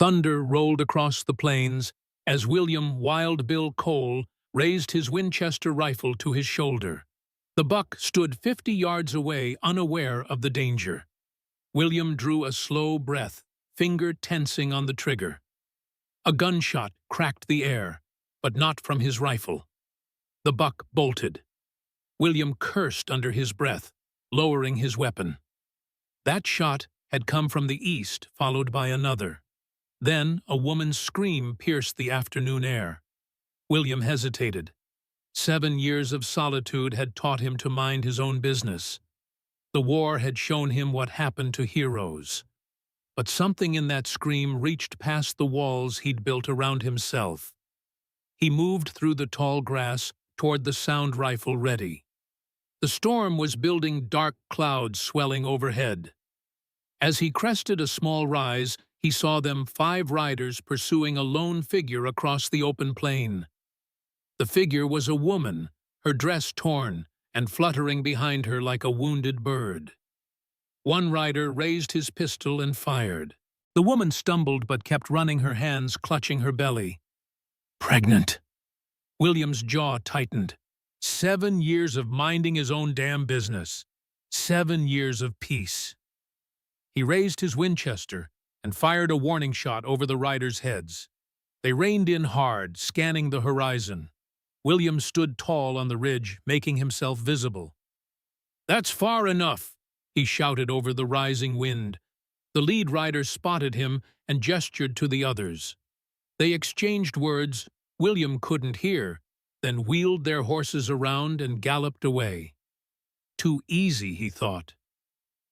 Thunder rolled across the plains as William Wild Bill Cole raised his Winchester rifle to his shoulder. The buck stood 50 yards away, unaware of the danger. William drew a slow breath, finger tensing on the trigger. A gunshot cracked the air, but not from his rifle. The buck bolted. William cursed under his breath, lowering his weapon. That shot had come from the east, followed by another. Then a woman's scream pierced the afternoon air. William hesitated. 7 years of solitude had taught him to mind his own business. The war had shown him what happened to heroes. But something in that scream reached past the walls he'd built around himself. He moved through the tall grass toward the sound rifle ready. The storm was building dark clouds swelling overhead. As he crested a small rise, he saw them 5 riders pursuing a lone figure across the open plain. The figure was a woman, her dress torn and fluttering behind her like a wounded bird. One rider raised his pistol and fired. The woman stumbled but kept running, her hands clutching her belly. Pregnant. William's jaw tightened. 7 years of minding his own damn business. 7 years of peace. He raised his Winchester and fired a warning shot over the riders' heads. They reined in hard, scanning the horizon. William stood tall on the ridge, making himself visible. "That's far enough," he shouted over the rising wind. The lead rider spotted him and gestured to the others. They exchanged words William couldn't hear, then wheeled their horses around and galloped away. Too easy, he thought.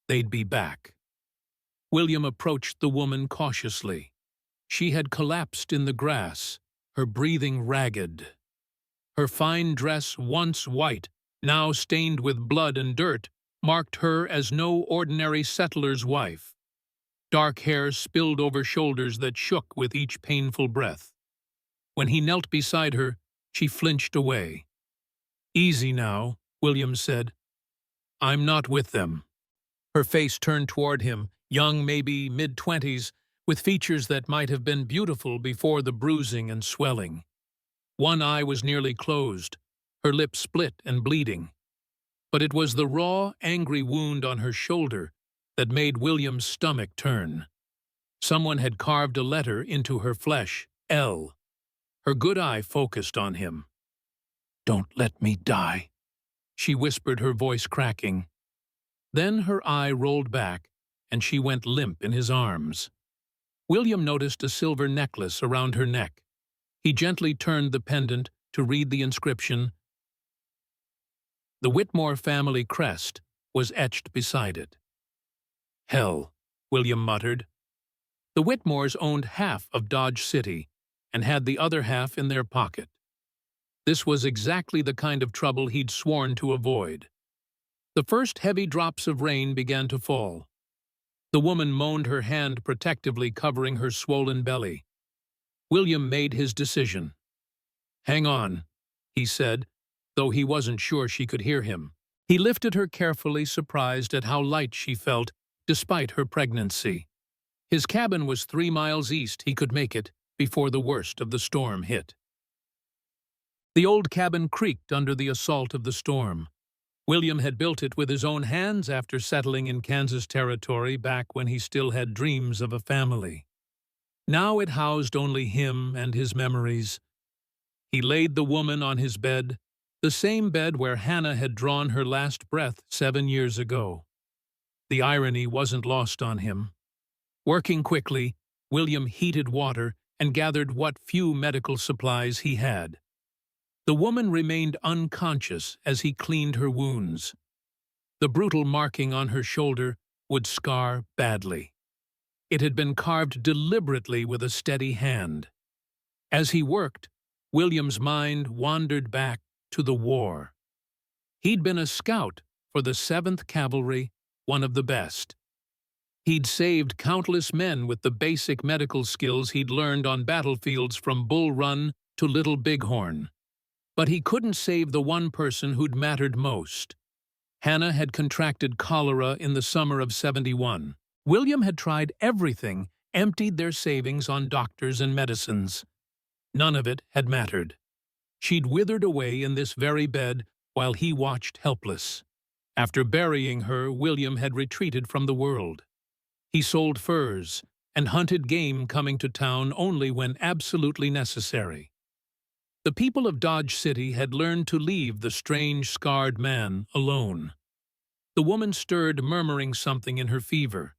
They'd be back. William approached the woman cautiously. She had collapsed in the grass, her breathing ragged. Her fine dress, once white, now stained with blood and dirt, marked her as no ordinary settler's wife. Dark hair spilled over shoulders that shook with each painful breath. When he knelt beside her, she flinched away. "Easy now," William said. "I'm not with them." Her face turned toward him, young, maybe mid-20s, with features that might have been beautiful before the bruising and swelling. One eye was nearly closed, her lip split and bleeding. But it was the raw, angry wound on her shoulder that made William's stomach turn. Someone had carved a letter into her flesh, L. Her good eye focused on him. "Don't let me die," she whispered, her voice cracking. Then her eye rolled back, and she went limp in his arms. William noticed a silver necklace around her neck. He gently turned the pendant to read the inscription. The Whitmore family crest was etched beside it. "Hell," William muttered. The Whitmores owned half of Dodge City and had the other half in their pocket. This was exactly the kind of trouble he'd sworn to avoid. The first heavy drops of rain began to fall. The woman moaned, her hand protectively covering her swollen belly. William made his decision. "Hang on," he said, though he wasn't sure she could hear him. He lifted her carefully, surprised at how light she felt, despite her pregnancy. His cabin was 3 miles east. He could make it before the worst of the storm hit. The old cabin creaked under the assault of the storm. William had built it with his own hands after settling in Kansas Territory back when he still had dreams of a family. Now it housed only him and his memories. He laid the woman on his bed, the same bed where Hannah had drawn her last breath 7 years ago. The irony wasn't lost on him. Working quickly, William heated water and gathered what few medical supplies he had. The woman remained unconscious as he cleaned her wounds. The brutal marking on her shoulder would scar badly. It had been carved deliberately with a steady hand. As he worked, William's mind wandered back to the war. He'd been a scout for the 7th Cavalry, one of the best. He'd saved countless men with the basic medical skills he'd learned on battlefields from Bull Run to Little Bighorn. But he couldn't save the one person who'd mattered most. Hannah had contracted cholera in the summer of '71. William had tried everything emptied their savings on doctors and medicines. None of it had mattered. She'd withered away in this very bed while he watched helpless. After burying her, William had retreated from the world. He sold furs and hunted game, coming to town only when absolutely necessary. The people of Dodge City had learned to leave the strange, scarred man alone. The woman stirred, murmuring something in her fever.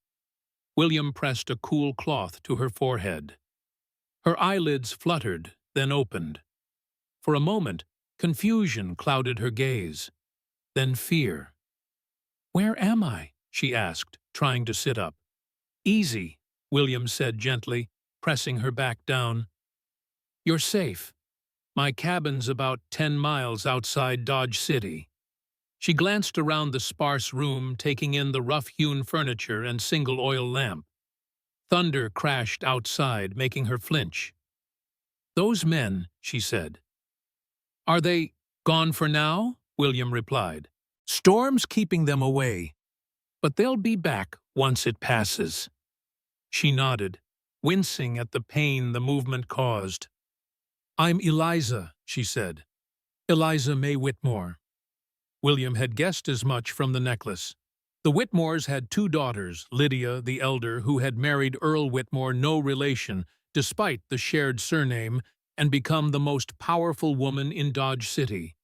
William pressed a cool cloth to her forehead. Her eyelids fluttered, then opened. For a moment, confusion clouded her gaze, then fear. "Where am I?" she asked, trying to sit up. "Easy," William said gently, pressing her back down. "You're safe. My cabin's about 10 miles outside Dodge City." She glanced around the sparse room, taking in the rough-hewn furniture and single-oil lamp. Thunder crashed outside, making her flinch. "Those men," she said. "Are they gone for now?" William replied. "Storm's keeping them away, but they'll be back once it passes." She nodded, wincing at the pain the movement caused. "I'm Eliza," she said. "Eliza May Whitmore." William had guessed as much from the necklace. The Whitmores had 2 daughters, Lydia, the elder, who had married Earl Whitmore, no relation, despite the shared surname, and become the most powerful woman in Dodge City,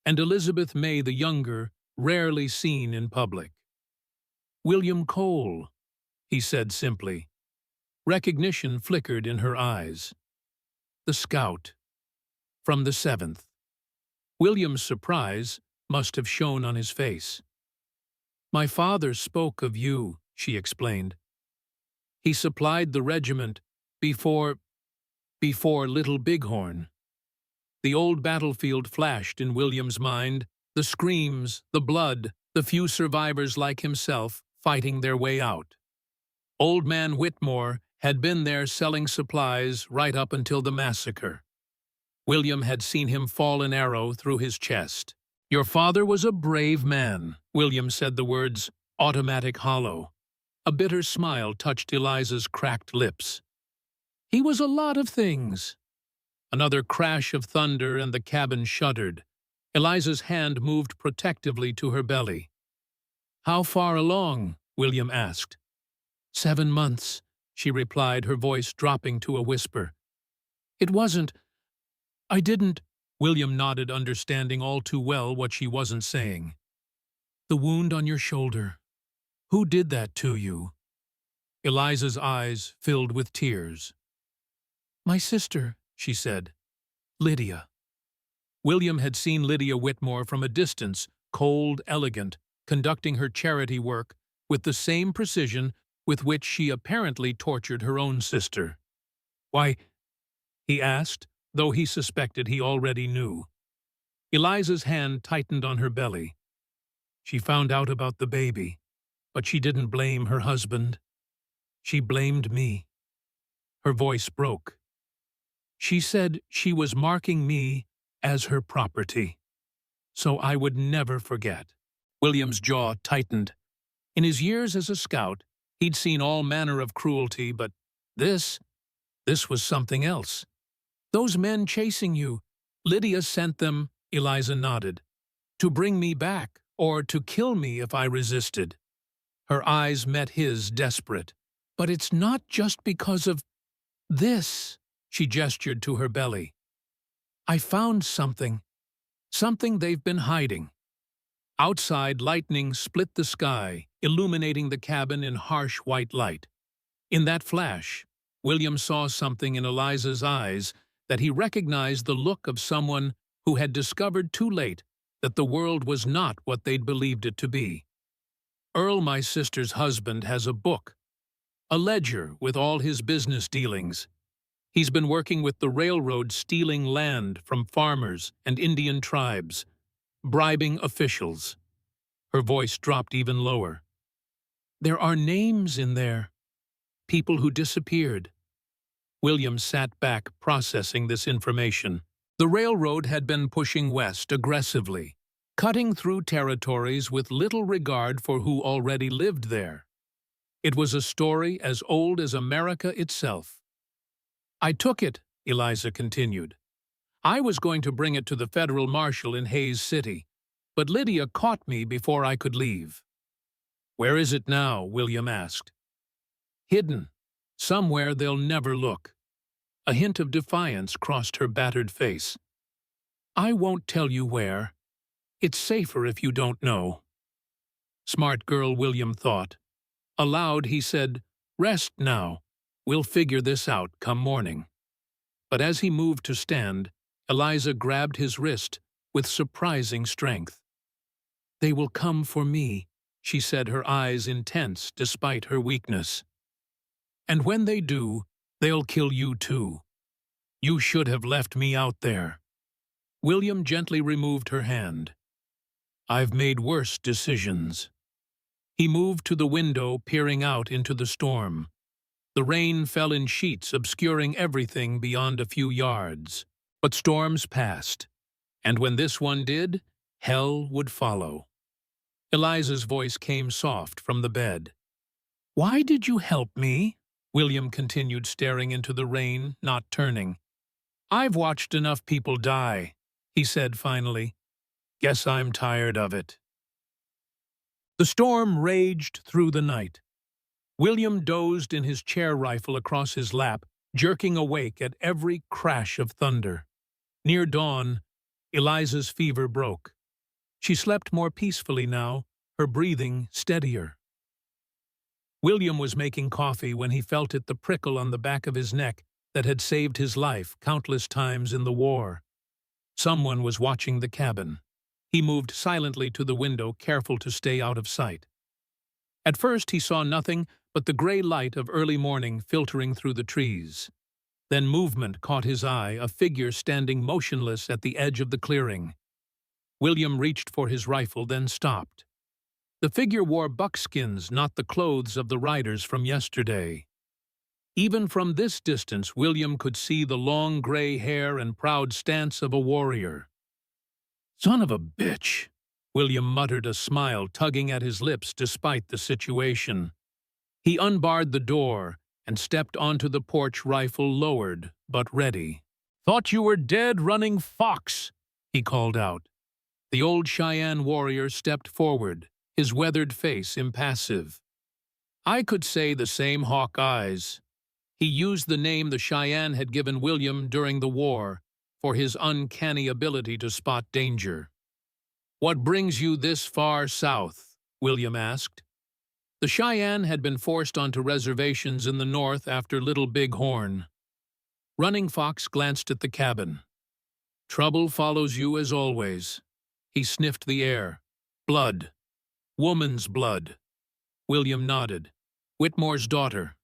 and Elizabeth May the younger, rarely seen in public. "William Cole," he said simply. Recognition flickered in her eyes. "The Scout. From the 7th. William's surprise must have shown on his face. "My father spoke of you," she explained. "He supplied the regiment before Little Bighorn." The old battlefield flashed in William's mind, the screams, the blood, the few survivors like himself fighting their way out. Old man Whitmore had been there selling supplies right up until the massacre. William had seen him fall an arrow through his chest. "Your father was a brave man," William said, the words automatic hollow. A bitter smile touched Eliza's cracked lips. "He was a lot of things." Another crash of thunder and the cabin shuddered. Eliza's hand moved protectively to her belly. "How far along?" William asked. 7 months, she replied, her voice dropping to a whisper. I didn't." William nodded, understanding all too well what she wasn't saying. "The wound on your shoulder. Who did that to you?" Eliza's eyes filled with tears. "My sister," she said. "Lydia." William had seen Lydia Whitmore from a distance, cold, elegant, conducting her charity work with the same precision with which she apparently tortured her own sister. "Why?" he asked, though he suspected he already knew. Eliza's hand tightened on her belly. "She found out about the baby, but she didn't blame her husband. She blamed me." Her voice broke. "She said she was marking me as her property, so I would never forget." William's jaw tightened. In his years as a scout, he'd seen all manner of cruelty, but this was something else. "Those men chasing you, Lydia sent them," Eliza nodded, "to bring me back, or to kill me if I resisted." Her eyes met his, desperate. "But it's not just because of this," she gestured to her belly. "I found something they've been hiding." Outside, lightning split the sky, illuminating the cabin in harsh white light. In that flash, William saw something in Eliza's eyes that he recognized, the look of someone who had discovered too late that the world was not what they'd believed it to be. "Earl, my sister's husband, has a book, a ledger with all his business dealings. He's been working with the railroad, stealing land from farmers and Indian tribes, bribing officials." Her voice dropped even lower. "There are names in there, people who disappeared." William sat back, processing this information. The railroad had been pushing west aggressively, cutting through territories with little regard for who already lived there. It was a story as old as America itself. "I took it," Eliza continued. "I was going to bring it to the federal marshal in Hayes City, but Lydia caught me before I could leave." "Where is it now?" William asked. "Hidden. Somewhere they'll never look." A hint of defiance crossed her battered face. "I won't tell you where. It's safer if you don't know." Smart girl, William thought. Aloud he said, "Rest now. We'll figure this out come morning." But as he moved to stand, Eliza grabbed his wrist with surprising strength. "They will come for me," she said, her eyes intense despite her weakness. "And when they do, they'll kill you too. You should have left me out there." William gently removed her hand. "I've made worse decisions." He moved to the window, peering out into the storm. The rain fell in sheets, obscuring everything beyond a few yards. But storms passed, and when this one did, hell would follow. Eliza's voice came soft from the bed. "Why did you help me?" William continued, staring into the rain, not turning. "I've watched enough people die," he said finally. "Guess I'm tired of it." The storm raged through the night. William dozed in his chair rifle across his lap, jerking awake at every crash of thunder. Near dawn, Eliza's fever broke. She slept more peacefully now, her breathing steadier. William was making coffee when he felt the prickle on the back of his neck that had saved his life countless times in the war. Someone was watching the cabin. He moved silently to the window, careful to stay out of sight. At first he saw nothing but the gray light of early morning filtering through the trees. Then movement caught his eye, a figure standing motionless at the edge of the clearing. William reached for his rifle, then stopped. The figure wore buckskins, not the clothes of the riders from yesterday. Even from this distance, William could see the long gray hair and proud stance of a warrior. "Son of a bitch," William muttered, a smile tugging at his lips despite the situation. He unbarred the door and stepped onto the porch, rifle lowered but ready. "Thought you were dead, running fox," he called out. The old Cheyenne warrior stepped forward, his weathered face impassive. "I could say the same, hawk eyes." He used the name the Cheyenne had given William during the war for his uncanny ability to spot danger. "What brings you this far south?" William asked. The Cheyenne had been forced onto reservations in the north after Little Bighorn. Running Fox glanced at the cabin. "Trouble follows you as always." He sniffed the air. "Blood. Woman's blood." William nodded. "Whitmore's daughter.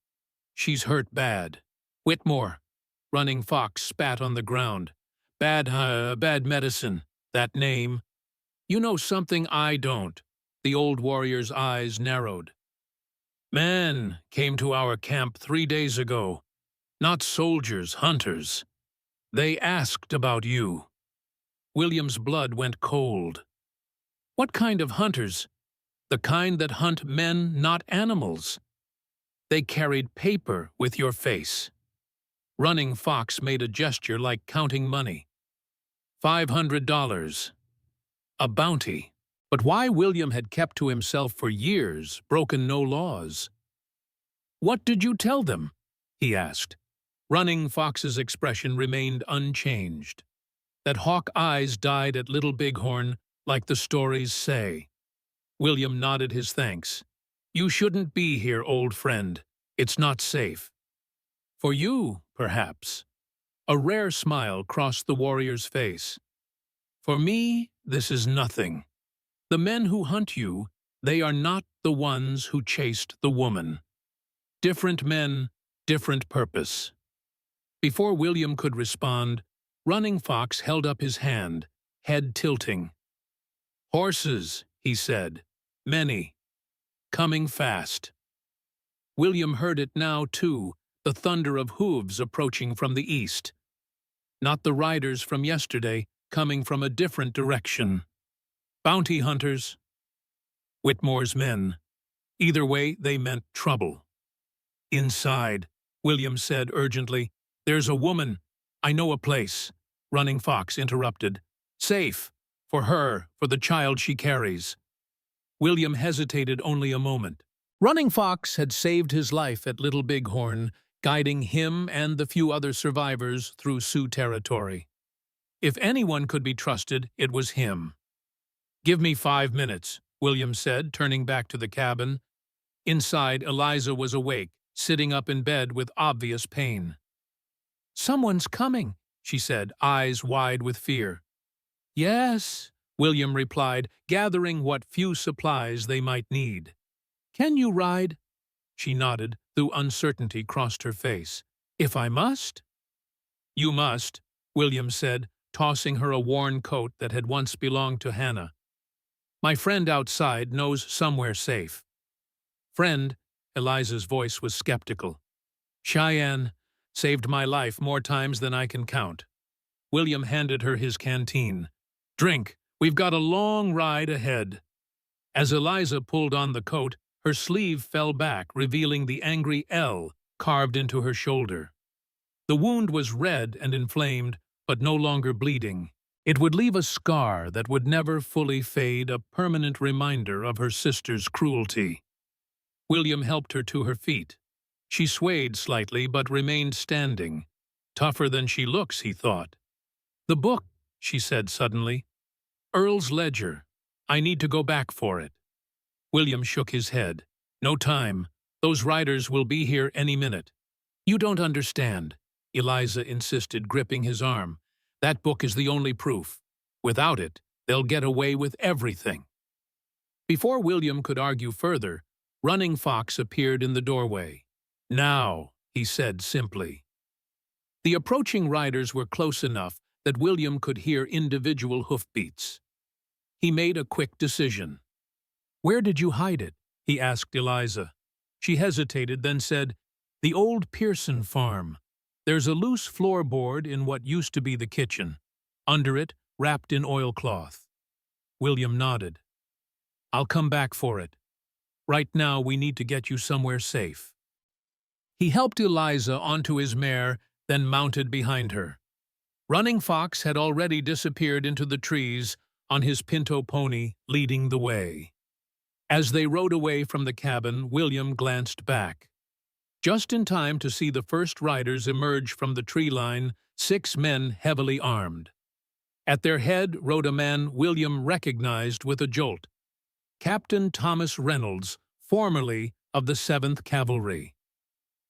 She's hurt bad." "Whitmore." Running Fox spat on the ground. Bad medicine, that name." "You know something I don't." The old warrior's eyes narrowed. "Men came to our camp 3 days ago. Not soldiers, hunters. They asked about you." William's blood went cold. "What kind of hunters?" "The kind that hunt men, not animals." "They carried paper with your face." Running Fox made a gesture like counting money. $500. A bounty. But why William had kept to himself for years, broken no laws. "What did you tell them?" he asked. Running Fox's expression remained unchanged. That hawk eyes died at Little Bighorn, like the stories say. William nodded his thanks. "You shouldn't be here, old friend. It's not safe." "For you, perhaps." A rare smile crossed the warrior's face. "For me, this is nothing. The men who hunt you, they are not the ones who chased the woman. Different men, different purpose." Before William could respond, Running Fox held up his hand, head tilting. "Horses," he said. "Many. Coming fast." William heard it now, too, the thunder of hooves approaching from the east. Not the riders from yesterday, coming from a different direction. "Bounty hunters." "Whitmore's men." Either way, they meant trouble. "Inside," William said urgently. "There's a woman. I know a place." Running Fox interrupted. "Safe. For her, for the child she carries." William hesitated only a moment. Running Fox had saved his life at Little Bighorn, guiding him and the few other survivors through Sioux territory. If anyone could be trusted, it was him. "Give me 5 minutes," William said, turning back to the cabin. Inside, Eliza was awake, sitting up in bed with obvious pain. "Someone's coming," she said, eyes wide with fear. "Yes," William replied, gathering what few supplies they might need. "Can you ride?" She nodded, though uncertainty crossed her face. "If I must?" "You must," William said, tossing her a worn coat that had once belonged to Hannah. "My friend outside knows somewhere safe." "Friend?" Eliza's voice was skeptical. "Cheyenne. Saved my life more times than I can count." William handed her his canteen. "Drink. We've got a long ride ahead." As Eliza pulled on the coat, her sleeve fell back, revealing the angry L carved into her shoulder. The wound was red and inflamed, but no longer bleeding. It would leave a scar that would never fully fade, a permanent reminder of her sister's cruelty. William helped her to her feet. She swayed slightly but remained standing. Tougher than she looks, he thought. "The book," she said suddenly. "Earl's ledger. I need to go back for it." William shook his head. "No time. Those riders will be here any minute." "You don't understand," Eliza insisted, gripping his arm. "That book is the only proof. Without it, they'll get away with everything." Before William could argue further, Running Fox appeared in the doorway. "Now," he said simply. The approaching riders were close enough that William could hear individual hoofbeats. He made a quick decision. "Where did you hide it?" he asked Eliza. She hesitated, then said, "The old Pearson farm. There's a loose floorboard in what used to be the kitchen. Under it, wrapped in oilcloth." William nodded. "I'll come back for it. Right now, we need to get you somewhere safe." He helped Eliza onto his mare, then mounted behind her. Running Fox had already disappeared into the trees on his pinto pony, leading the way. As they rode away from the cabin, William glanced back. Just in time to see the first riders emerge from the tree line, 6 men heavily armed. At their head rode a man William recognized with a jolt. Captain Thomas Reynolds, formerly of the 7th Cavalry.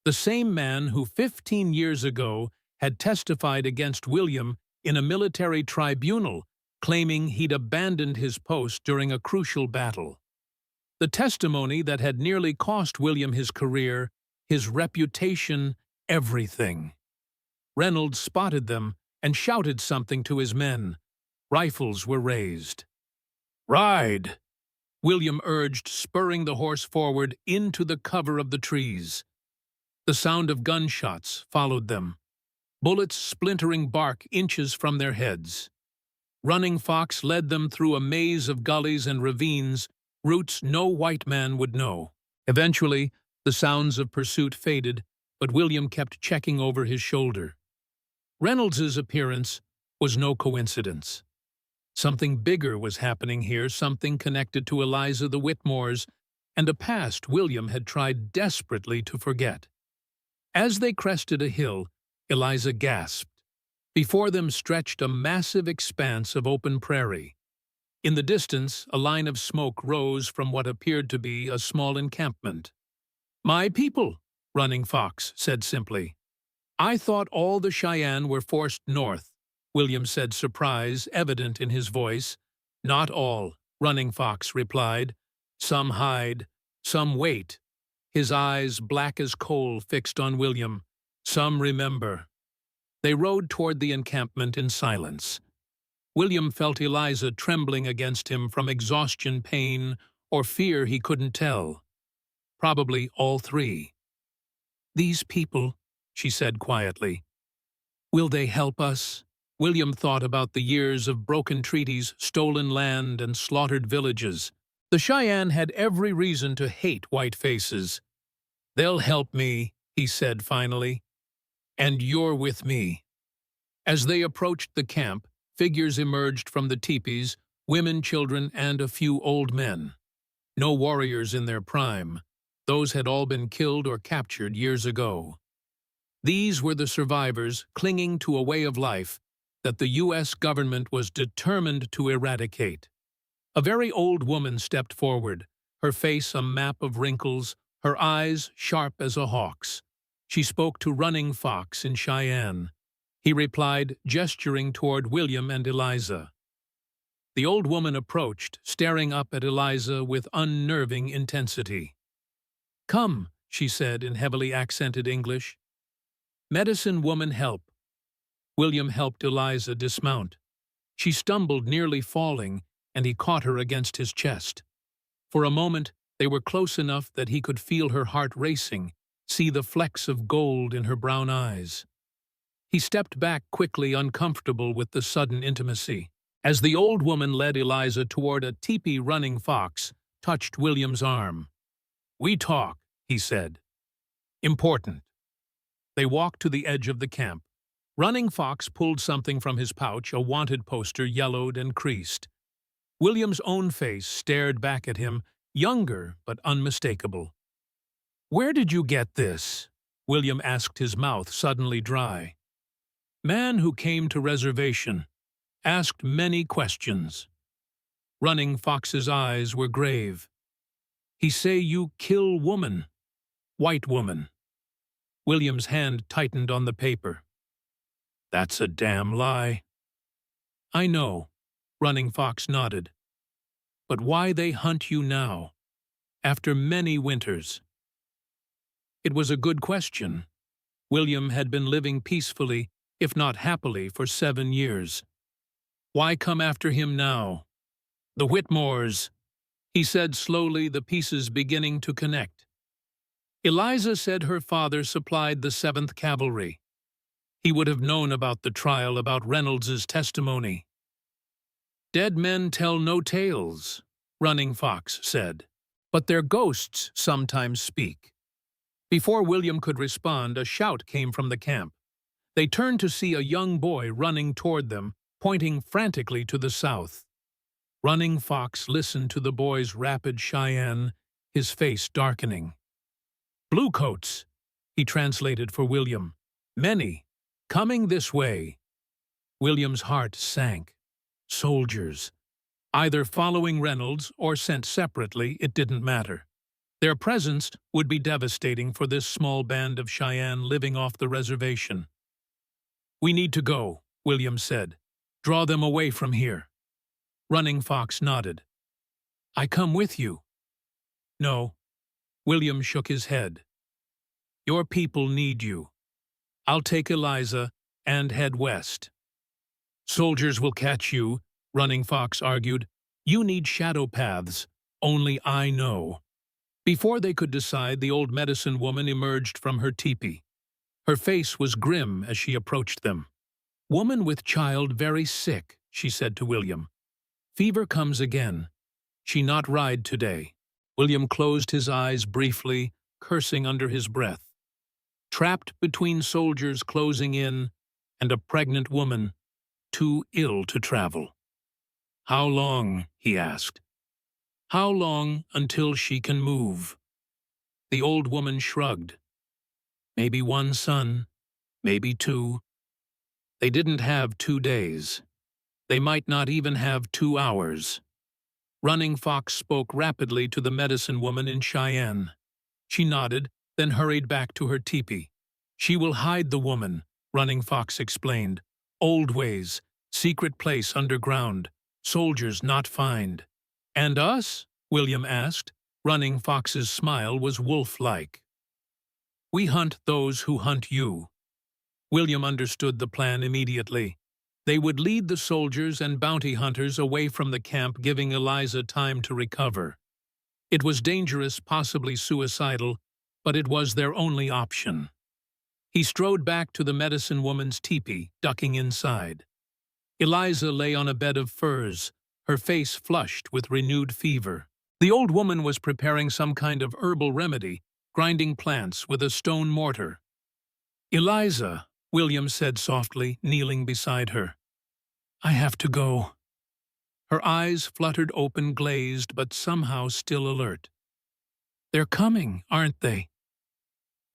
The same man who 15 years ago had testified against William in a military tribunal, claiming he'd abandoned his post during a crucial battle. The testimony that had nearly cost William his career, his reputation, everything. Reynolds spotted them and shouted something to his men. Rifles were raised. "Ride!" William urged, spurring the horse forward into the cover of the trees. The sound of gunshots followed them, bullets splintering bark inches from their heads. Running Fox led them through a maze of gullies and ravines, routes no white man would know. Eventually, the sounds of pursuit faded, but William kept checking over his shoulder. Reynolds's appearance was no coincidence. Something bigger was happening here, something connected to Eliza the Whitmores, and a past William had tried desperately to forget. As they crested a hill, Eliza gasped. Before them stretched a massive expanse of open prairie. In the distance, a line of smoke rose from what appeared to be a small encampment. "My people," Running Fox said simply. "I thought all the Cheyenne were forced north," William said, surprise evident in his voice. "Not all," Running Fox replied. "Some hide, some wait." His eyes, black as coal, fixed on William. "Some remember." They rode toward the encampment in silence. William felt Eliza trembling against him from exhaustion, pain, or fear he couldn't tell. Probably all three. "These people," she said quietly. "Will they help us?" William thought about the years of broken treaties, stolen land, and slaughtered villages. The Cheyenne had every reason to hate white faces. "They'll help me," he said finally, "and you're with me." As they approached the camp, figures emerged from the teepees, women, children, and a few old men. No warriors in their prime. Those had all been killed or captured years ago. These were the survivors clinging to a way of life that the U.S. government was determined to eradicate. A very old woman stepped forward, her face a map of wrinkles, her eyes sharp as a hawk's. She spoke to Running Fox in Cheyenne. He replied, gesturing toward William and Eliza. The old woman approached, staring up at Eliza with unnerving intensity. "Come," she said in heavily accented English. "Medicine woman, help." William helped Eliza dismount. She stumbled, nearly falling, and he caught her against his chest. For a moment, they were close enough that he could feel her heart racing, see the flecks of gold in her brown eyes. He stepped back quickly, uncomfortable with the sudden intimacy. As the old woman led Eliza toward a teepee, Running Fox touched William's arm. "We talk," he said. "Important." They walked to the edge of the camp. Running Fox pulled something from his pouch, a wanted poster, yellowed and creased. William's own face stared back at him, younger but unmistakable. "Where did you get this?" William asked, his mouth suddenly dry. "Man who came to reservation, asked many questions." Running Fox's eyes were grave. "He say you kill woman, white woman." William's hand tightened on the paper. "That's a damn lie." "I know," Running Fox nodded. "But why they hunt you now, after many winters?" It was a good question. William had been living peacefully, if not happily, for 7 years. Why come after him now? "The Whitmores," he said slowly, the pieces beginning to connect. "Eliza said her father supplied the 7th Cavalry. He would have known about the trial, about Reynolds's testimony." "Dead men tell no tales," Running Fox said, "but their ghosts sometimes speak." Before William could respond, a shout came from the camp. They turned to see a young boy running toward them, pointing frantically to the south. Running Fox listened to the boy's rapid Cheyenne, his face darkening. "Bluecoats," he translated for William. "Many. Coming this way." William's heart sank. Soldiers. Either following Reynolds or sent separately, it didn't matter. Their presence would be devastating for this small band of Cheyenne living off the reservation. "We need to go," William said. "Draw them away from here." Running Fox nodded. "I come with you." "No." William shook his head. "Your people need you. I'll take Eliza and head west." "Soldiers will catch you," Running Fox argued. "You need shadow paths. Only I know." Before they could decide, the old medicine woman emerged from her teepee. Her face was grim as she approached them. "Woman with child very sick," she said to William. "Fever comes again. She not ride today." William closed his eyes briefly, cursing under his breath. Trapped between soldiers closing in and a pregnant woman, too ill to travel. "How long?" he asked. "How long until she can move?" The old woman shrugged. "Maybe 1 son, maybe 2. They didn't have 2 days. They might not even have 2 hours." Running Fox spoke rapidly to the medicine woman in Cheyenne. She nodded, then hurried back to her teepee. "She will hide the woman," Running Fox explained. "Old ways, secret place underground, soldiers not find." "And us?" William asked. Running Fox's smile was wolf-like. "We hunt those who hunt you." William understood the plan immediately. They would lead the soldiers and bounty hunters away from the camp, giving Eliza time to recover. It was dangerous, possibly suicidal, but it was their only option. He strode back to the medicine woman's teepee, ducking inside. Eliza lay on a bed of furs, her face flushed with renewed fever. The old woman was preparing some kind of herbal remedy, grinding plants with a stone mortar. "Eliza," William said softly, kneeling beside her. "I have to go." Her eyes fluttered open, glazed, but somehow still alert. "They're coming, aren't they?"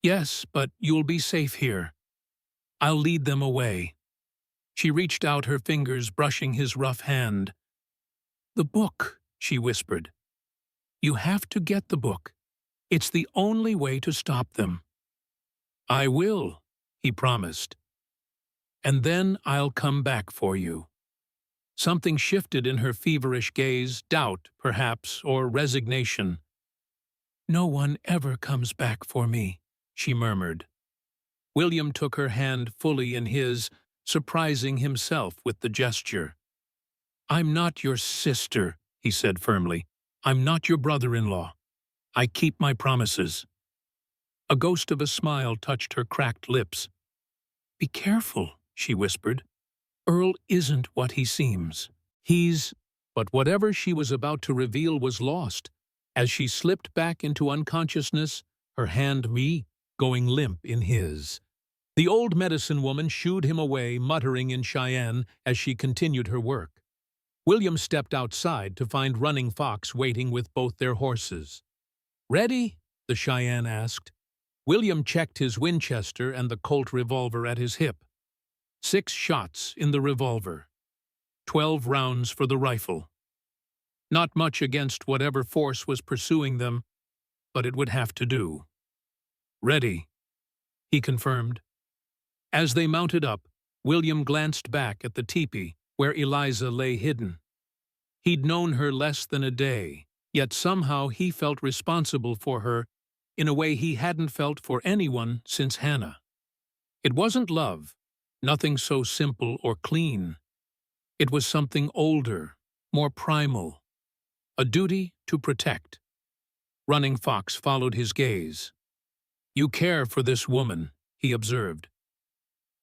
"Yes, but you'll be safe here. I'll lead them away." She reached out her fingers, brushing his rough hand. "The book," she whispered. "You have to get the book. It's the only way to stop them." "I will," he promised. "And then I'll come back for you." Something shifted in her feverish gaze, doubt, perhaps, or resignation. "No one ever comes back for me," she murmured. William took her hand fully in his, surprising himself with the gesture. "I'm not your sister," he said firmly. "I'm not your brother-in-law. I keep my promises." A ghost of a smile touched her cracked lips. "Be careful," she whispered. "Earl isn't what he seems. He's—" But whatever she was about to reveal was lost, as she slipped back into unconsciousness, her hand going limp in his. The old medicine woman shooed him away, muttering in Cheyenne as she continued her work. William stepped outside to find Running Fox waiting with both their horses. "Ready?" the Cheyenne asked. William checked his Winchester and the Colt revolver at his hip. 6 shots in the revolver. 12 rounds for the rifle. Not much against whatever force was pursuing them, but it would have to do. "Ready," he confirmed. As they mounted up, William glanced back at the teepee where Eliza lay hidden. He'd known her less than a day, yet somehow he felt responsible for her in a way he hadn't felt for anyone since Hannah. It wasn't love, nothing so simple or clean. It was something older, more primal. A duty to protect. Running Fox followed his gaze. "You care for this woman," he observed.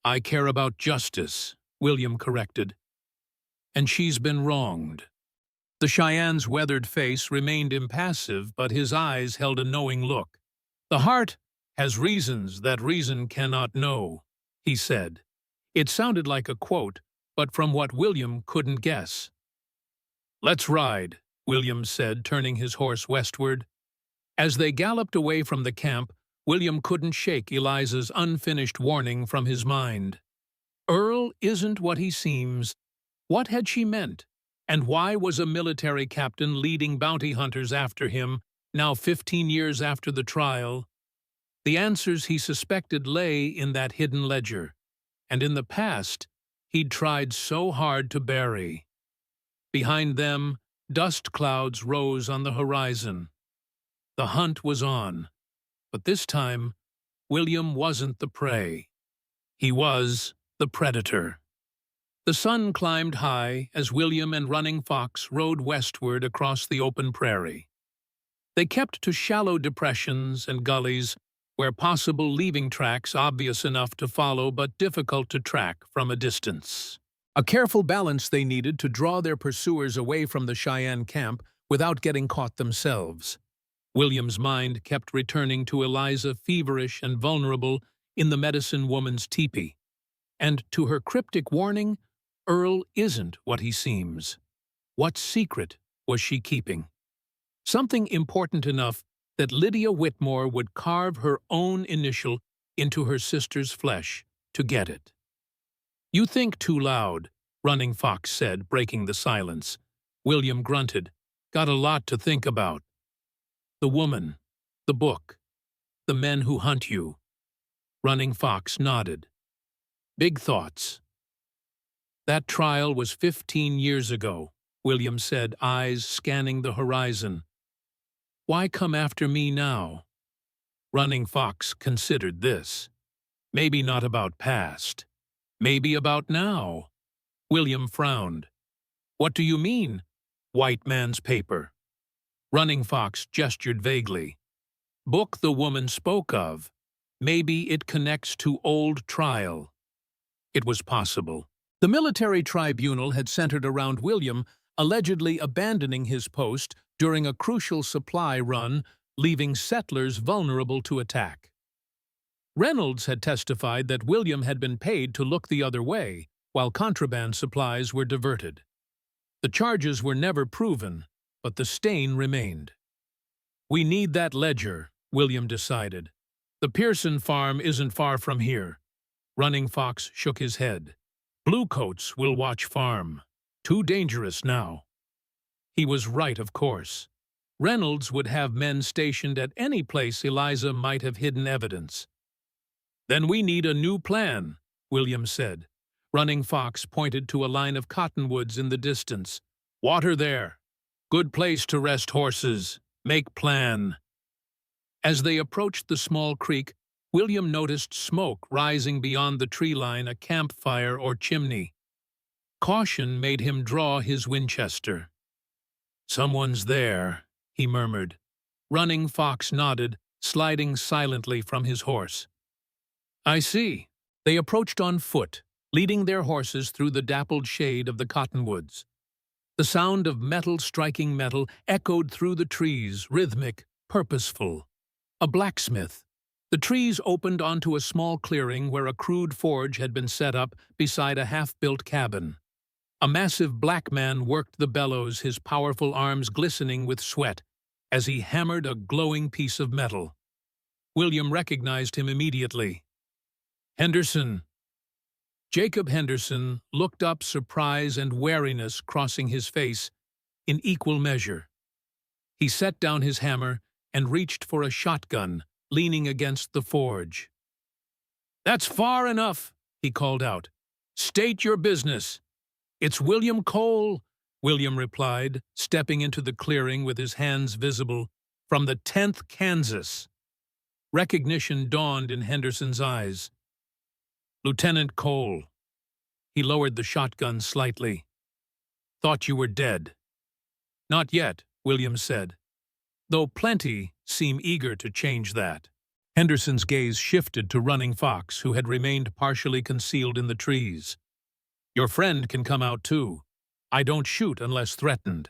"I care about justice," William corrected. "And she's been wronged." The Cheyenne's weathered face remained impassive, but his eyes held a knowing look. "The heart has reasons that reason cannot know," he said. It sounded like a quote, but from what William couldn't guess. "Let's ride," William said, turning his horse westward. As they galloped away from the camp, William couldn't shake Eliza's unfinished warning from his mind. Earl isn't what he seems. What had she meant? And why was a military captain leading bounty hunters after him, now 15 years after the trial? The answers he suspected lay in that hidden ledger, and in the past he'd tried so hard to bury. Behind them, dust clouds rose on the horizon. The hunt was on, but this time, William wasn't the prey. He was the predator. The sun climbed high as William and Running Fox rode westward across the open prairie. They kept to shallow depressions and gullies where possible leaving tracks obvious enough to follow but difficult to track from a distance. A careful balance they needed to draw their pursuers away from the Cheyenne camp without getting caught themselves. William's mind kept returning to Eliza, feverish and vulnerable, in the medicine woman's teepee, and to her cryptic warning, Earl isn't what he seems. What secret was she keeping? Something important enough that Lydia Whitmore would carve her own initial into her sister's flesh to get it. "You think too loud," Running Fox said, breaking the silence. William grunted. "Got a lot to think about. The woman, the book, the men who hunt you." Running Fox nodded. "Big thoughts." "That trial was 15 years ago," William said, eyes scanning the horizon. "Why come after me now?" Running Fox considered this. Maybe not about past. Maybe about now. William frowned. "What do you mean, white man's paper?" Running Fox gestured vaguely. "Book the woman spoke of. Maybe it connects to old trial." It was possible. The military tribunal had centered around William allegedly abandoning his post during a crucial supply run, leaving settlers vulnerable to attack. Reynolds had testified that William had been paid to look the other way, while contraband supplies were diverted. The charges were never proven, but the stain remained. "We need that ledger," William decided. "The Pearson farm isn't far from here." Running Fox shook his head. "Bluecoats will watch farm. Too dangerous now." He was right, of course. Reynolds would have men stationed at any place Eliza might have hidden evidence. "Then we need a new plan," William said. Running Fox pointed to a line of cottonwoods in the distance. "Water there. Good place to rest horses. Make plan." As they approached the small creek, William noticed smoke rising beyond the tree line, a campfire or chimney. Caution made him draw his Winchester. "Someone's there," he murmured. Running Fox nodded, sliding silently from his horse. "I see." They approached on foot, leading their horses through the dappled shade of the cottonwoods. The sound of metal striking metal echoed through the trees, rhythmic, purposeful. A blacksmith. The trees opened onto a small clearing where a crude forge had been set up beside a half-built cabin. A massive black man worked the bellows, his powerful arms glistening with sweat, as he hammered a glowing piece of metal. William recognized him immediately. "Henderson." Jacob Henderson looked up, surprise and wariness crossing his face in equal measure. He set down his hammer and reached for a shotgun, leaning against the forge. "That's far enough," he called out. "State your business." "It's William Cole," William replied, stepping into the clearing with his hands visible, "from the 10th Kansas." Recognition dawned in Henderson's eyes. "Lieutenant Cole." He lowered the shotgun slightly. "Thought you were dead." "Not yet," William said, though plenty seem eager to change that. Henderson's gaze shifted to Running Fox, who had remained partially concealed in the trees. "Your friend can come out too. I don't shoot unless threatened."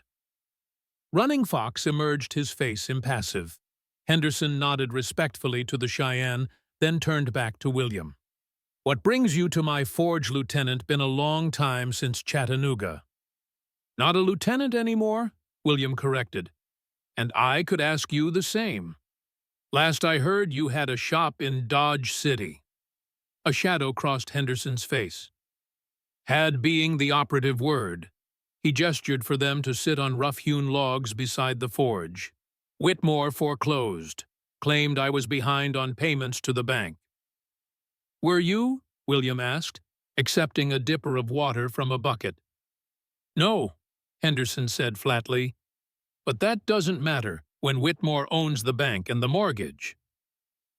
Running Fox emerged, his face impassive. Henderson nodded respectfully to the Cheyenne, then turned back to William. "What brings you to my forge, Lieutenant? Been a long time since Chattanooga." "Not a lieutenant anymore," William corrected. "And I could ask you the same. Last I heard, you had a shop in Dodge City." A shadow crossed Henderson's face. "Had being the operative word." He gestured for them to sit on rough-hewn logs beside the forge. "Whitmore foreclosed. Claimed I was behind on payments to the bank." "Were you?" William asked, accepting a dipper of water from a bucket. "No," Henderson said flatly. "But that doesn't matter when Whitmore owns the bank and the mortgage."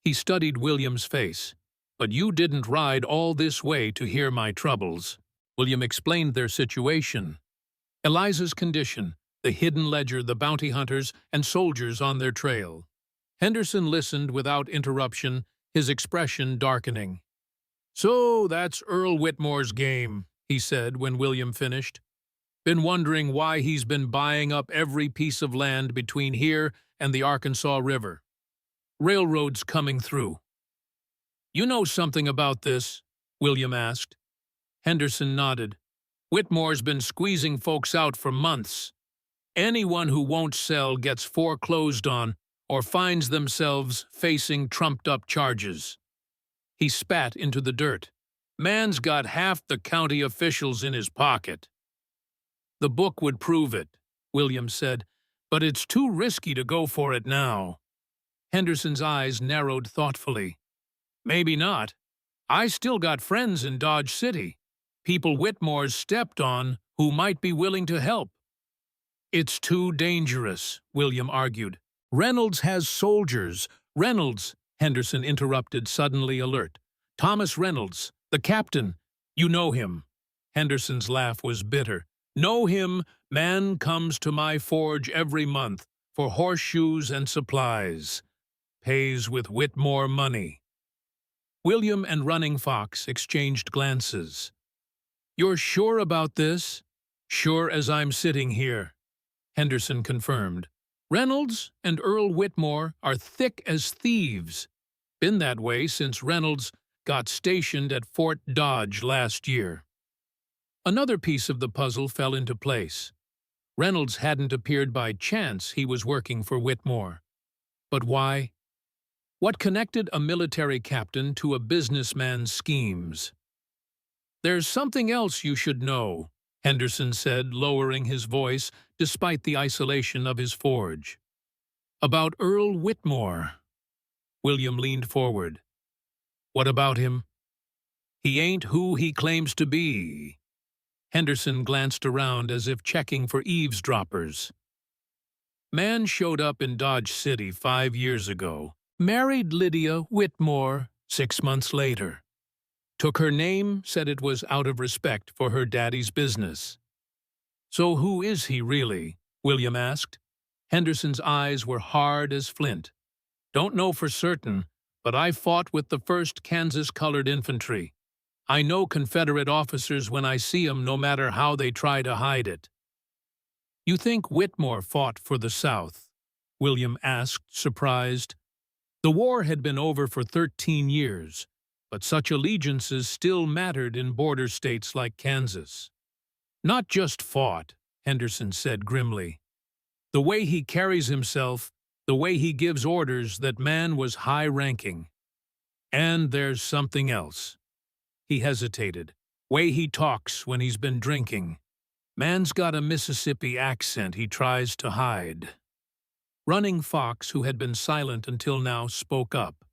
He studied William's face. "But you didn't ride all this way to hear my troubles." William explained their situation. Eliza's condition, the hidden ledger, the bounty hunters, and soldiers on their trail. Henderson listened without interruption, his expression darkening. "So that's Earl Whitmore's game," he said when William finished. "Been wondering why he's been buying up every piece of land between here and the Arkansas River. Railroads coming through." "You know something about this?" William asked. Henderson nodded. "Whitmore's been squeezing folks out for months. Anyone who won't sell gets foreclosed on or finds themselves facing trumped-up charges." He spat into the dirt. "Man's got half the county officials in his pocket." "The book would prove it," William said, "but it's too risky to go for it now." Henderson's eyes narrowed thoughtfully. "Maybe not. I still got friends in Dodge City, people Whitmore's stepped on who might be willing to help." "It's too dangerous," William argued. "Reynolds has soldiers." "Reynolds," Henderson interrupted, suddenly alert. "Thomas Reynolds, the captain. You know him." Henderson's laugh was bitter. "Know him? Man comes to my forge every month for horseshoes and supplies. Pays with Whitmore money." William and Running Fox exchanged glances. "You're sure about this?" "Sure as I'm sitting here," Henderson confirmed. Reynolds and Earl Whitmore are thick as thieves. Been that way since Reynolds got stationed at Fort Dodge last year. Another piece of the puzzle fell into place. Reynolds hadn't appeared by chance. He was working for Whitmore. But why? What connected a military captain to a businessman's schemes? "There's something else you should know," Henderson said, lowering his voice despite the isolation of his forge. "About Earl Whitmore." William leaned forward. "What about him?" "He ain't who he claims to be." Henderson glanced around as if checking for eavesdroppers. "Man showed up in Dodge City 5 years ago. Married Lydia Whitmore 6 months later. Took her name, said it was out of respect for her daddy's business." "So who is he really?" William asked. Henderson's eyes were hard as flint. "Don't know for certain, but I fought with the 1st Kansas Colored Infantry. I know Confederate officers when I see 'em, no matter how they try to hide it." "You think Whitmore fought for the South?" William asked, surprised. The war had been over for 13 years, but such allegiances still mattered in border states like Kansas. "Not just fought," Henderson said grimly. "The way he carries himself, the way he gives orders, that man was high-ranking. And there's something else." He hesitated. "Way he talks when he's been drinking. Man's got a Mississippi accent he tries to hide." Running Fox, who had been silent until now, spoke up.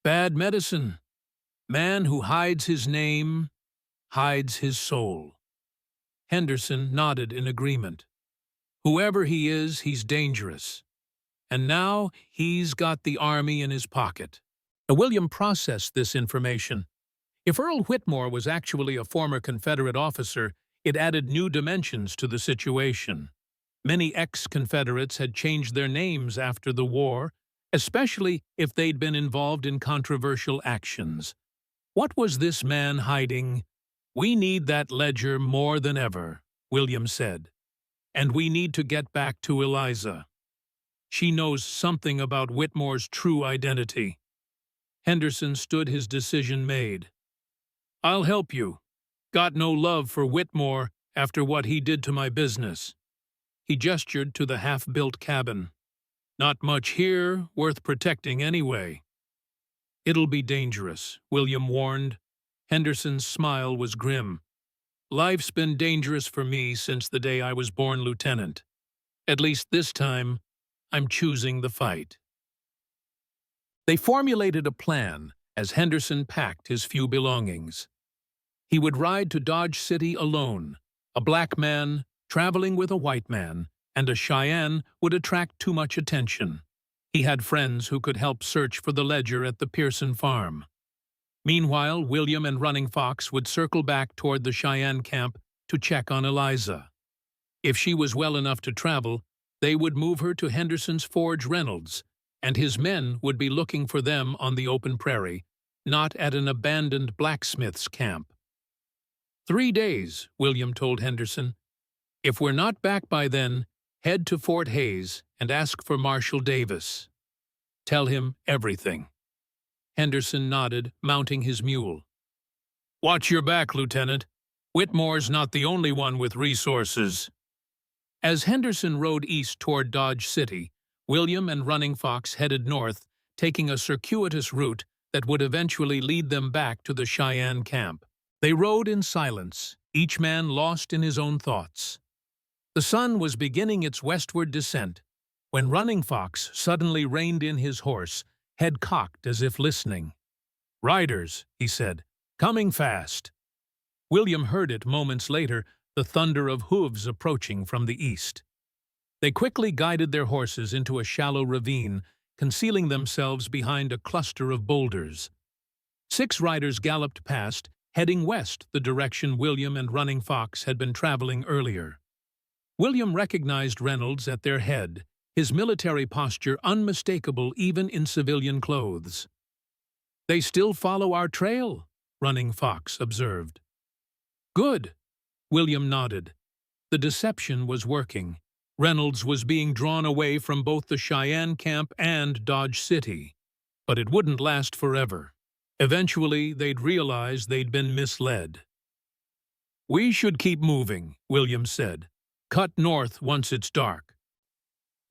"Bad medicine. Man who hides his name, hides his soul." Henderson nodded in agreement. "Whoever he is, he's dangerous. And now he's got the army in his pocket." William processed this information. If Earl Whitmore was actually a former Confederate officer, it added new dimensions to the situation. Many ex-Confederates had changed their names after the war, especially if they'd been involved in controversial actions. What was this man hiding? "We need that ledger more than ever," William said. "And we need to get back to Eliza. She knows something about Whitmore's true identity." Henderson stood his decision made. "I'll help you. Got no love for Whitmore after what he did to my business." He gestured to the half-built cabin. "Not much here worth protecting anyway." "It'll be dangerous," William warned. Henderson's smile was grim. "Life's been dangerous for me since the day I was born lieutenant. At least this time, I'm choosing the fight." They formulated a plan as Henderson packed his few belongings. He would ride to Dodge City alone. A black man traveling with a white man and a Cheyenne would attract too much attention. He had friends who could help search for the ledger at the Pearson farm. Meanwhile, William and Running Fox would circle back toward the Cheyenne camp to check on Eliza. If she was well enough to travel, they would move her to Henderson's forge Reynolds, and his men would be looking for them on the open prairie, not at an abandoned blacksmith's camp. 3 days, William told Henderson. "If we're not back by then, head to Fort Hays and ask for Marshal Davis. Tell him everything." Henderson nodded, mounting his mule. "Watch your back, Lieutenant. Whitmore's not the only one with resources." As Henderson rode east toward Dodge City, William and Running Fox headed north, taking a circuitous route that would eventually lead them back to the Cheyenne camp. They rode in silence, each man lost in his own thoughts. The sun was beginning its westward descent when Running Fox suddenly reined in his horse, head cocked as if listening. "Riders," he said, "coming fast." William heard it moments later, the thunder of hooves approaching from the east. They quickly guided their horses into a shallow ravine, concealing themselves behind a cluster of boulders. 6 riders galloped past, heading west the direction William and Running Fox had been traveling earlier. William recognized Reynolds at their head, his military posture unmistakable even in civilian clothes. "They still follow our trail," Running Fox observed. "Good," William nodded. The deception was working. Reynolds was being drawn away from both the Cheyenne camp and Dodge City, but it wouldn't last forever. Eventually, they'd realize they'd been misled. "We should keep moving," William said. "Cut north once it's dark."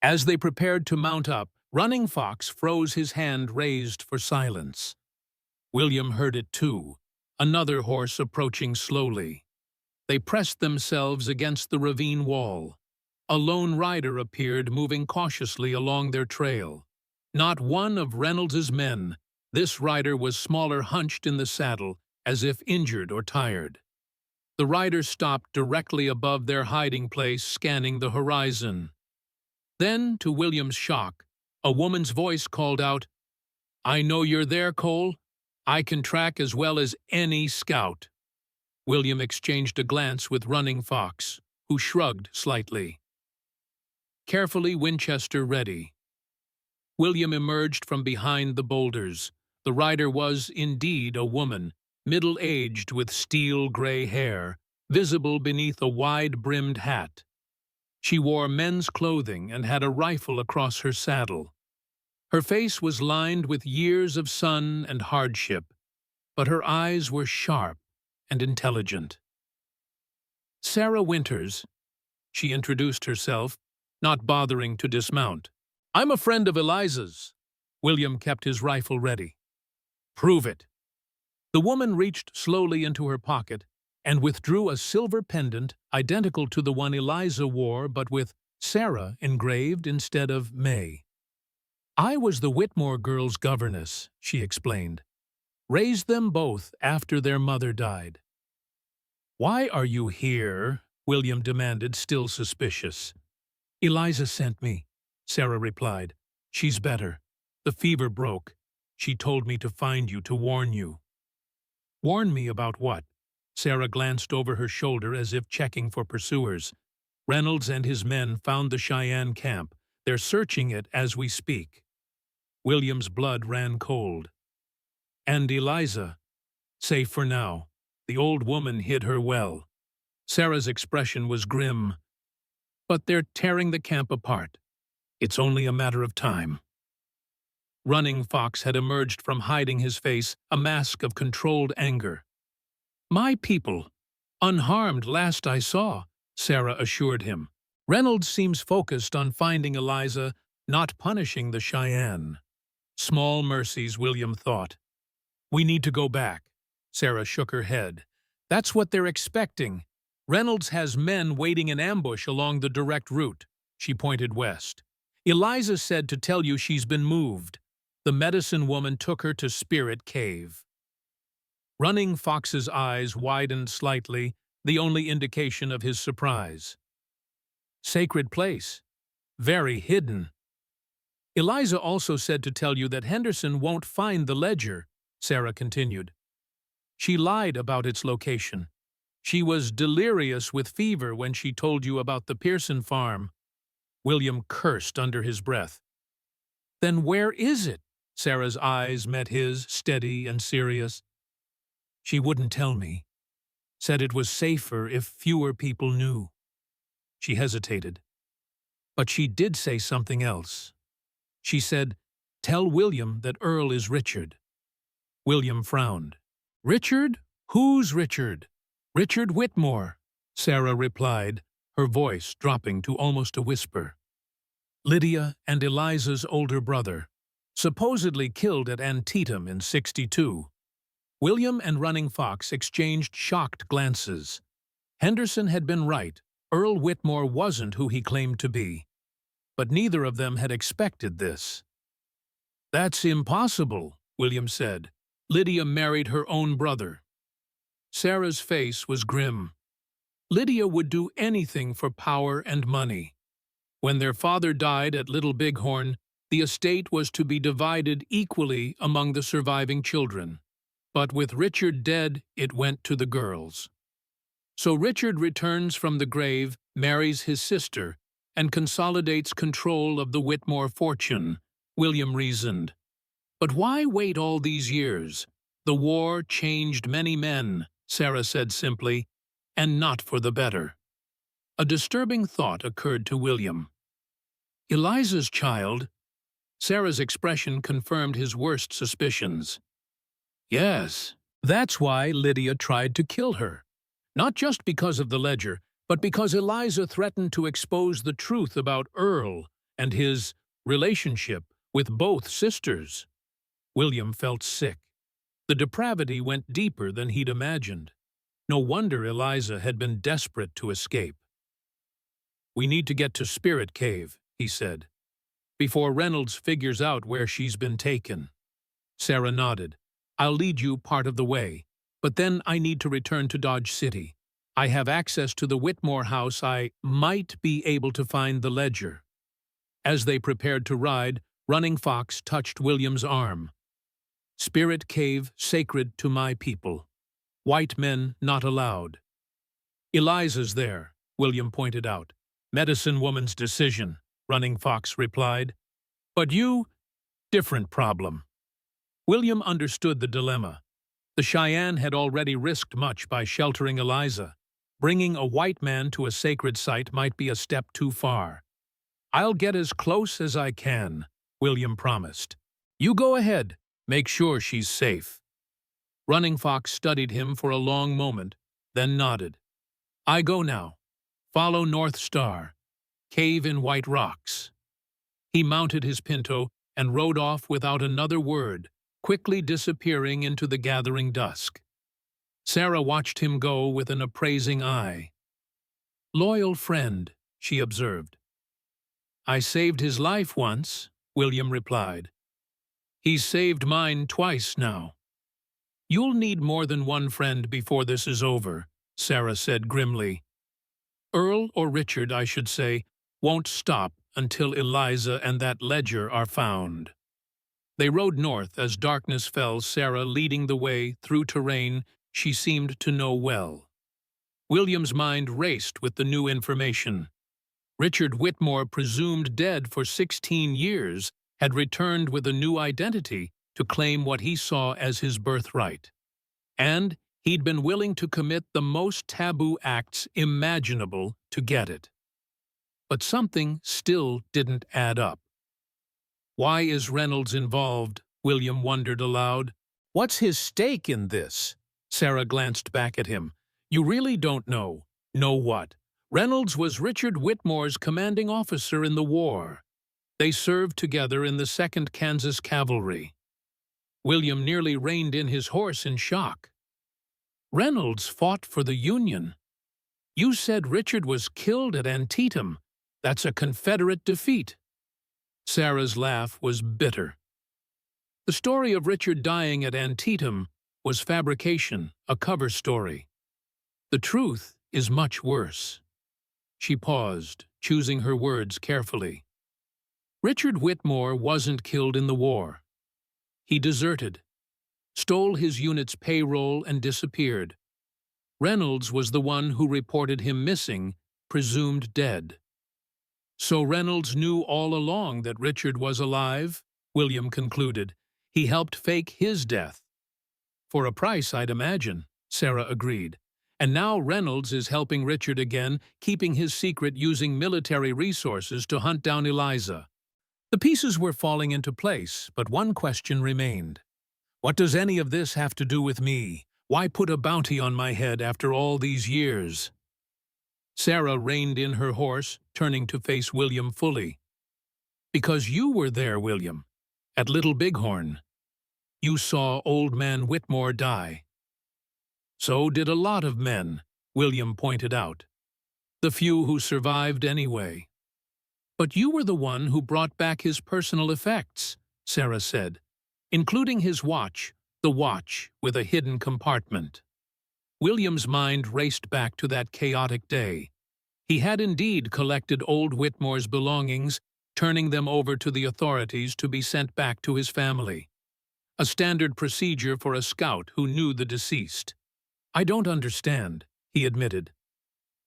As they prepared to mount up, Running Fox froze, his hand raised for silence. William heard it too, another horse approaching slowly. They pressed themselves against the ravine wall. A lone rider appeared, moving cautiously along their trail. Not one of Reynolds's men. This rider was smaller, hunched in the saddle, as if injured or tired. The rider stopped directly above their hiding place, scanning the horizon. Then, to William's shock, a woman's voice called out, "I know you're there, Cole. I can track as well as any scout." William exchanged a glance with Running Fox, who shrugged slightly. Carefully, Winchester ready, William emerged from behind the boulders. The rider was indeed a woman, middle-aged with steel-gray hair, visible beneath a wide-brimmed hat. She wore men's clothing and had a rifle across her saddle. Her face was lined with years of sun and hardship, but her eyes were sharp and intelligent. "Sarah Winters," she introduced herself, not bothering to dismount. "I'm a friend of Eliza's." William kept his rifle ready. "Prove it." The woman reached slowly into her pocket and withdrew a silver pendant identical to the one Eliza wore, but with Sarah engraved instead of May. "I was the Whitmore girls' governess," she explained. "Raised them both after their mother died." "Why are you here?" William demanded, still suspicious. "Eliza sent me," Sarah replied. "She's better. The fever broke. She told me to find you to warn you." "Warn me about what?" Sarah glanced over her shoulder as if checking for pursuers. "Reynolds and his men found the Cheyenne camp. They're searching it as we speak." William's blood ran cold. "And Eliza?" "Safe for now. The old woman hid her well." Sarah's expression was grim. "But they're tearing the camp apart. It's only a matter of time." Running Fox had emerged from hiding his face, a mask of controlled anger. "My people, unharmed last I saw," Sarah assured him. "Reynolds seems focused on finding Eliza, not punishing the Cheyenne." Small mercies, William thought. "We need to go back." Sarah shook her head. "That's what they're expecting. Reynolds has men waiting in ambush along the direct route." She pointed west. "Eliza said to tell you she's been moved. The medicine woman took her to Spirit Cave." Running Fox's eyes widened slightly, the only indication of his surprise. "Sacred place. Very hidden." "Eliza also said to tell you that Henderson won't find the ledger," Sarah continued. "She lied about its location. She was delirious with fever when she told you about the Pearson farm." William cursed under his breath. "Then where is it?" Sarah's eyes met his, steady and serious. "She wouldn't tell me. Said it was safer if fewer people knew." She hesitated. "But she did say something else. She said, 'Tell William that Earl is Richard.'" William frowned. "Richard? Who's Richard?" "Richard Whitmore," Sarah replied, her voice dropping to almost a whisper. "Lydia and Eliza's older brother, supposedly killed at Antietam in '62. William and Running Fox exchanged shocked glances. Henderson had been right. Earl Whitmore wasn't who he claimed to be. But neither of them had expected this. "That's impossible," William said. "Lydia married her own brother." Sarah's face was grim. Lydia would do anything for power and money. When their father died at Little Bighorn, the estate was to be divided equally among the surviving children. But with Richard dead, it went to the girls. So Richard returns from the grave, marries his sister, and consolidates control of the Whitmore fortune, William reasoned. "But why wait all these years? The war changed many men," Sarah said simply, "and not for the better." A disturbing thought occurred to William. Eliza's child? Sarah's expression confirmed his worst suspicions. Yes, that's why Lydia tried to kill her. Not just because of the ledger, but because Eliza threatened to expose the truth about Earl and his relationship with both sisters. William felt sick. The depravity went deeper than he'd imagined. No wonder Eliza had been desperate to escape. "We need to get to Spirit Cave," he said, "before Reynolds figures out where she's been taken." Sarah nodded. "I'll lead you part of the way, but then I need to return to Dodge City. I have access to the Whitmore house. I might be able to find the ledger." As they prepared to ride, Running Fox touched William's arm. "Spirit Cave sacred to my people. White men not allowed." "Eliza's there," William pointed out. "Medicine woman's decision," Running Fox replied. "But you? Different problem." William understood the dilemma. The Cheyenne had already risked much by sheltering Eliza. Bringing a white man to a sacred site might be a step too far. "I'll get as close as I can," William promised. "You go ahead. Make sure she's safe." Running Fox studied him for a long moment, then nodded. "I go now. Follow North Star. Cave in White Rocks." He mounted his pinto and rode off without another word, quickly disappearing into the gathering dusk. Sarah watched him go with an appraising eye. "Loyal friend," she observed. "I saved his life once," William replied. "He's saved mine twice now." "You'll need more than one friend before this is over," Sarah said grimly. "Earl, or Richard, I should say, won't stop until Eliza and that ledger are found." They rode north as darkness fell, Sarah leading the way through terrain she seemed to know well. William's mind raced with the new information. Richard Whitmore, presumed dead for 16 years, had returned with a new identity to claim what he saw as his birthright. And he'd been willing to commit the most taboo acts imaginable to get it. But something still didn't add up. Why is Reynolds involved? William wondered aloud. What's his stake in this? Sarah glanced back at him. You really don't know. Know what? Reynolds was Richard Whitmore's commanding officer in the war. They served together in the 2nd Kansas Cavalry. William nearly reined in his horse in shock. Reynolds fought for the Union. You said Richard was killed at Antietam. That's a Confederate defeat. Sarah's laugh was bitter. The story of Richard dying at Antietam was fabrication, a cover story. The truth is much worse. She paused, choosing her words carefully. Richard Whitmore wasn't killed in the war. He deserted, stole his unit's payroll, and disappeared. Reynolds was the one who reported him missing, presumed dead. So Reynolds knew all along that Richard was alive, William concluded. He helped fake his death. For a price, I'd imagine, Sarah agreed. And now Reynolds is helping Richard again, keeping his secret using military resources to hunt down Eliza. The pieces were falling into place, but one question remained. What does any of this have to do with me? Why put a bounty on my head after all these years? Sarah reined in her horse, turning to face William fully. Because you were there, William, at Little Bighorn. You saw Old Man Whitmore die. So did a lot of men, William pointed out. The few who survived anyway. But you were the one who brought back his personal effects, Sarah said, including his watch, the watch with a hidden compartment. William's mind raced back to that chaotic day. He had indeed collected old Whitmore's belongings, turning them over to the authorities to be sent back to his family. A standard procedure for a scout who knew the deceased. I don't understand, he admitted.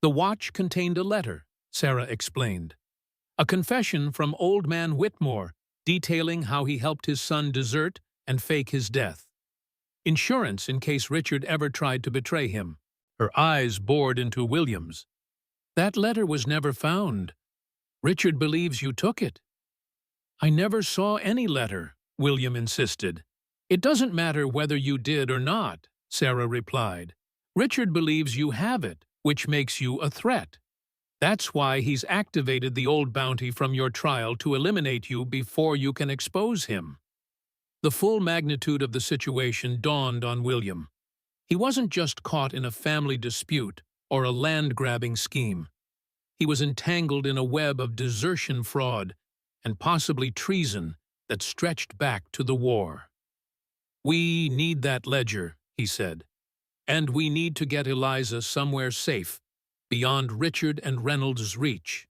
The watch contained a letter, Sarah explained. A confession from Old Man Whitmore, detailing how he helped his son desert and fake his death. Insurance in case Richard ever tried to betray him. Her eyes bored into William's. That letter was never found. Richard believes you took it. I never saw any letter, William insisted. It doesn't matter whether you did or not, Sarah replied. Richard believes you have it, which makes you a threat. That's why he's activated the old bounty from your trial to eliminate you before you can expose him. The full magnitude of the situation dawned on William. He wasn't just caught in a family dispute or a land-grabbing scheme. He was entangled in a web of desertion fraud and possibly treason that stretched back to the war. We need that ledger, he said, and we need to get Eliza somewhere safe, beyond Richard and Reynolds' reach.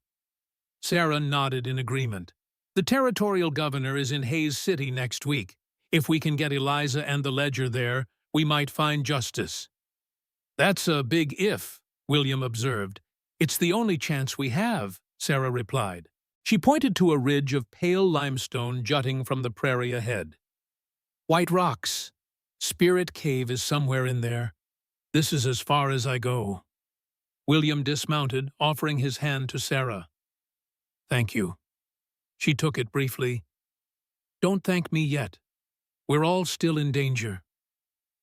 Sarah nodded in agreement. The territorial governor is in Hayes City next week. If we can get Eliza and the ledger there, we might find justice. That's a big if, William observed. It's the only chance we have, Sarah replied. She pointed to a ridge of pale limestone jutting from the prairie ahead. White rocks. Spirit Cave is somewhere in there. This is as far as I go. William dismounted, offering his hand to Sarah. Thank you. She took it briefly. Don't thank me yet. We're all still in danger.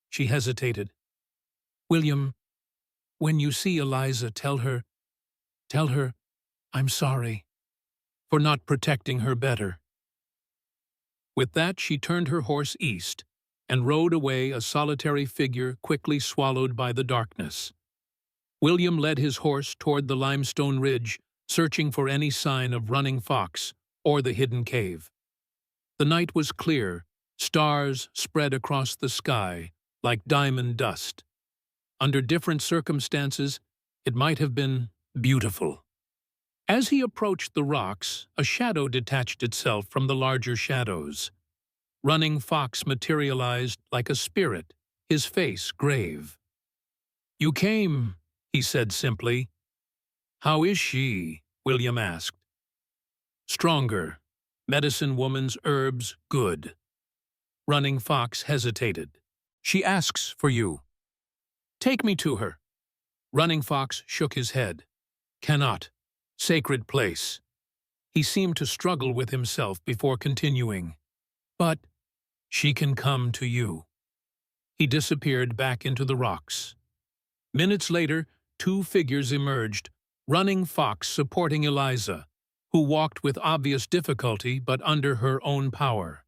She hesitated. William, when you see Eliza, tell her I'm sorry for not protecting her better. With that, she turned her horse east and rode away, a solitary figure quickly swallowed by the darkness. William led his horse toward the limestone ridge, searching for any sign of running fox or the hidden cave. The night was clear, stars spread across the sky like diamond dust. Under different circumstances, it might have been beautiful. As he approached the rocks, a shadow detached itself from the larger shadows. Running Fox materialized like a spirit, his face grave. You came, he said simply. How is she? William asked. Stronger. Medicine woman's herbs good. Running Fox hesitated. She asks for you. Take me to her. Running Fox shook his head. Cannot. Sacred place. He seemed to struggle with himself before continuing. But she can come to you. He disappeared back into the rocks. Minutes later, two figures emerged, Running Fox supporting Eliza, who walked with obvious difficulty but under her own power.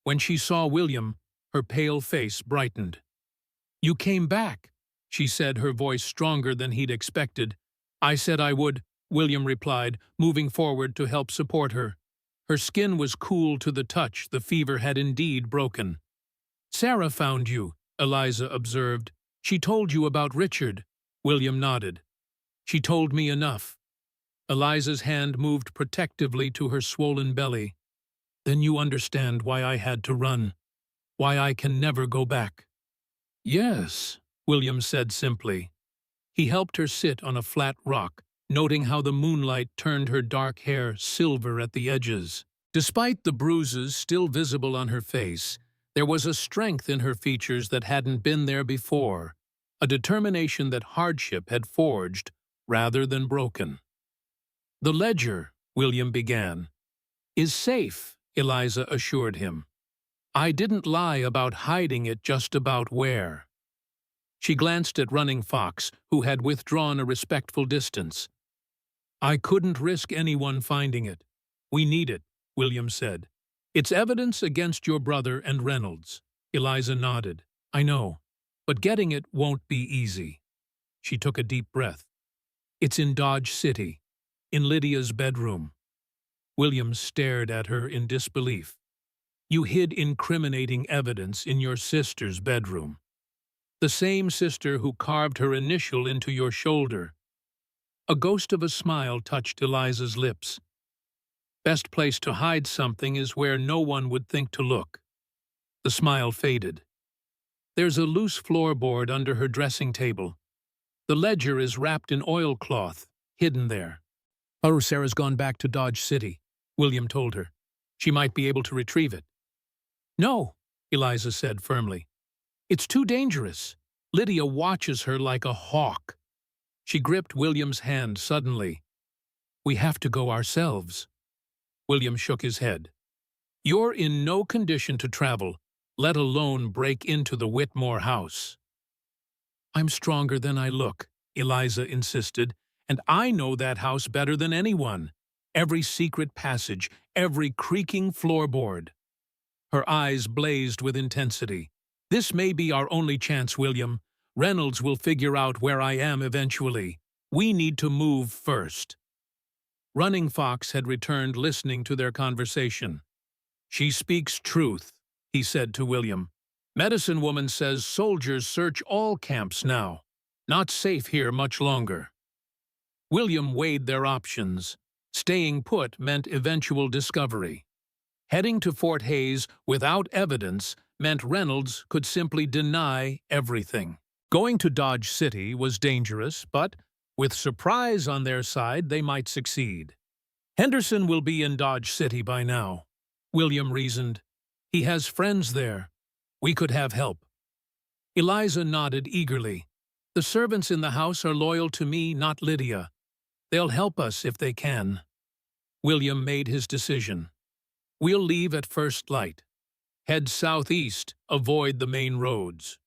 When she saw William, her pale face brightened. You came back, she said, her voice stronger than he'd expected. I said I would, William replied, moving forward to help support her. Her skin was cool to the touch, the fever had indeed broken. Sarah found you, Eliza observed. She told you about Richard. William nodded. She told me enough. Eliza's hand moved protectively to her swollen belly. Then you understand why I had to run. Why I can never go back. Yes, William said simply. He helped her sit on a flat rock, noting how the moonlight turned her dark hair silver at the edges. Despite the bruises still visible on her face, there was a strength in her features that hadn't been there before, a determination that hardship had forged rather than broken. The ledger, William began, is safe, Eliza assured him. I didn't lie about hiding it, just about where. She glanced at Running Fox, who had withdrawn a respectful distance. I couldn't risk anyone finding it. We need it, William said. It's evidence against your brother and Reynolds. Eliza nodded. I know, but getting it won't be easy. She took a deep breath. It's in Dodge City, in Lydia's bedroom. William stared at her in disbelief. You hid incriminating evidence in your sister's bedroom. The same sister who carved her initial into your shoulder. A ghost of a smile touched Eliza's lips. Best place to hide something is where no one would think to look. The smile faded. There's a loose floorboard under her dressing table. The ledger is wrapped in oilcloth, hidden there. Oh, Sarah's gone back to Dodge City, William told her. She might be able to retrieve it. No, Eliza said firmly. It's too dangerous. Lydia watches her like a hawk. She gripped William's hand suddenly. "We have to go ourselves." William shook his head. "You're in no condition to travel, let alone break into the Whitmore house." "I'm stronger than I look," Eliza insisted, "and I know that house better than anyone. Every secret passage, every creaking floorboard." Her eyes blazed with intensity. "This may be our only chance, William. Reynolds will figure out where I am eventually. We need to move first." Running Fox had returned, listening to their conversation. "She speaks truth," he said to William. "Medicine Woman says soldiers search all camps now. Not safe here much longer." William weighed their options. Staying put meant eventual discovery. Heading to Fort Hays without evidence meant Reynolds could simply deny everything. Going to Dodge City was dangerous, but with surprise on their side, they might succeed. "Henderson will be in Dodge City by now," William reasoned. "He has friends there. We could have help." Eliza nodded eagerly. "The servants in the house are loyal to me, not Lydia. They'll help us if they can." William made his decision. "We'll leave at first light. Head southeast, avoid the main roads."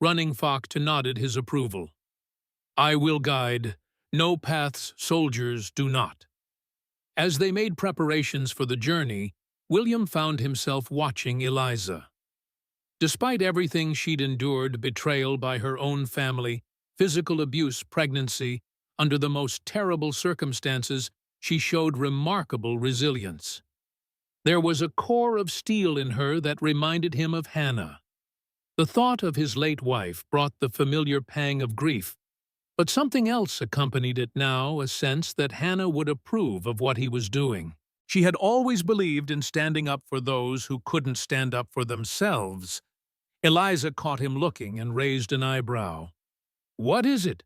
Running Fox nodded his approval. "I will guide. No paths soldiers do not." As they made preparations for the journey, William found himself watching Eliza. Despite everything she'd endured, betrayal by her own family, physical abuse, pregnancy, under the most terrible circumstances, she showed remarkable resilience. There was a core of steel in her that reminded him of Hannah. The thought of his late wife brought the familiar pang of grief, but something else accompanied it now, a sense that Hannah would approve of what he was doing. She had always believed in standing up for those who couldn't stand up for themselves. Eliza caught him looking and raised an eyebrow. "What is it?"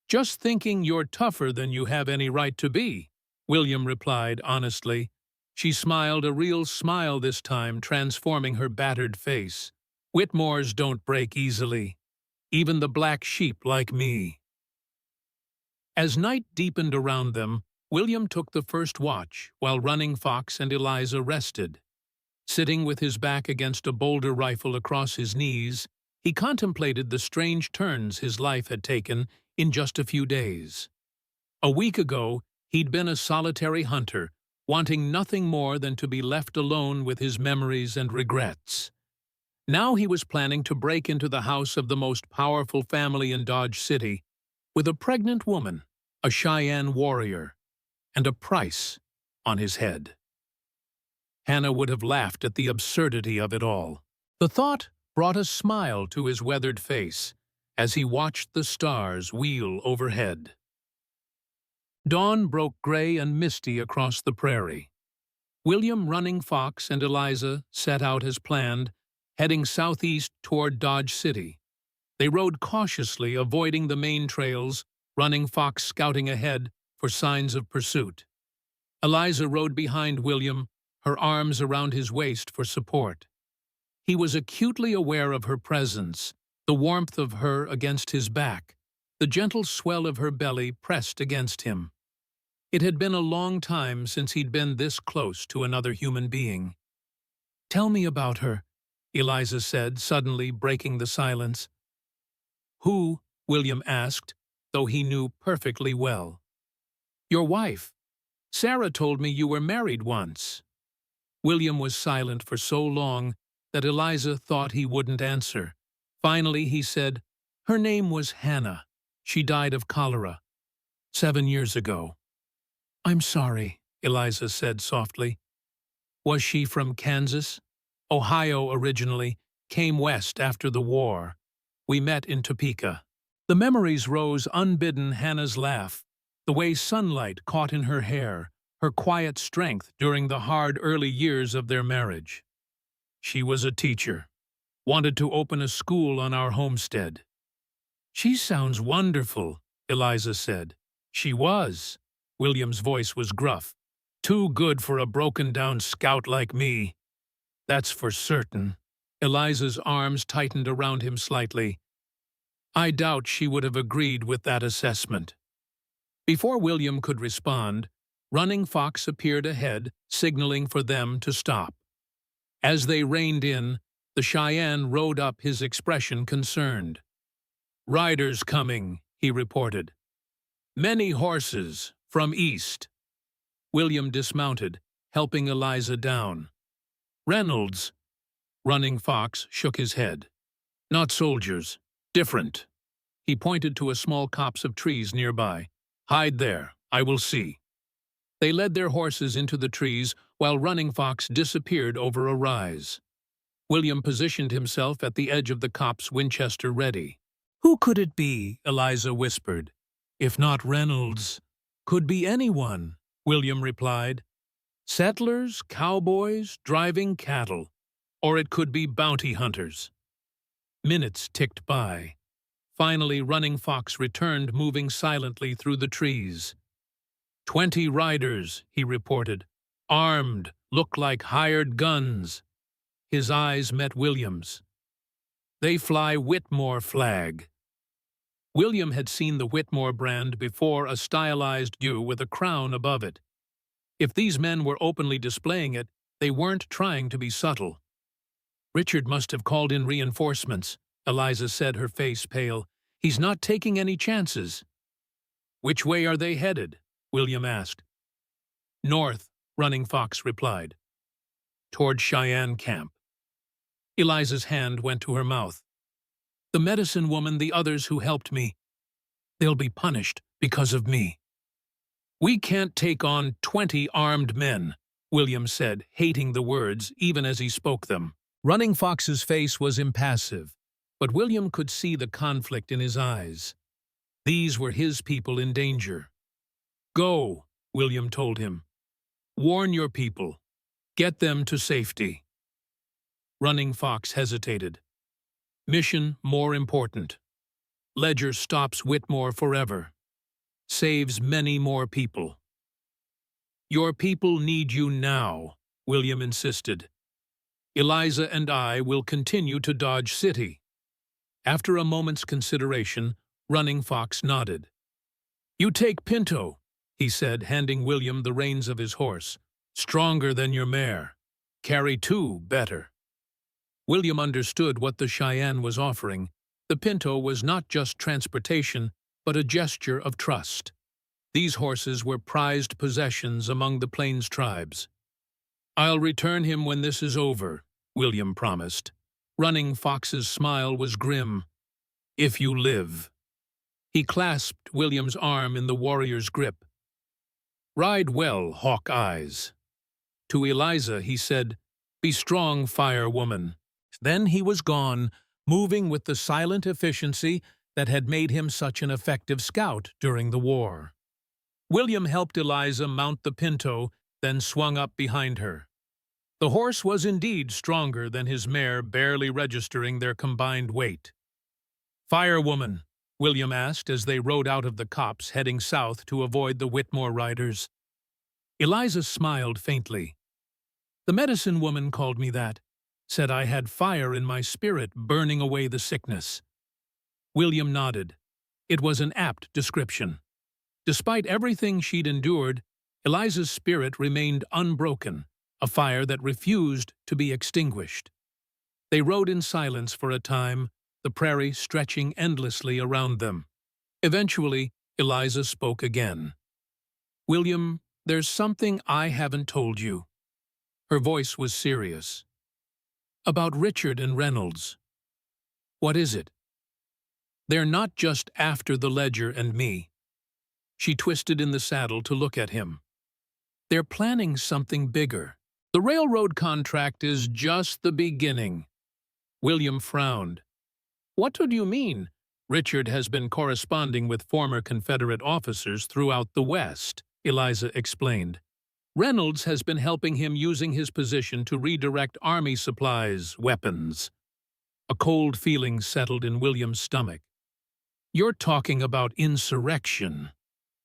"Just thinking you're tougher than you have any right to be," William replied honestly. She smiled, a real smile this time, transforming her battered face. "Whitmores don't break easily. Even the black sheep like me." As night deepened around them, William took the first watch, while Running Fox and Eliza rested. Sitting with his back against a boulder rifle across his knees, he contemplated the strange turns his life had taken in just a few days. A week ago, he'd been a solitary hunter, wanting nothing more than to be left alone with his memories and regrets. Now he was planning to break into the house of the most powerful family in Dodge City, with a pregnant woman, a Cheyenne warrior, and a price on his head. Hannah would have laughed at the absurdity of it all. The thought brought a smile to his weathered face as he watched the stars wheel overhead. Dawn broke gray and misty across the prairie. William, Running Fox, and Eliza set out as planned, heading southeast toward Dodge City. They rode cautiously, avoiding the main trails, Running Fox scouting ahead for signs of pursuit. Eliza rode behind William, her arms around his waist for support. He was acutely aware of her presence, the warmth of her against his back, the gentle swell of her belly pressed against him. It had been a long time since he'd been this close to another human being. "Tell me about her," Eliza said, suddenly breaking the silence. "Who?" William asked, though he knew perfectly well. "Your wife. Sarah told me you were married once." William was silent for so long that Eliza thought he wouldn't answer. Finally, he said, "Her name was Hannah. She died of cholera 7 years ago." "I'm sorry," Eliza said softly. "Was she from Kansas?" "Ohio originally, came west after the war. We met in Topeka." The memories rose unbidden. Hannah's laugh, the way sunlight caught in her hair, her quiet strength during the hard early years of their marriage. "She was a teacher. Wanted to open a school on our homestead." "She sounds wonderful," Eliza said. "She was." William's voice was gruff. "Too good for a broken-down scout like me. That's for certain." Eliza's arms tightened around him slightly. I doubt she would have agreed with that assessment. Before William could respond, Running Fox appeared ahead, signaling for them to stop. As they reined in, the Cheyenne rode up, his expression concerned. "Riders coming," he reported. "Many horses, from east." William dismounted, helping Eliza down. "Reynolds." Running Fox shook his head. "Not soldiers. Different." He pointed to a small copse of trees nearby. "Hide there. I will see." They led their horses into the trees while Running Fox disappeared over a rise. William positioned himself at the edge of the copse, Winchester ready. "Who could it be?" Eliza whispered. "If not Reynolds, could be anyone," William replied. "Settlers, cowboys, driving cattle, or it could be bounty hunters." Minutes ticked by. Finally, Running Fox returned, moving silently through the trees. 20 riders, he reported. Armed, look like hired guns. His eyes met William's. "They fly Whitmore flag." William had seen the Whitmore brand before, a stylized U with a crown above it. If these men were openly displaying it, they weren't trying to be subtle. "Richard must have called in reinforcements," Eliza said, her face pale. "He's not taking any chances." "Which way are they headed?" William asked. "North," Running Fox replied. "Toward Cheyenne camp." Eliza's hand went to her mouth. "The medicine woman, the others who helped me. They'll be punished because of me." "We can't take on 20 armed men," William said, hating the words even as he spoke them. Running Fox's face was impassive, but William could see the conflict in his eyes. These were his people in danger. "Go," William told him. "Warn your people. Get them to safety." Running Fox hesitated. "Mission more important. Ledger stops Whitmore forever. Saves many more people." "Your people need you now," William insisted. "Eliza and I will continue to Dodge City." After a moment's consideration, Running Fox nodded. "You take Pinto," he said, handing William the reins of his horse. "Stronger than your mare. Carry 2 better." William understood what the Cheyenne was offering. The Pinto was not just transportation, but a gesture of trust. These horses were prized possessions among the Plains tribes. "I'll return him when this is over," William promised. Running Fox's smile was grim. "If you live." He clasped William's arm in the warrior's grip. "Ride well, Hawk Eyes." To Eliza he said, "Be strong, Fire Woman." Then he was gone, moving with the silent efficiency that had made him such an effective scout during the war. William helped Eliza mount the Pinto, then swung up behind her. The horse was indeed stronger than his mare, barely registering their combined weight. "Fire Woman," William asked as they rode out of the copse, heading south to avoid the Whitmore riders. Eliza smiled faintly. "The medicine woman called me that. Said I had fire in my spirit, burning away the sickness." William nodded. It was an apt description. Despite everything she'd endured, Eliza's spirit remained unbroken, a fire that refused to be extinguished. They rode in silence for a time, the prairie stretching endlessly around them. Eventually, Eliza spoke again. "William, there's something I haven't told you." Her voice was serious. "About Richard and Reynolds." "What is it?" "They're not just after the Ledger and me." She twisted in the saddle to look at him. "They're planning something bigger. The railroad contract is just the beginning." William frowned. "What do you mean?" "Richard has been corresponding with former Confederate officers throughout the West," Eliza explained. "Reynolds has been helping him, using his position to redirect army supplies, weapons." A cold feeling settled in William's stomach. "You're talking about insurrection."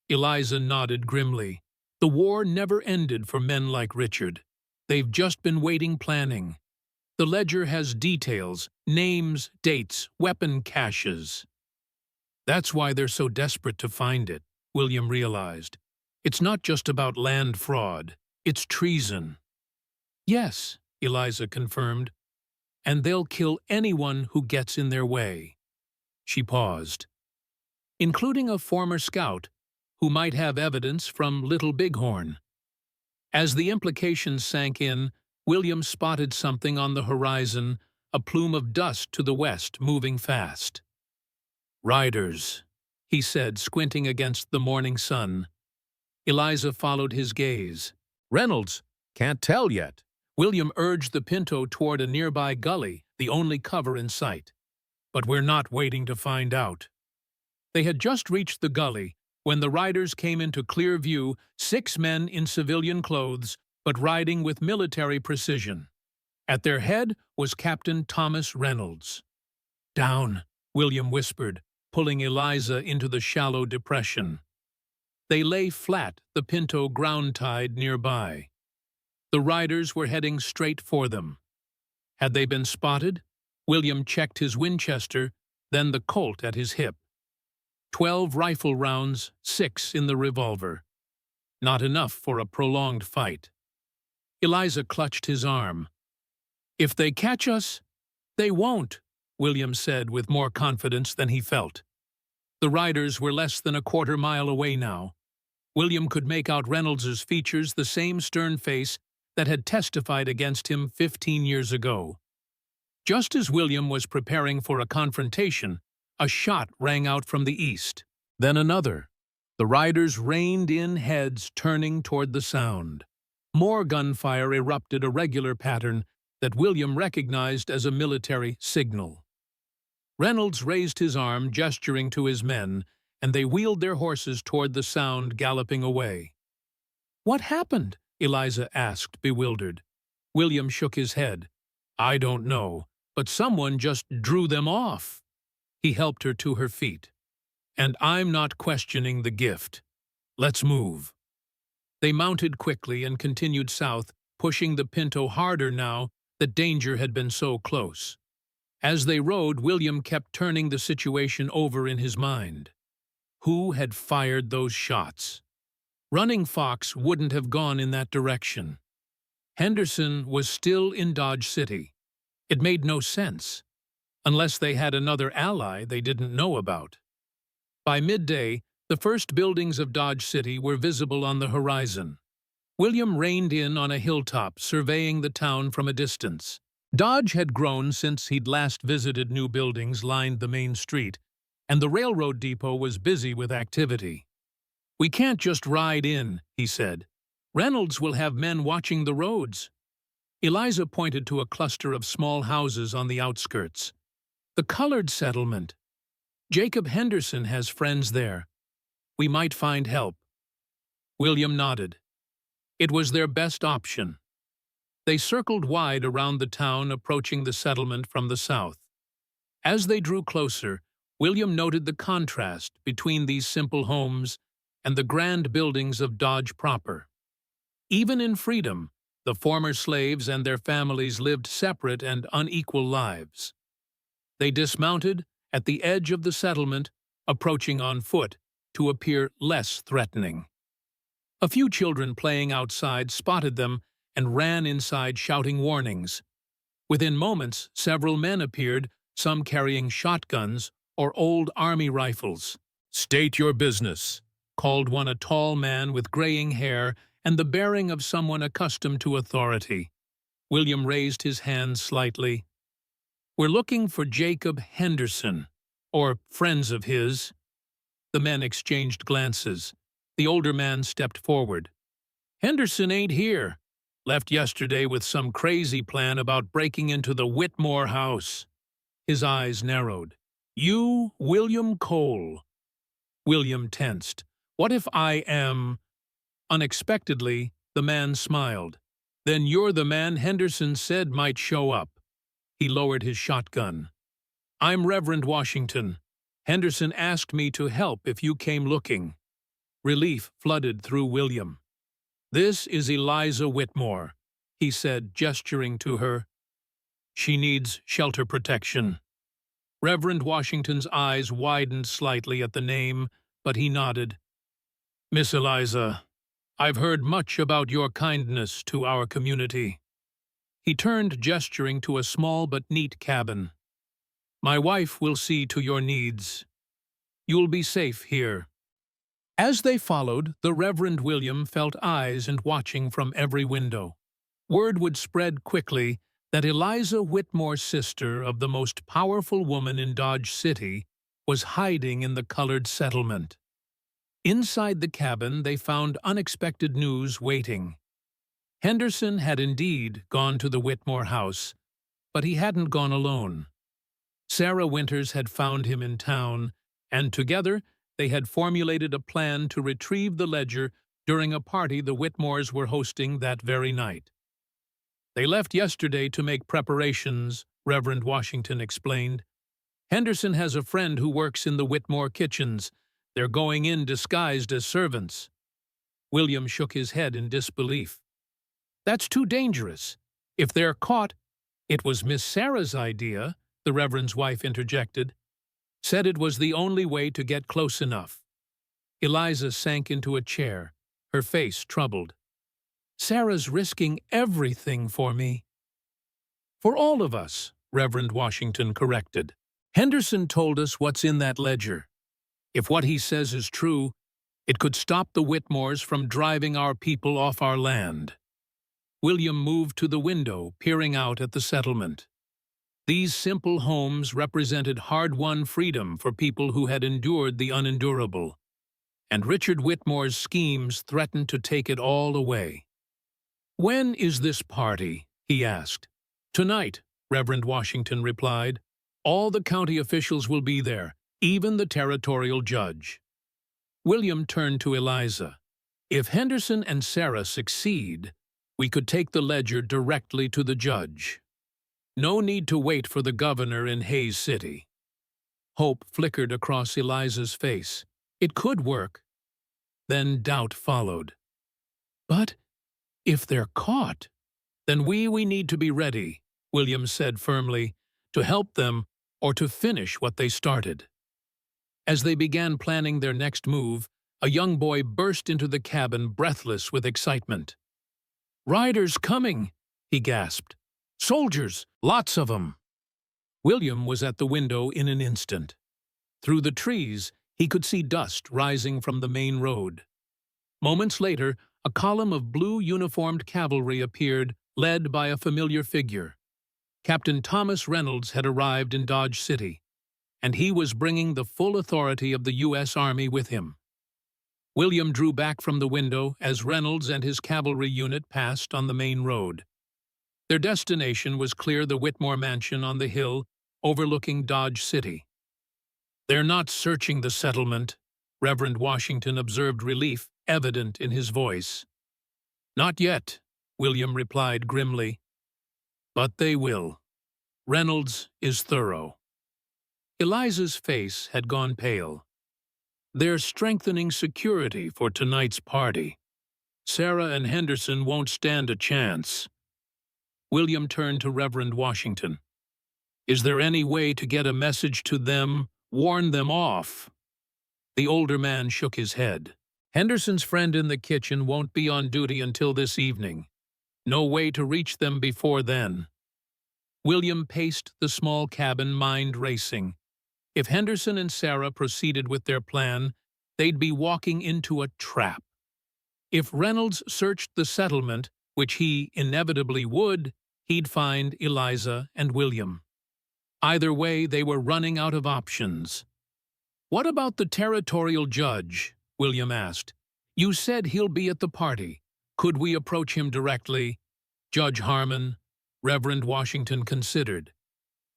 Eliza nodded grimly. "The war never ended for men like Richard. They've just been waiting, planning. The Ledger has details, names, dates, weapon caches." That's why they're so desperate to find it, William realized. It's not just about land fraud, it's treason. Yes, Eliza confirmed, and they'll kill anyone who gets in their way. She paused. Including a former scout who might have evidence from Little Bighorn. As the implications sank in, William spotted something on the horizon, a plume of dust to the west, moving fast. "Riders," he said, squinting against the morning sun. Eliza followed his gaze. "Reynolds, can't tell yet." William urged the Pinto toward a nearby gully, the only cover in sight. "But we're not waiting to find out." They had just reached the gully when the riders came into clear view, 6 men in civilian clothes, but riding with military precision. At their head was Captain Thomas Reynolds. "Down," William whispered, pulling Eliza into the shallow depression. They lay flat, the Pinto ground-tied nearby. The riders were heading straight for them. Had they been spotted? William checked his Winchester, then the Colt at his hip. 12 rifle rounds, 6 in the revolver. Not enough for a prolonged fight. Eliza clutched his arm. "If they catch us, they won't," William said with more confidence than he felt. The riders were less than a quarter mile away now. William could make out Reynolds's features, the same stern face that had testified against him 15 years ago. Just as William was preparing for a confrontation, a shot rang out from the east. Then another. The riders reined in, heads turning toward the sound. More gunfire erupted, a regular pattern that William recognized as a military signal. Reynolds raised his arm, gesturing to his men, and they wheeled their horses toward the sound, galloping away. "What happened?" Eliza asked, bewildered. William shook his head. "I don't know, but someone just drew them off." He helped her to her feet. "And I'm not questioning the gift. Let's move." They mounted quickly and continued south, pushing the Pinto harder now that danger had been so close. As they rode, William kept turning the situation over in his mind. Who had fired those shots? Running Fox wouldn't have gone in that direction. Henderson was still in Dodge City. It made no sense, unless they had another ally they didn't know about. By midday, the first buildings of Dodge City were visible on the horizon. William reined in on a hilltop, surveying the town from a distance. Dodge had grown since he'd last visited. New buildings lined the main street, and the railroad depot was busy with activity. "We can't just ride in," he said. "Reynolds will have men watching the roads." Eliza pointed to a cluster of small houses on the outskirts. "The colored settlement. Jacob Henderson has friends there. We might find help." William nodded. It was their best option. They circled wide around the town, approaching the settlement from the south. As they drew closer, William noted the contrast between these simple homes and the grand buildings of Dodge proper. Even in freedom, the former slaves and their families lived separate and unequal lives. They dismounted at the edge of the settlement, approaching on foot to appear less threatening. A few children playing outside spotted them and ran inside, shouting warnings. Within moments, several men appeared, some carrying shotguns or old army rifles. "State your business," called one, a tall man with graying hair and the bearing of someone accustomed to authority. William raised his hand slightly. "We're looking for Jacob Henderson, or friends of his." The men exchanged glances. The older man stepped forward. "Henderson ain't here. Left yesterday with some crazy plan about breaking into the Whitmore house." His eyes narrowed. "You, William Cole." William tensed. "What if I am—" Unexpectedly, the man smiled. "Then you're the man Henderson said might show up." He lowered his shotgun. "I'm Reverend Washington. Henderson asked me to help if you came looking." Relief flooded through William. "This is Eliza Whitmore," he said, gesturing to her. "She needs shelter protection." Reverend Washington's eyes widened slightly at the name, but he nodded. Miss Eliza, I've heard much about your kindness to our community. He turned, gesturing to a small but neat cabin. My wife will see to your needs. You'll be safe here. As they followed, the Reverend William felt eyes and watching from every window. Word would spread quickly that Eliza Whitmore's sister of the most powerful woman in Dodge City was hiding in the colored settlement. Inside the cabin, they found unexpected news waiting. Henderson had indeed gone to the Whitmore house, but he hadn't gone alone. Sarah Winters had found him in town, and together they had formulated a plan to retrieve the ledger during a party the Whitmores were hosting that very night. They left yesterday to make preparations, Reverend Washington explained. Henderson has a friend who works in the Whitmore kitchens. They're going in disguised as servants. William shook his head in disbelief. That's too dangerous. If they're caught— It was Miss Sarah's idea, the Reverend's wife interjected. Said it was the only way to get close enough. Eliza sank into a chair, her face troubled. Sarah's risking everything for me. For all of us, Reverend Washington corrected. Henderson told us what's in that ledger. If what he says is true, it could stop the Whitmores from driving our people off our land. William moved to the window, peering out at the settlement. These simple homes represented hard-won freedom for people who had endured the unendurable, and Richard Whitmore's schemes threatened to take it all away. When is this party? He asked. Tonight, Reverend Washington replied. All the county officials will be there, even the territorial judge. William turned to Eliza. If Henderson and Sarah succeed, we could take the ledger directly to the judge. No need to wait for the governor in Hayes City. Hope flickered across Eliza's face. It could work. Then doubt followed. But if they're caught, then we need to be ready, William said firmly, to help them or to finish what they started. As they began planning their next move, a young boy burst into the cabin, breathless with excitement. Riders coming, he gasped. Soldiers, lots of them. William was at the window in an instant. Through the trees, he could see dust rising from the main road. Moments later, a column of blue uniformed cavalry appeared, led by a familiar figure. Captain Thomas Reynolds had arrived in Dodge City, and he was bringing the full authority of the U.S. Army with him. William drew back from the window as Reynolds and his cavalry unit passed on the main road. Their destination was clear the Whitmore mansion on the hill overlooking Dodge City. They're not searching the settlement, Reverend Washington observed, relief evident in his voice. Not yet, William replied grimly. But they will. Reynolds is thorough. Eliza's face had gone pale. They're strengthening security for tonight's party. Sarah and Henderson won't stand a chance. William turned to Reverend Washington. Is there any way to get a message to them, warn them off? The older man shook his head. Henderson's friend in the kitchen won't be on duty until this evening. No way to reach them before then. William paced the small cabin, mind racing. If Henderson and Sarah proceeded with their plan, they'd be walking into a trap. If Reynolds searched the settlement, which he inevitably would, he'd find Eliza and William. Either way, they were running out of options. What about the territorial judge? William asked. You said he'll be at the party. Could we approach him directly? Judge Harmon, Reverend Washington considered.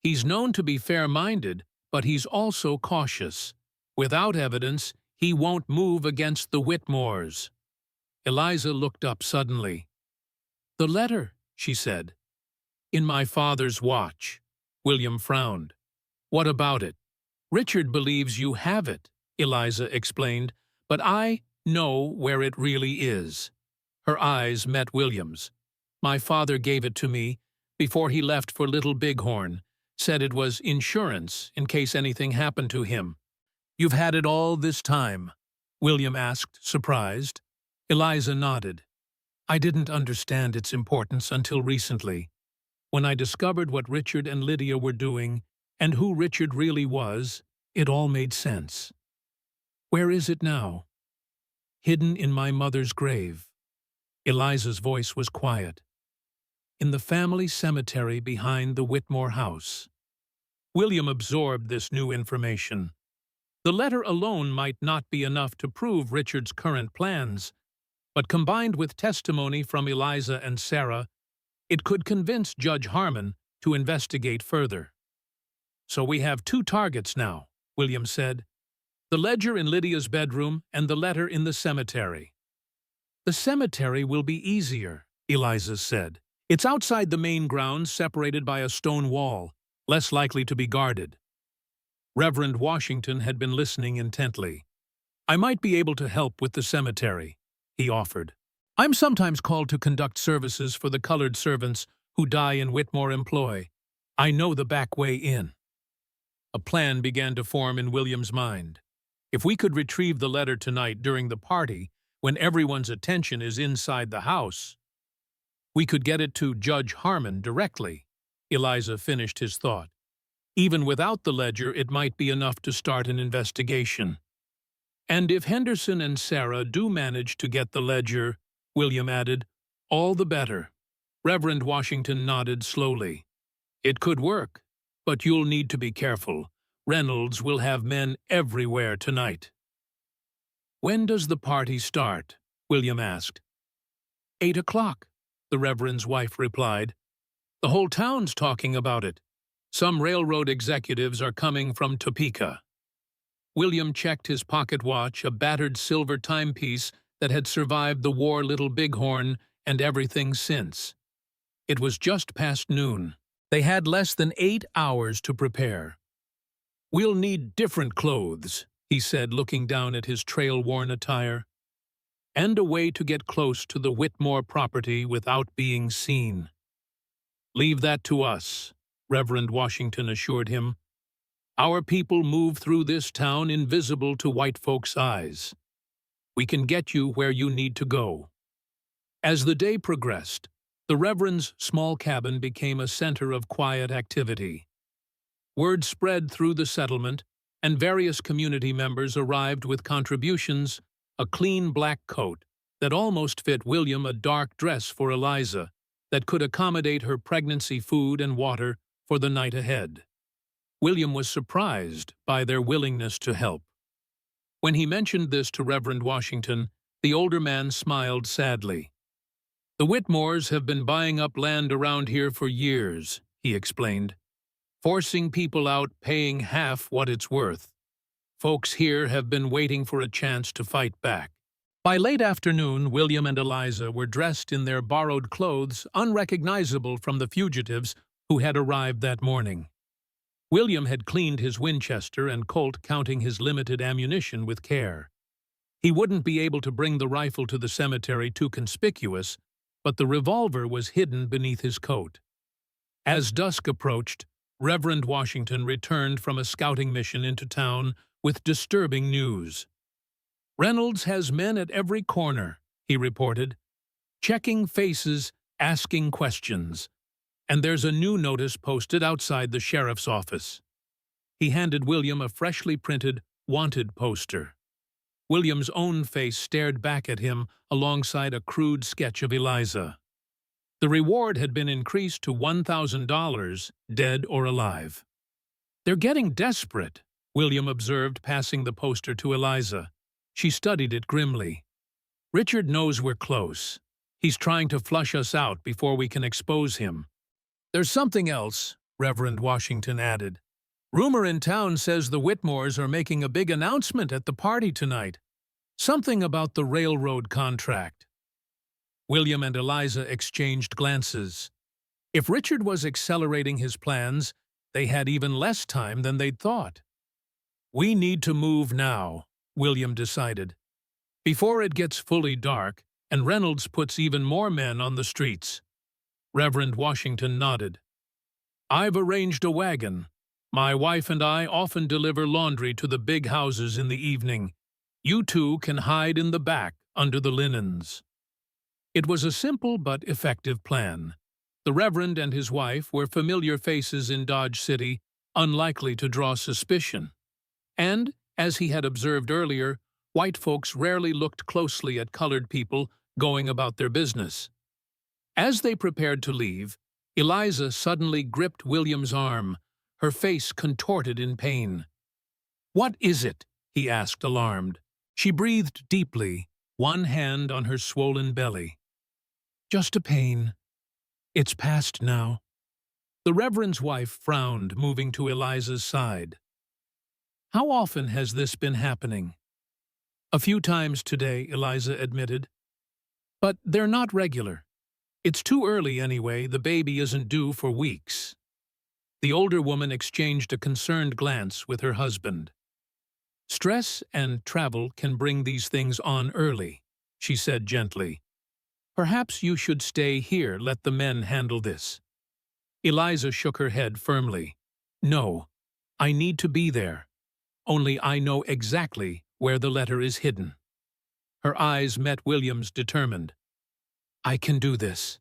He's known to be fair-minded, but he's also cautious. Without evidence, he won't move against the Whitmores. Eliza looked up suddenly. The letter, she said. In my father's watch. William frowned. What about it? Richard believes you have it, Eliza explained, but I know where it really is. Her eyes met William's. My father gave it to me before he left for Little Bighorn, said it was insurance in case anything happened to him. "You've had it all this time?" William asked, surprised. Eliza nodded. "I didn't understand its importance until recently. When I discovered what Richard and Lydia were doing, and who Richard really was, it all made sense." "Where is it now?" "Hidden in my mother's grave." Eliza's voice was quiet. "In the family cemetery behind the Whitmore house." William absorbed this new information. The letter alone might not be enough to prove Richard's current plans, but combined with testimony from Eliza and Sarah, it could convince Judge Harmon to investigate further. "So we have two targets now," William said. "The ledger in Lydia's bedroom and the letter in the cemetery." "The cemetery will be easier," Eliza said. "It's outside the main grounds, separated by a stone wall, less likely to be guarded." Reverend Washington had been listening intently. "I might be able to help with the cemetery," he offered. "I'm sometimes called to conduct services for the colored servants who die in Whitmore employ. I know the back way in." A plan began to form in William's mind. If we could retrieve the letter tonight during the party, when everyone's attention is inside the house, we could get it to Judge Harmon directly. Eliza finished his thought. Even without the ledger, it might be enough to start an investigation. "And if Henderson and Sarah do manage to get the ledger," William added, "all the better." Reverend Washington nodded slowly. "It could work, but you'll need to be careful. Reynolds will have men everywhere tonight." "When does the party start?" William asked. 8 o'clock, the Reverend's wife replied. "The whole town's talking about it. Some railroad executives are coming from Topeka." William checked his pocket watch, a battered silver timepiece that had survived the war Little Bighorn and everything since. It was just past noon. They had less than 8 hours to prepare. "We'll need different clothes," he said, looking down at his trail-worn attire, "and a way to get close to the Whitmore property without being seen." "Leave that to us," Reverend Washington assured him. "Our people move through this town invisible to white folks' eyes. We can get you where you need to go." As the day progressed, the Reverend's small cabin became a center of quiet activity. Word spread through the settlement, and various community members arrived with contributions: a clean black coat that almost fit William, a dark dress for Eliza that could accommodate her pregnancy food and water for the night ahead. William was surprised by their willingness to help. When he mentioned this to Reverend Washington, the older man smiled sadly. "The Whitmores have been buying up land around here for years," he explained, "forcing people out, paying half what it's worth. Folks here have been waiting for a chance to fight back." By late afternoon, William and Eliza were dressed in their borrowed clothes, unrecognizable from the fugitives who had arrived that morning. William had cleaned his Winchester and Colt, counting his limited ammunition with care. He wouldn't be able to bring the rifle to the cemetery, too conspicuous, but the revolver was hidden beneath his coat. As dusk approached, Reverend Washington returned from a scouting mission into town with disturbing news. "Reynolds has men at every corner," he reported, "checking faces, asking questions. And there's a new notice posted outside the sheriff's office." He handed William a freshly printed wanted poster. William's own face stared back at him alongside a crude sketch of Eliza. The reward had been increased to $1,000, dead or alive. "They're getting desperate," William observed, passing the poster to Eliza. She studied it grimly. "Richard knows we're close. He's trying to flush us out before we can expose him." "There's something else," Reverend Washington added. "Rumor in town says the Whitmores are making a big announcement at the party tonight. Something about the railroad contract." William and Eliza exchanged glances. If Richard was accelerating his plans, they had even less time than they'd thought. "We need to move now," William decided, "before it gets fully dark and Reynolds puts even more men on the streets." Reverend Washington nodded. I've arranged a wagon. My wife and I often deliver laundry to the big houses in the evening. You two can hide in the back under the linens." It was a simple but effective plan. The Reverend and his wife were familiar faces in Dodge City, unlikely to draw suspicion. And, as he had observed earlier, white folks rarely looked closely at colored people going about their business. As they prepared to leave, Eliza suddenly gripped William's arm, her face contorted in pain. "What is it?" he asked, alarmed. She breathed deeply, one hand on her swollen belly. "Just a pain. It's past now." The Reverend's wife frowned, moving to Eliza's side. "How often has this been happening?" "A few times today," Eliza admitted. "But they're not regular. It's too early anyway, the baby isn't due for weeks." The older woman exchanged a concerned glance with her husband. "Stress and travel can bring these things on early," she said gently. "Perhaps you should stay here, let the men handle this." Eliza shook her head firmly. "No, I need to be there. Only I know exactly where the letter is hidden." Her eyes met William's determined. "I can do this."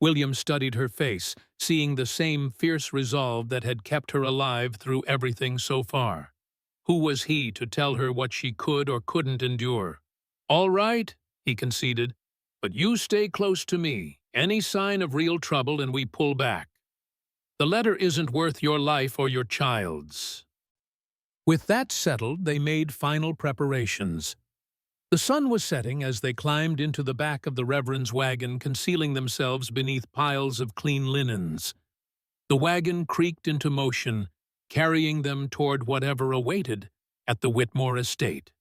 William studied her face, seeing the same fierce resolve that had kept her alive through everything so far. Who was he to tell her what she could or couldn't endure? "All right," he conceded, "but you stay close to me. Any sign of real trouble and we pull back. The letter isn't worth your life or your child's." With that settled, they made final preparations. The sun was setting as they climbed into the back of the Reverend's wagon, concealing themselves beneath piles of clean linens. The wagon creaked into motion, carrying them toward whatever awaited at the Whitmore estate.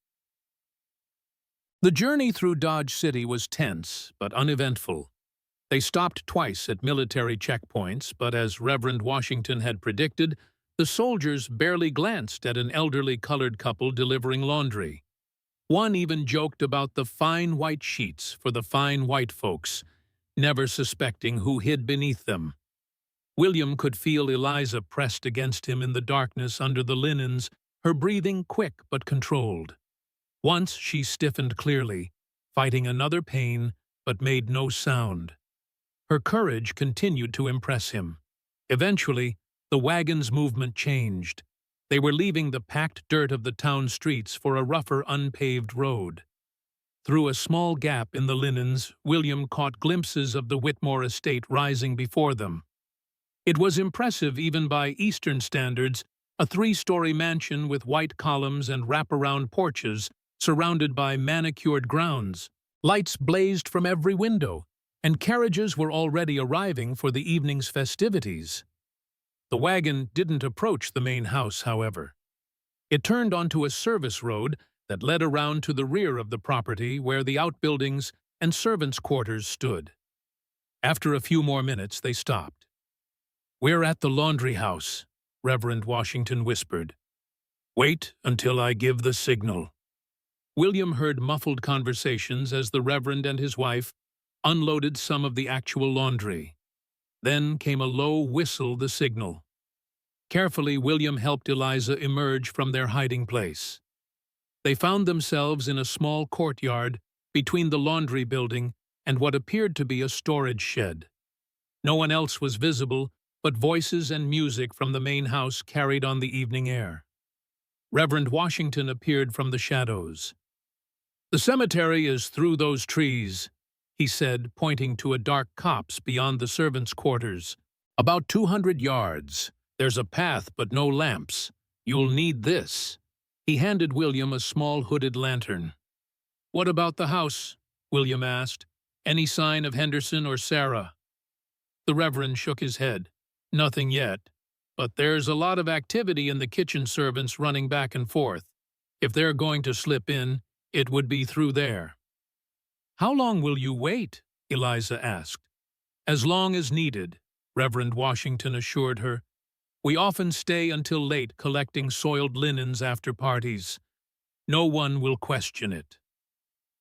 The journey through Dodge City was tense but uneventful. They stopped twice at military checkpoints, but as Reverend Washington had predicted, the soldiers barely glanced at an elderly colored couple delivering laundry. One even joked about the fine white sheets for the fine white folks, never suspecting who hid beneath them. William could feel Eliza pressed against him in the darkness under the linens, her breathing quick but controlled. Once she stiffened clearly, fighting another pain, but made no sound. Her courage continued to impress him. Eventually, the wagon's movement changed. They were leaving the packed dirt of the town streets for a rougher, unpaved road. Through a small gap in the linens, William caught glimpses of the Whitmore estate rising before them. It was impressive even by Eastern standards, a 3-story mansion with white columns and wraparound porches surrounded by manicured grounds. Lights blazed from every window, and carriages were already arriving for the evening's festivities. The wagon didn't approach the main house, however. It turned onto a service road that led around to the rear of the property where the outbuildings and servants' quarters stood. After a few more minutes, they stopped. "We're at the laundry house," Reverend Washington whispered. "Wait until I give the signal." William heard muffled conversations as the Reverend and his wife unloaded some of the actual laundry. Then came a low whistle, the signal. Carefully, William helped Eliza emerge from their hiding place. They found themselves in a small courtyard between the laundry building and what appeared to be a storage shed. No one else was visible, but voices and music from the main house carried on the evening air. Reverend Washington appeared from the shadows. "The cemetery is through those trees," he said, pointing to a dark copse beyond the servants' quarters. "About 200 yards. There's a path but no lamps. You'll need this." He handed William a small hooded lantern. "What about the house?" William asked. "Any sign of Henderson or Sarah?" The Reverend shook his head. "Nothing yet. But there's a lot of activity in the kitchen servants running back and forth. If they're going to slip in, it would be through there." "How long will you wait?" Eliza asked. "As long as needed," Reverend Washington assured her. "We often stay until late collecting soiled linens after parties. No one will question it."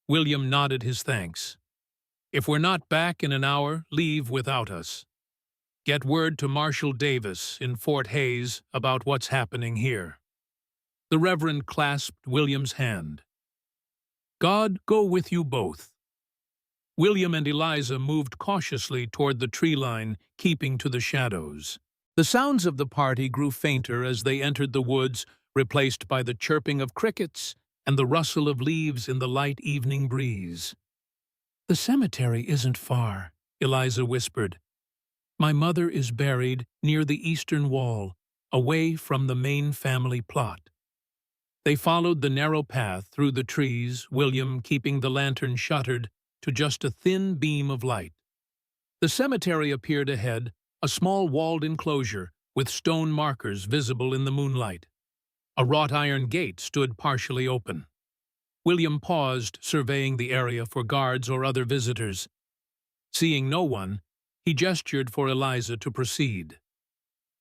William nodded his thanks. "If we're not back in an hour, leave without us." Get word to Marshal Davis in Fort Hays about what's happening here." The Reverend clasped William's hand. "God go with you both." William and Eliza moved cautiously toward the tree line, keeping to the shadows. The sounds of the party grew fainter as they entered the woods, replaced by the chirping of crickets and the rustle of leaves in the light evening breeze. "The cemetery isn't far," Eliza whispered. "My mother is buried near the eastern wall, away from the main family plot." They followed the narrow path through the trees, William keeping the lantern shuttered to just a thin beam of light. The cemetery appeared ahead, a small walled enclosure with stone markers visible in the moonlight. A wrought iron gate stood partially open. William paused, surveying the area for guards or other visitors. Seeing no one, he gestured for Eliza to proceed.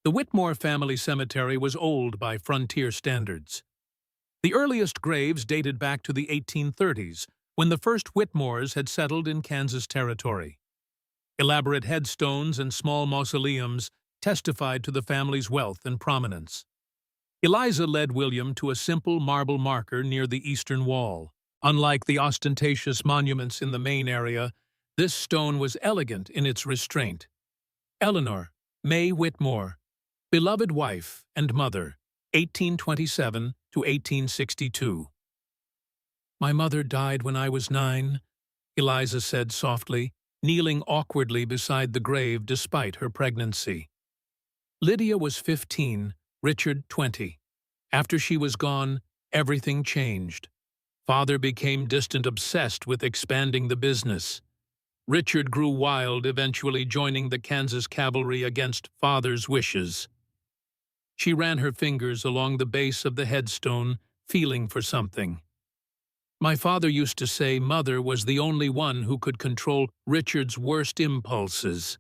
The Whitmore family cemetery was old by frontier standards. The earliest graves dated back to the 1830s, when the first Whitmores had settled in Kansas Territory. Elaborate headstones and small mausoleums testified to the family's wealth and prominence. Eliza led William to a simple marble marker near the eastern wall. Unlike the ostentatious monuments in the main area, this stone was elegant in its restraint. Eleanor May Whitmore, beloved wife and mother, 1827 to 1862. "My mother died when I was 9, Eliza said softly, kneeling awkwardly beside the grave despite her pregnancy. Lydia was 15, Richard 20. After she was gone, everything changed. Father became distant, obsessed with expanding the business. Richard grew wild, eventually joining the Kansas cavalry against father's wishes." She ran her fingers along the base of the headstone, feeling for something. "My father used to say Mother was the only one who could control Richard's worst impulses.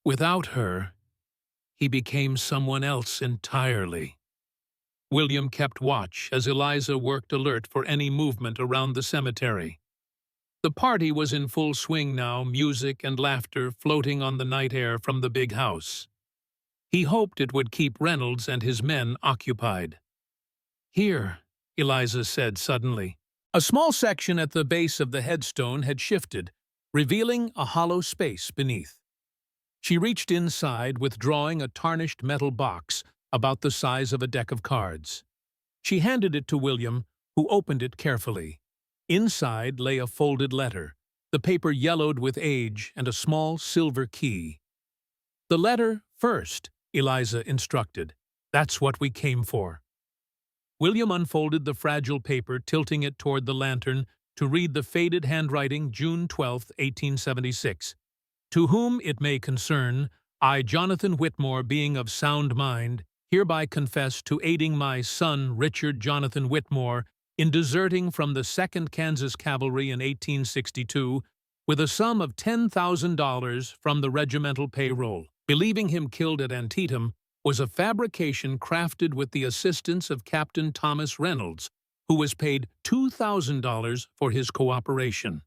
Without her, he became someone else entirely." William kept watch as Eliza worked alert for any movement around the cemetery. The party was in full swing now, music and laughter floating on the night air from the big house. He hoped it would keep Reynolds and his men occupied. "Here," Eliza said suddenly. A small section at the base of the headstone had shifted, revealing a hollow space beneath. She reached inside, withdrawing a tarnished metal box about the size of a deck of cards. She handed it to William, who opened it carefully. Inside lay a folded letter, the paper yellowed with age, and a small silver key. "The letter first," Eliza instructed. "That's what we came for." William unfolded the fragile paper, tilting it toward the lantern to read the faded handwriting, June 12, 1876. "To whom it may concern, I, Jonathan Whitmore, being of sound mind, hereby confess to aiding my son Richard Jonathan Whitmore in deserting from the 2nd Kansas Cavalry in 1862 with a sum of $10,000 from the regimental payroll. Believing him killed at Antietam was a fabrication crafted with the assistance of Captain Thomas Reynolds, who was paid $2,000 for his cooperation.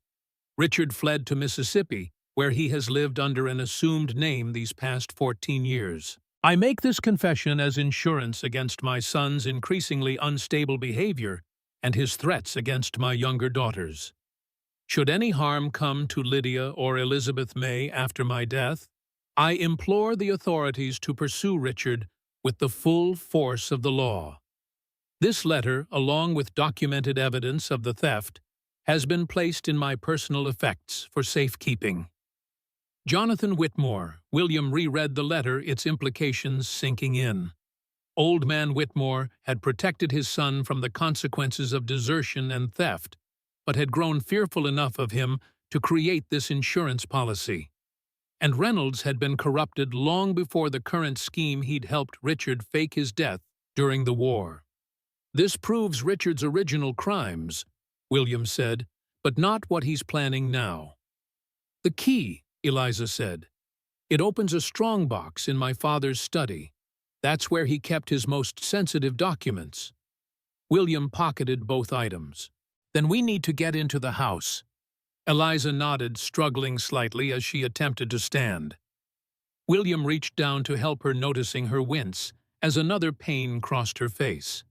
Richard fled to Mississippi, where he has lived under an assumed name these past 14 years. I make this confession as insurance against my son's increasingly unstable behavior and his threats against my younger daughters. Should any harm come to Lydia or Elizabeth May after my death, I implore the authorities to pursue Richard with the full force of the law. This letter, along with documented evidence of the theft, has been placed in my personal effects for safekeeping. Jonathan Whitmore. William reread the letter, its implications sinking in. Old man Whitmore had protected his son from the consequences of desertion and theft, but had grown fearful enough of him to create this insurance policy. And Reynolds had been corrupted long before the current scheme he'd helped Richard fake his death during the war. This proves Richard's original crimes, William said, but not what he's planning now. The key, Eliza said. It opens a strongbox in my father's study. That's where he kept his most sensitive documents. William pocketed both items. Then we need to get into the house. Eliza nodded, struggling slightly as she attempted to stand. William reached down to help her, noticing her wince as another pain crossed her face.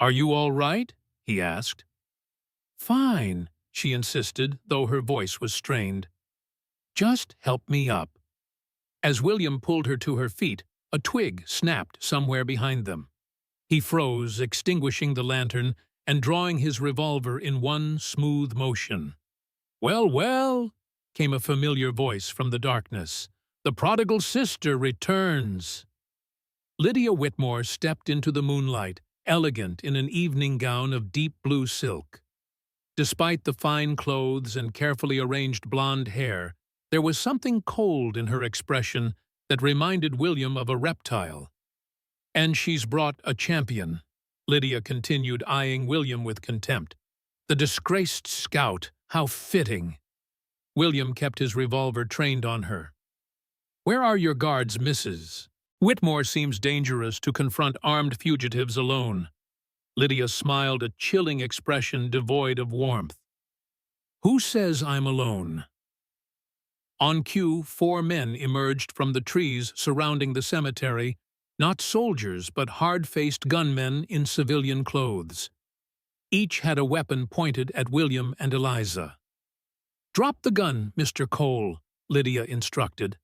"Are you all right?" he asked. "Fine," she insisted, though her voice was strained. "Just help me up." As William pulled her to her feet, a twig snapped somewhere behind them. He froze, extinguishing the lantern and drawing his revolver in one smooth motion. "Well, well," came a familiar voice from the darkness. "The prodigal sister returns." Lydia Whitmore stepped into the moonlight, elegant in an evening gown of deep blue silk. Despite the fine clothes and carefully arranged blonde hair, there was something cold in her expression that reminded William of a reptile. "And she's brought a champion," Lydia continued, eyeing William with contempt. "The disgraced scout, how fitting." William kept his revolver trained on her. "Where are your guards, Mrs.? Whitmore seems dangerous to confront armed fugitives alone." Lydia smiled, a chilling expression devoid of warmth. "Who says I'm alone?" On cue, 4 men emerged from the trees surrounding the cemetery, not soldiers but hard-faced gunmen in civilian clothes. Each had a weapon pointed at William and Eliza. "Drop the gun, Mr. Cole," Lydia instructed,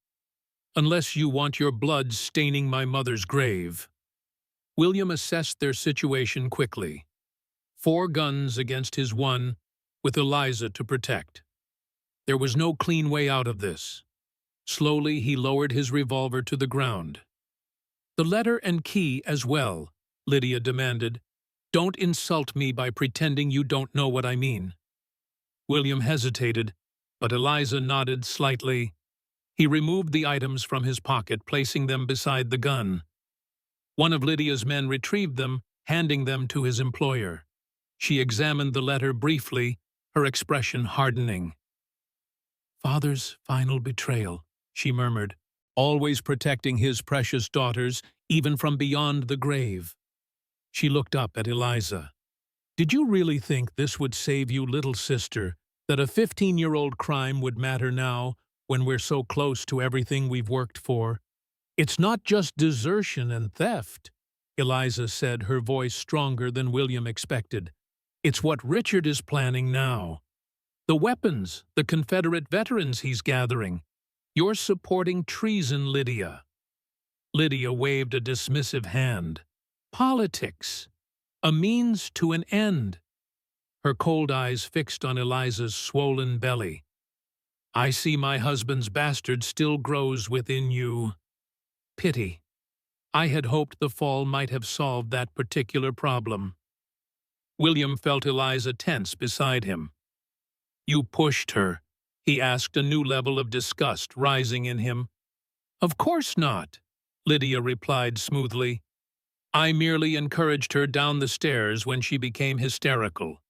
"unless you want your blood staining my mother's grave." William assessed their situation quickly. 4 guns against his one, with Eliza to protect. There was no clean way out of this. Slowly, he lowered his revolver to the ground. "The letter and key as well," Lydia demanded. "Don't insult me by pretending you don't know what I mean." William hesitated, but Eliza nodded slightly. He removed the items from his pocket, placing them beside the gun. One of Lydia's men retrieved them, handing them to his employer. She examined the letter briefly, her expression hardening. "Father's final betrayal," she murmured, "always protecting his precious daughters, even from beyond the grave." She looked up at Eliza. "Did you really think this would save you, little sister, that a 15-year-old crime would matter now, when we're so close to everything we've worked for? It's not just desertion and theft," Eliza said, her voice stronger than William expected. "It's what Richard is planning now. The weapons, the Confederate veterans he's gathering. You're supporting treason, Lydia." Lydia waved a dismissive hand. "Politics. A means to an end." Her cold eyes fixed on Eliza's swollen belly. "I see my husband's bastard still grows within you. Pity. I had hoped the fall might have solved that particular problem." William felt Eliza tense beside him. "You pushed her?" he asked, a new level of disgust rising in him. "Of course not," Lydia replied smoothly. "I merely encouraged her down the stairs when she became hysterical.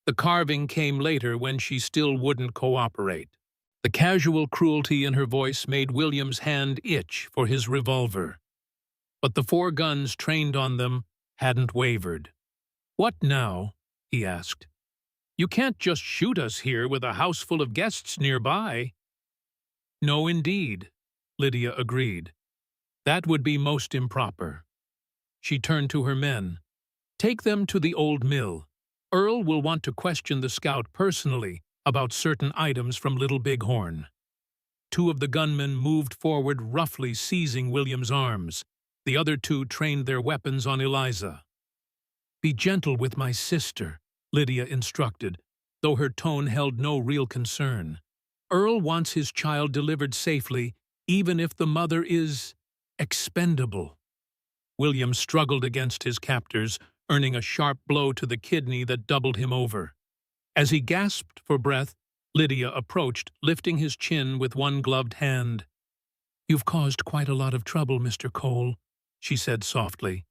The carving came later when she still wouldn't cooperate." The casual cruelty in her voice made William's hand itch for his revolver. But the 4 guns trained on them hadn't wavered. "What now?" he asked. "You can't just shoot us here with a house full of guests nearby." "No, indeed," Lydia agreed. "That would be most improper." She turned to her men. "Take them to the old mill. Earl will want to question the scout personally about certain items from Little Bighorn." 2 of the gunmen moved forward, roughly seizing William's arms. The other 2 trained their weapons on Eliza. "Be gentle with my sister," Lydia instructed, though her tone held no real concern. "Earl wants his child delivered safely, even if the mother is expendable." William struggled against his captors, earning a sharp blow to the kidney that doubled him over. As he gasped for breath, Lydia approached, lifting his chin with one gloved hand. "You've caused quite a lot of trouble, Mr. Cole," she said softly.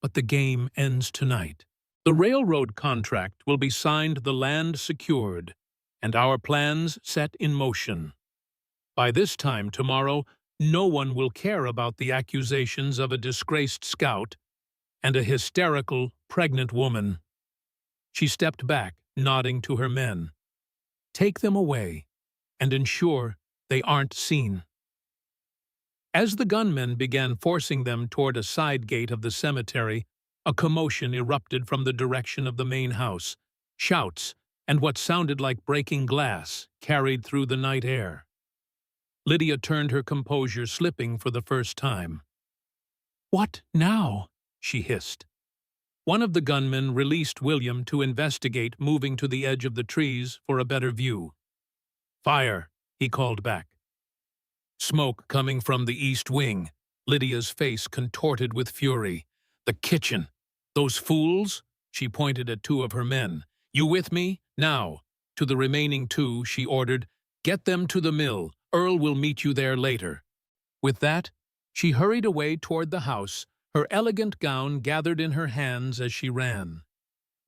"But the game ends tonight. The railroad contract will be signed, the land secured, and our plans set in motion. By this time tomorrow, no one will care about the accusations of a disgraced scout and a hysterical, pregnant woman." She stepped back, nodding to her men. "Take them away, and ensure they aren't seen." As the gunmen began forcing them toward a side gate of the cemetery, a commotion erupted from the direction of the main house. Shouts, and what sounded like breaking glass, carried through the night air. Lydia turned her composure, slipping for the first time. "What now?" she hissed. One of the gunmen released William to investigate, moving to the edge of the trees for a better view. "Fire," he called back. Smoke coming from the east wing. Lydia's face contorted with fury. "The kitchen! Those fools!" She pointed at two of her men. "You with me? Now!" To the remaining two, she ordered, "Get them to the mill. Earl will meet you there later." With that, she hurried away toward the house, her elegant gown gathered in her hands as she ran.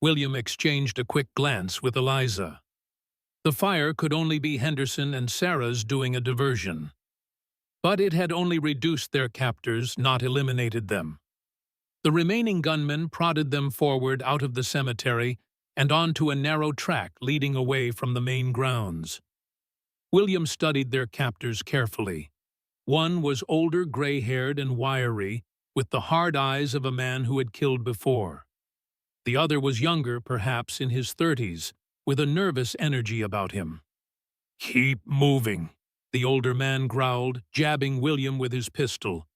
William exchanged a quick glance with Eliza. The fire could only be Henderson and Sarah's doing a diversion. But it had only reduced their captors, not eliminated them. The remaining gunmen prodded them forward out of the cemetery and onto a narrow track leading away from the main grounds. William studied their captors carefully. One was older, gray-haired and wiry, with the hard eyes of a man who had killed before. The other was younger, perhaps in his 30s, with a nervous energy about him. "Keep moving," the older man growled, jabbing William with his pistol.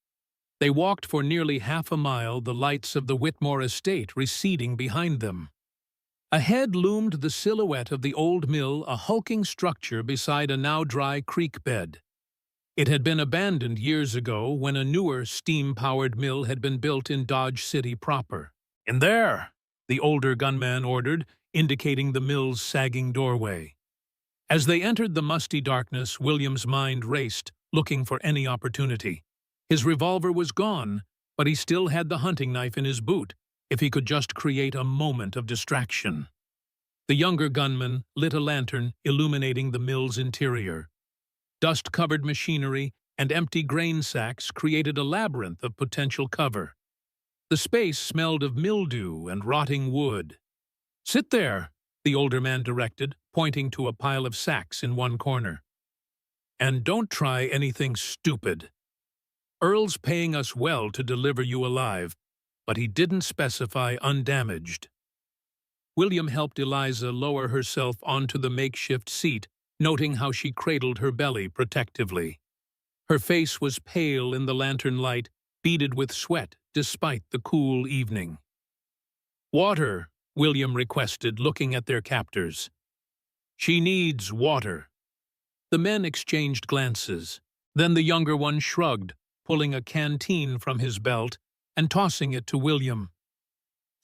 They walked for nearly half a mile, the lights of the Whitmore estate receding behind them. Ahead loomed the silhouette of the old mill, a hulking structure beside a now dry creek bed. It had been abandoned years ago when a newer steam-powered mill had been built in Dodge City proper. "In there," the older gunman ordered, indicating the mill's sagging doorway. As they entered the musty darkness, William's mind raced, looking for any opportunity. His revolver was gone, but he still had the hunting knife in his boot, if he could just create a moment of distraction. The younger gunman lit a lantern, illuminating the mill's interior. Dust-covered machinery and empty grain sacks created a labyrinth of potential cover. The space smelled of mildew and rotting wood. "Sit there," the older man directed, pointing to a pile of sacks in one corner. "And don't try anything stupid. Earl's paying us well to deliver you alive, but he didn't specify undamaged." William helped Eliza lower herself onto the makeshift seat, noting how she cradled her belly protectively. Her face was pale in the lantern light, beaded with sweat despite the cool evening. "Water," William requested, looking at their captors. "She needs water." The men exchanged glances. Then the younger one shrugged, pulling a canteen from his belt and tossing it to William.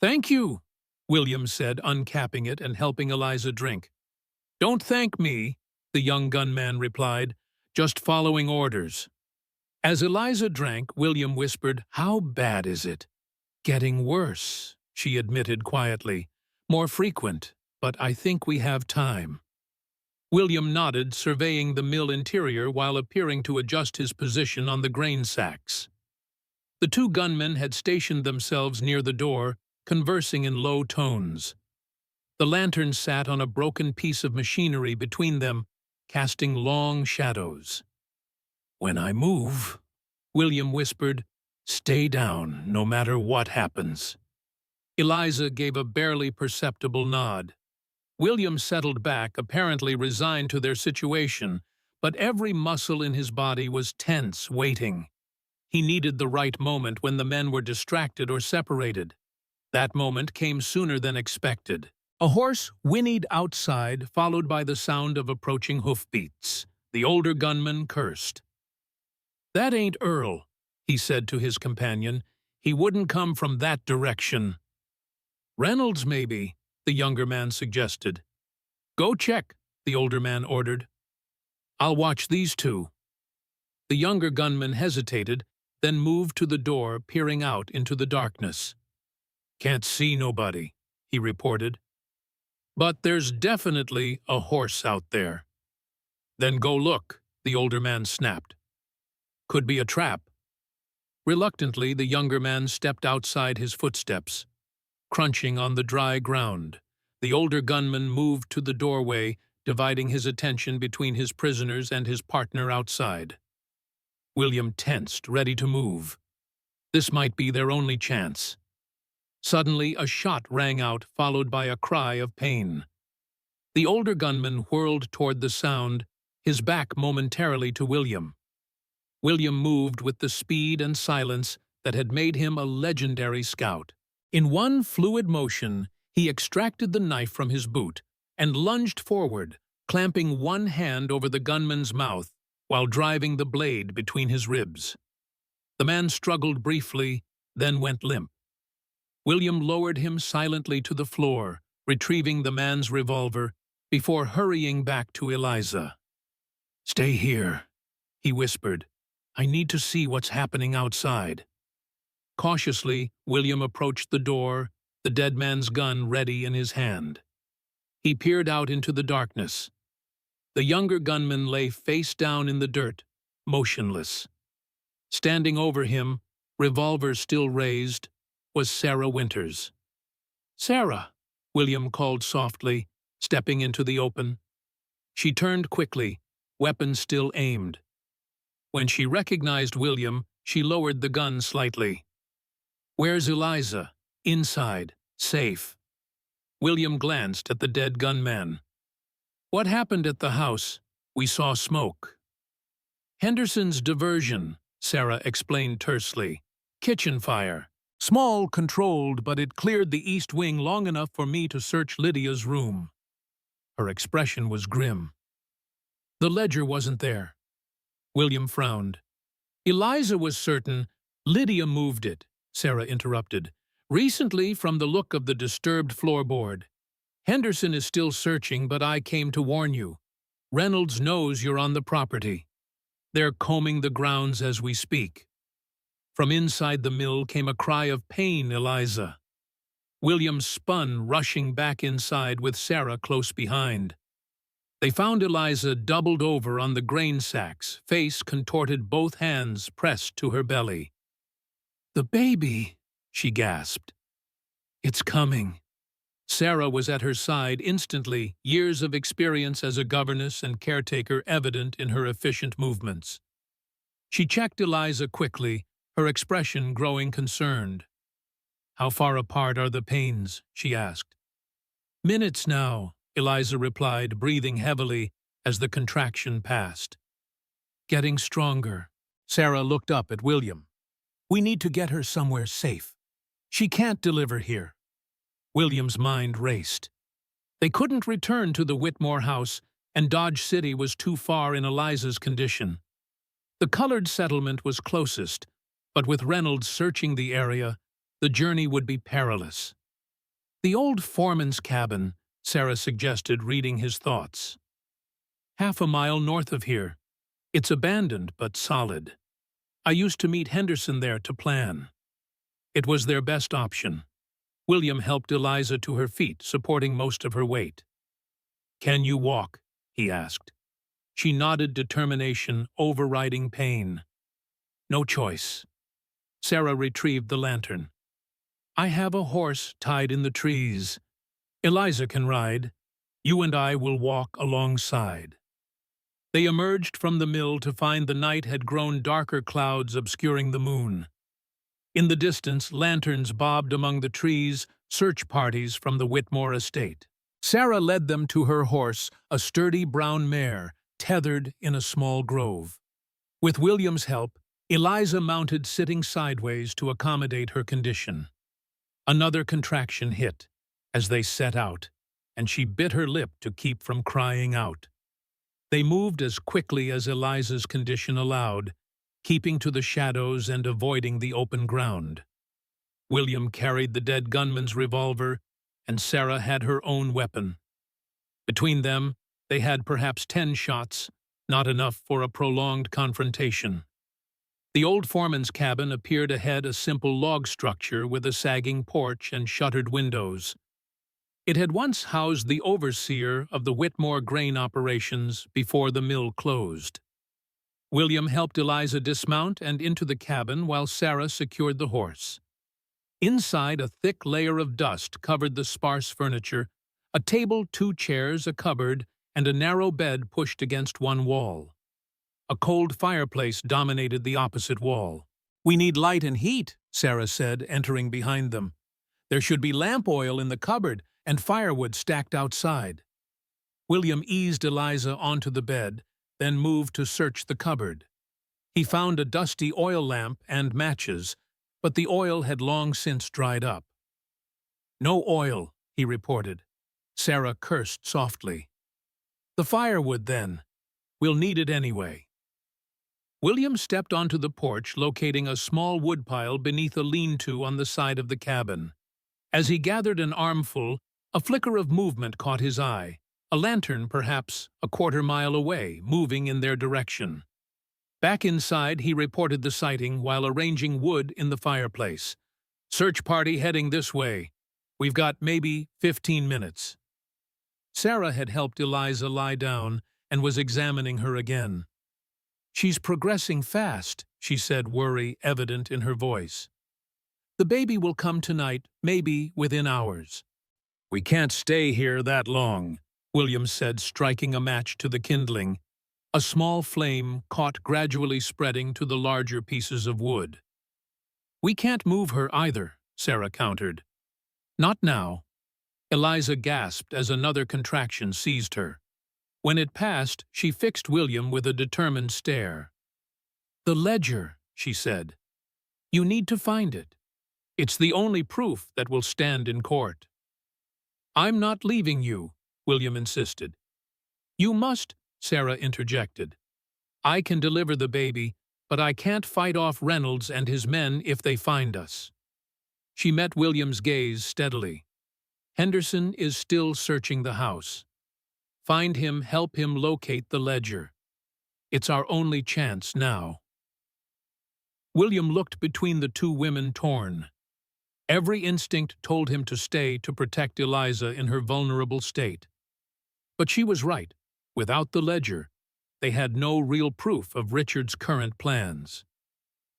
"Thank you," William said, uncapping it and helping Eliza drink. "Don't thank me," the young gunman replied, "just following orders." As Eliza drank, William whispered, "How bad is it?" "Getting worse," she admitted quietly. "More frequent, but I think we have time." William nodded, surveying the mill interior while appearing to adjust his position on the grain sacks. The two gunmen had stationed themselves near the door, conversing in low tones. The lantern sat on a broken piece of machinery between them, casting long shadows. "When I move," William whispered, "stay down, no matter what happens." Eliza gave a barely perceptible nod. William settled back, apparently resigned to their situation, but every muscle in his body was tense, waiting. He needed the right moment when the men were distracted or separated. That moment came sooner than expected. A horse whinnied outside, followed by the sound of approaching hoofbeats. The older gunman cursed. "That ain't Earl," he said to his companion. "He wouldn't come from that direction." "Reynolds, maybe," the younger man suggested. "Go check," the older man ordered. "I'll watch these two." The younger gunman hesitated, then moved to the door, peering out into the darkness. "Can't see nobody," he reported. "But there's definitely a horse out there." "Then go look," the older man snapped. "Could be a trap." Reluctantly, the younger man stepped outside his footsteps, crunching on the dry ground. The older gunman moved to the doorway, dividing his attention between his prisoners and his partner outside. William tensed, ready to move. This might be their only chance. Suddenly, a shot rang out, followed by a cry of pain. The older gunman whirled toward the sound, his back momentarily to William. William moved with the speed and silence that had made him a legendary scout. In one fluid motion, he extracted the knife from his boot and lunged forward, clamping one hand over the gunman's mouth while driving the blade between his ribs. The man struggled briefly, then went limp. William lowered him silently to the floor, retrieving the man's revolver before hurrying back to Eliza. "Stay here," he whispered. "I need to see what's happening outside." Cautiously, William approached the door, the dead man's gun ready in his hand. He peered out into the darkness. The younger gunman lay face down in the dirt, motionless. Standing over him, revolver still raised, was Sarah Winters. "Sarah," William called softly, stepping into the open. She turned quickly, weapon still aimed. When she recognized William, she lowered the gun slightly. "Where's Eliza?" "Inside. Safe." William glanced at the dead gunman. "What happened at the house?" "We saw smoke." "Henderson's diversion," Sarah explained tersely. "Kitchen fire. Small, controlled, but it cleared the east wing long enough for me to search Lydia's room." Her expression was grim. "The ledger wasn't there." William frowned. "Eliza was certain Lydia moved it," Sarah interrupted. "Recently, from the look of the disturbed floorboard. Henderson is still searching, but I came to warn you. Reynolds knows you're on the property. They're combing the grounds as we speak." From inside the mill came a cry of pain, "Eliza." William spun, rushing back inside with Sarah close behind. They found Eliza doubled over on the grain sacks, face contorted, both hands pressed to her belly. "The baby," she gasped. "It's coming." Sarah was at her side instantly, years of experience as a governess and caretaker evident in her efficient movements. She checked Eliza quickly, her expression growing concerned. "How far apart are the pains?" she asked. "Minutes now," Eliza replied, breathing heavily as the contraction passed. "Getting stronger." Sarah looked up at William. "We need to get her somewhere safe. She can't deliver here." William's mind raced. They couldn't return to the Whitmore house, and Dodge City was too far in Eliza's condition. The colored settlement was closest, but with Reynolds searching the area, the journey would be perilous. "The old foreman's cabin," Sarah suggested, reading his thoughts. "Half a mile north of here. It's abandoned but solid. I used to meet Henderson there to plan." It was their best option. William helped Eliza to her feet, supporting most of her weight. "Can you walk?" he asked. She nodded, determination overriding pain. "No choice." Sarah retrieved the lantern. "I have a horse tied in the trees. Eliza can ride. You and I will walk alongside." They emerged from the mill to find the night had grown darker, clouds obscuring the moon. In the distance, lanterns bobbed among the trees, search parties from the Whitmore estate. Sarah led them to her horse, a sturdy brown mare, tethered in a small grove. With William's help, Eliza mounted, sitting sideways to accommodate her condition. Another contraction hit as they set out, and she bit her lip to keep from crying out. They moved as quickly as Eliza's condition allowed, keeping to the shadows and avoiding the open ground. William carried the dead gunman's revolver, and Sarah had her own weapon. Between them, they had perhaps 10 shots, not enough for a prolonged confrontation. The old foreman's cabin appeared ahead, a simple log structure with a sagging porch and shuttered windows. It had once housed the overseer of the Whitmore grain operations before the mill closed. William helped Eliza dismount and into the cabin while Sarah secured the horse. Inside, a thick layer of dust covered the sparse furniture, a table, 2 chairs, a cupboard, and a narrow bed pushed against one wall. A cold fireplace dominated the opposite wall. "We need light and heat," Sarah said, entering behind them. "There should be lamp oil in the cupboard and firewood stacked outside." William eased Eliza onto the bed, then moved to search the cupboard. He found a dusty oil lamp and matches, but the oil had long since dried up. "No oil," he reported. Sarah cursed softly. "The firewood, then. We'll need it anyway." William stepped onto the porch, locating a small woodpile beneath a lean-to on the side of the cabin. As he gathered an armful, a flicker of movement caught his eye, a lantern perhaps a quarter-mile away, moving in their direction. Back inside, he reported the sighting while arranging wood in the fireplace. "Search party heading this way. We've got maybe 15 minutes." Sarah had helped Eliza lie down and was examining her again. "She's progressing fast," she said, worry evident in her voice. "The baby will come tonight, maybe within hours." "We can't stay here that long," William said, striking a match to the kindling. A small flame caught, gradually spreading to the larger pieces of wood. "We can't move her either," Sarah countered. "Not now." Eliza gasped as another contraction seized her. When it passed, she fixed William with a determined stare. "The ledger," she said. "You need to find it. It's the only proof that will stand in court." "I'm not leaving you," William insisted. "You must," Sarah interjected. "I can deliver the baby, but I can't fight off Reynolds and his men if they find us." She met William's gaze steadily. "Henderson is still searching the house. Find him, help him locate the ledger. It's our only chance now." William looked between the two women, torn. Every instinct told him to stay to protect Eliza in her vulnerable state. But she was right. Without the ledger, they had no real proof of Richard's current plans.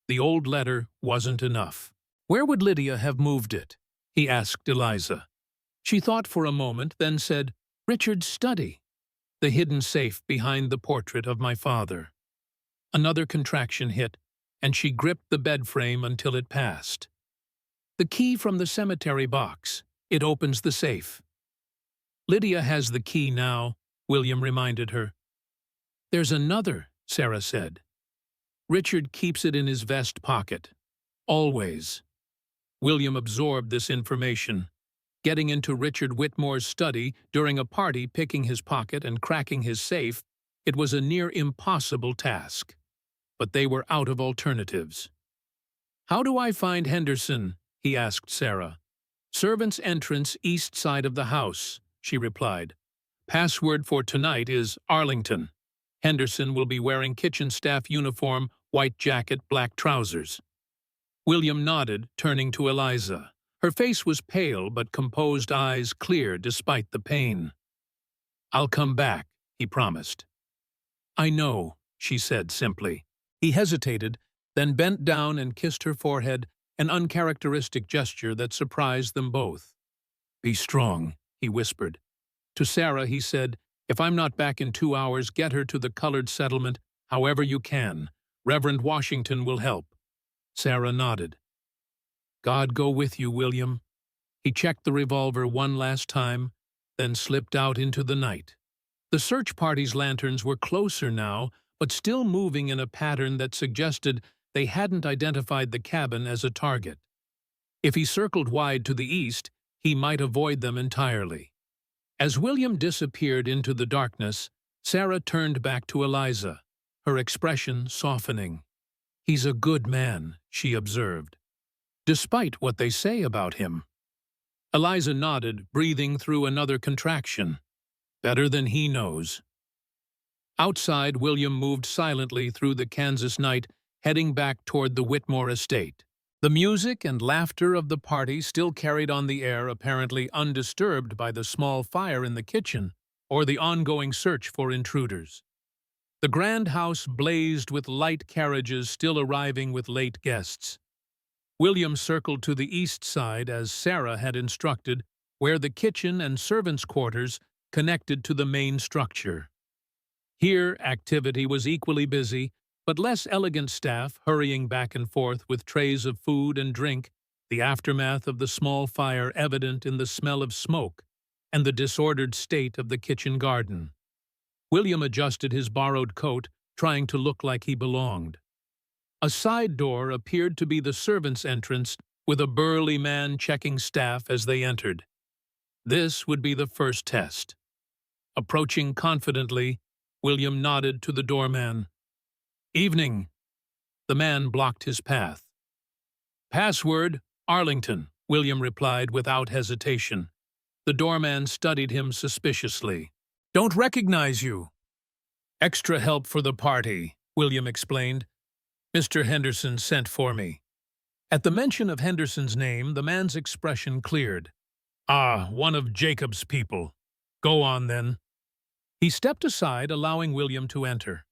The old letter wasn't enough. "Where would Lydia have moved it?" he asked Eliza. She thought for a moment, then said, "Richard's study. The hidden safe behind the portrait of my father." Another contraction hit, and she gripped the bed frame until it passed. "The key from the cemetery box. It opens the safe." "Lydia has the key now," William reminded her. "There's another," Sarah said. "Richard keeps it in his vest pocket. Always." William absorbed this information. Getting into Richard Whitmore's study during a party, picking his pocket and cracking his safe, it was a near impossible task. But they were out of alternatives. "How do I find Henderson?" he asked Sarah. "Servant's entrance east side of the house," she replied. "Password for tonight is Arlington. Henderson will be wearing kitchen staff uniform, white jacket, black trousers." William nodded, turning to Eliza. Her face was pale, but composed, eyes clear despite the pain. "I'll come back," he promised. "I know," she said simply. He hesitated, then bent down and kissed her forehead, an uncharacteristic gesture that surprised them both. "Be strong," he whispered. To Sarah he said, "If I'm not back in 2 hours, get her to the colored settlement, however you can. Reverend Washington will help." Sarah nodded. "God go with you, William." He checked the revolver one last time, then slipped out into the night. The search party's lanterns were closer now, but still moving in a pattern that suggested they hadn't identified the cabin as a target. If he circled wide to the east, he might avoid them entirely. As William disappeared into the darkness, Sarah turned back to Eliza, her expression softening. "He's a good man," she observed, "despite what they say about him." Eliza nodded, breathing through another contraction. "Better than he knows." Outside, William moved silently through the Kansas night, heading back toward the Whitmore estate. The music and laughter of the party still carried on the air, apparently undisturbed by the small fire in the kitchen or the ongoing search for intruders. The grand house blazed with light carriages still arriving with late guests. William circled to the east side, as Sarah had instructed, where the kitchen and servants' quarters connected to the main structure. Here, activity was equally busy, but less elegant staff hurrying back and forth with trays of food and drink, the aftermath of the small fire evident in the smell of smoke and the disordered state of the kitchen garden. William adjusted his borrowed coat, trying to look like he belonged. A side door appeared to be the servants' entrance, with a burly man checking staff as they entered. This would be the first test. Approaching confidently, William nodded to the doorman. "Evening." The man blocked his path. "Password, Arlington," William replied without hesitation. The doorman studied him suspiciously. "Don't recognize you." "Extra help for the party," William explained. "Mr. Henderson sent for me." At the mention of Henderson's name, the man's expression cleared. "Ah, one of Jacob's people. Go on, then." He stepped aside, allowing William to enter.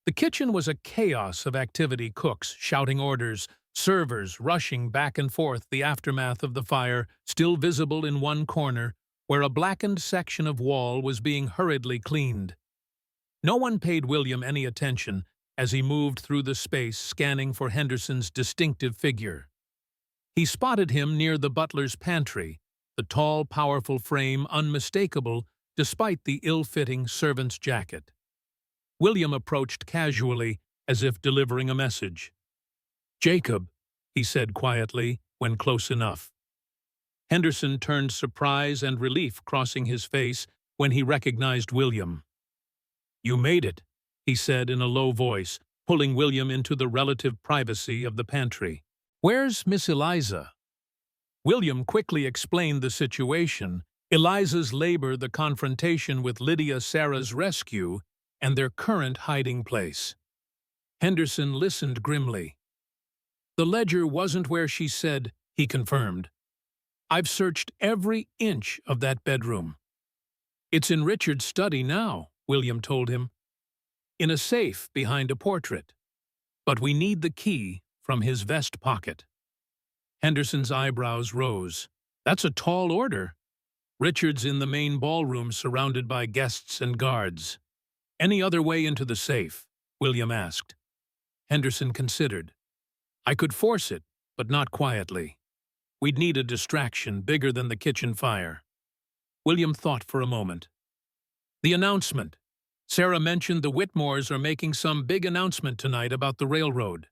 The kitchen was a chaos of activity, cooks shouting orders, servers rushing back and forth, the aftermath of the fire still visible in one corner, where a blackened section of wall was being hurriedly cleaned. No one paid William any attention as he moved through the space, scanning for Henderson's distinctive figure. He spotted him near the butler's pantry, the tall, powerful frame unmistakable despite the ill-fitting servant's jacket. William approached casually, as if delivering a message. "Jacob," he said quietly, when close enough. Henderson turned surprise and relief crossing his face when he recognized William. "You made it," he said in a low voice, pulling William into the relative privacy of the pantry. "Where's Miss Eliza?" William quickly explained the situation, Eliza's labor, the confrontation with Lydia Sarah's rescue, and their current hiding place. Henderson listened grimly. "The ledger wasn't where she said," he confirmed. "I've searched every inch of that bedroom." "It's in Richard's study now," William told him. "In a safe behind a portrait. But we need the key from his vest pocket." Henderson's eyebrows rose. "That's a tall order." "Richard's in the main ballroom surrounded by guests and guards." "Any other way into the safe?" William asked. Henderson considered. "I could force it, but not quietly. We'd need a distraction bigger than the kitchen fire." William thought for a moment. "The announcement. Sarah mentioned the Whitmores are making some big announcement tonight about the railroad."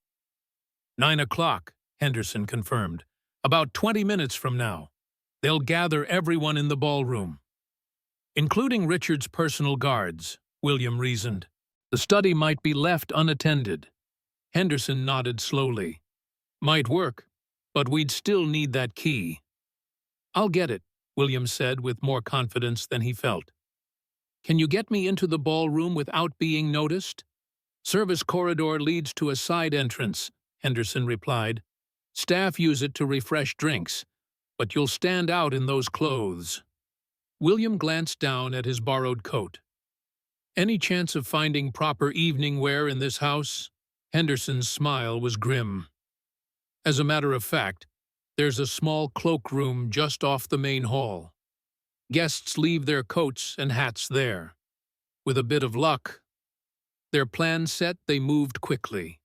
9 o'clock, Henderson confirmed. "About 20 minutes from now. They'll gather everyone in the ballroom." "Including Richard's personal guards," William reasoned. "The study might be left unattended." Henderson nodded slowly. "Might work, but we'd still need that key." "I'll get it," William said with more confidence than he felt. "Can you get me into the ballroom without being noticed?" "Service corridor leads to a side entrance," Henderson replied. "Staff use it to refresh drinks, but you'll stand out in those clothes." William glanced down at his borrowed coat. "Any chance of finding proper evening wear in this house?" Henderson's smile was grim. "As a matter of fact, there's a small cloakroom just off the main hall. Guests leave their coats and hats there. With a bit of luck." Their plan set, they moved quickly.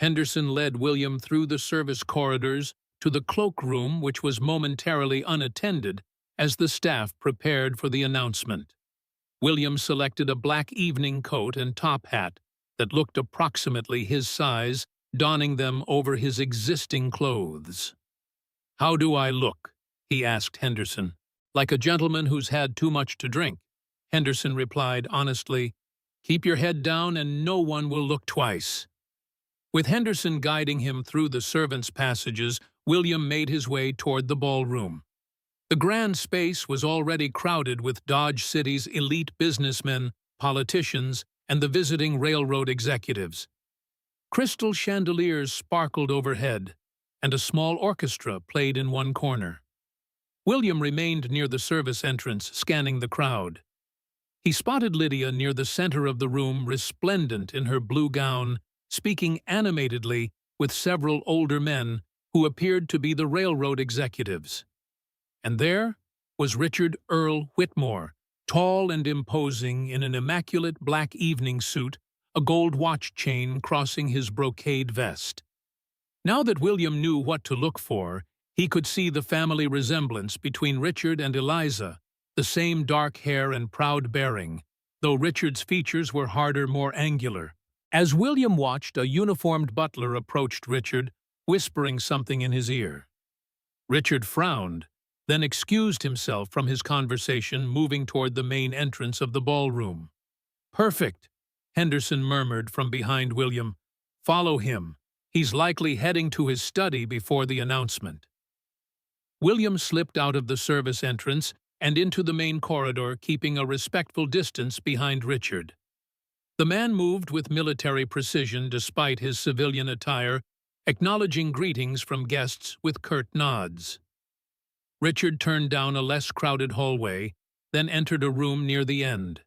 Henderson led William through the service corridors to the cloakroom, which was momentarily unattended as the staff prepared for the announcement. William selected a black evening coat and top hat that looked approximately his size, donning them over his existing clothes. "How do I look?" he asked Henderson. "Like a gentleman who's had too much to drink." Henderson replied honestly, "Keep your head down and no one will look twice." With Henderson guiding him through the servants' passages, William made his way toward the ballroom. The grand space was already crowded with Dodge City's elite businessmen, politicians, and the visiting railroad executives. Crystal chandeliers sparkled overhead, and a small orchestra played in one corner. William remained near the service entrance, scanning the crowd. He spotted Lydia near the center of the room, resplendent in her blue gown, speaking animatedly with several older men who appeared to be the railroad executives. And there was Richard Earl Whitmore, tall and imposing in an immaculate black evening suit, a gold watch chain crossing his brocade vest. Now that William knew what to look for, he could see the family resemblance between Richard and Eliza, the same dark hair and proud bearing, though Richard's features were harder, more angular. As William watched, a uniformed butler approached Richard, whispering something in his ear. Richard frowned, then excused himself from his conversation, moving toward the main entrance of the ballroom. "Perfect," Henderson murmured from behind William. "Follow him. He's likely heading to his study before the announcement." William slipped out of the service entrance and into the main corridor, keeping a respectful distance behind Richard. The man moved with military precision despite his civilian attire, acknowledging greetings from guests with curt nods. Richard turned down a less crowded hallway, then entered a room near the end.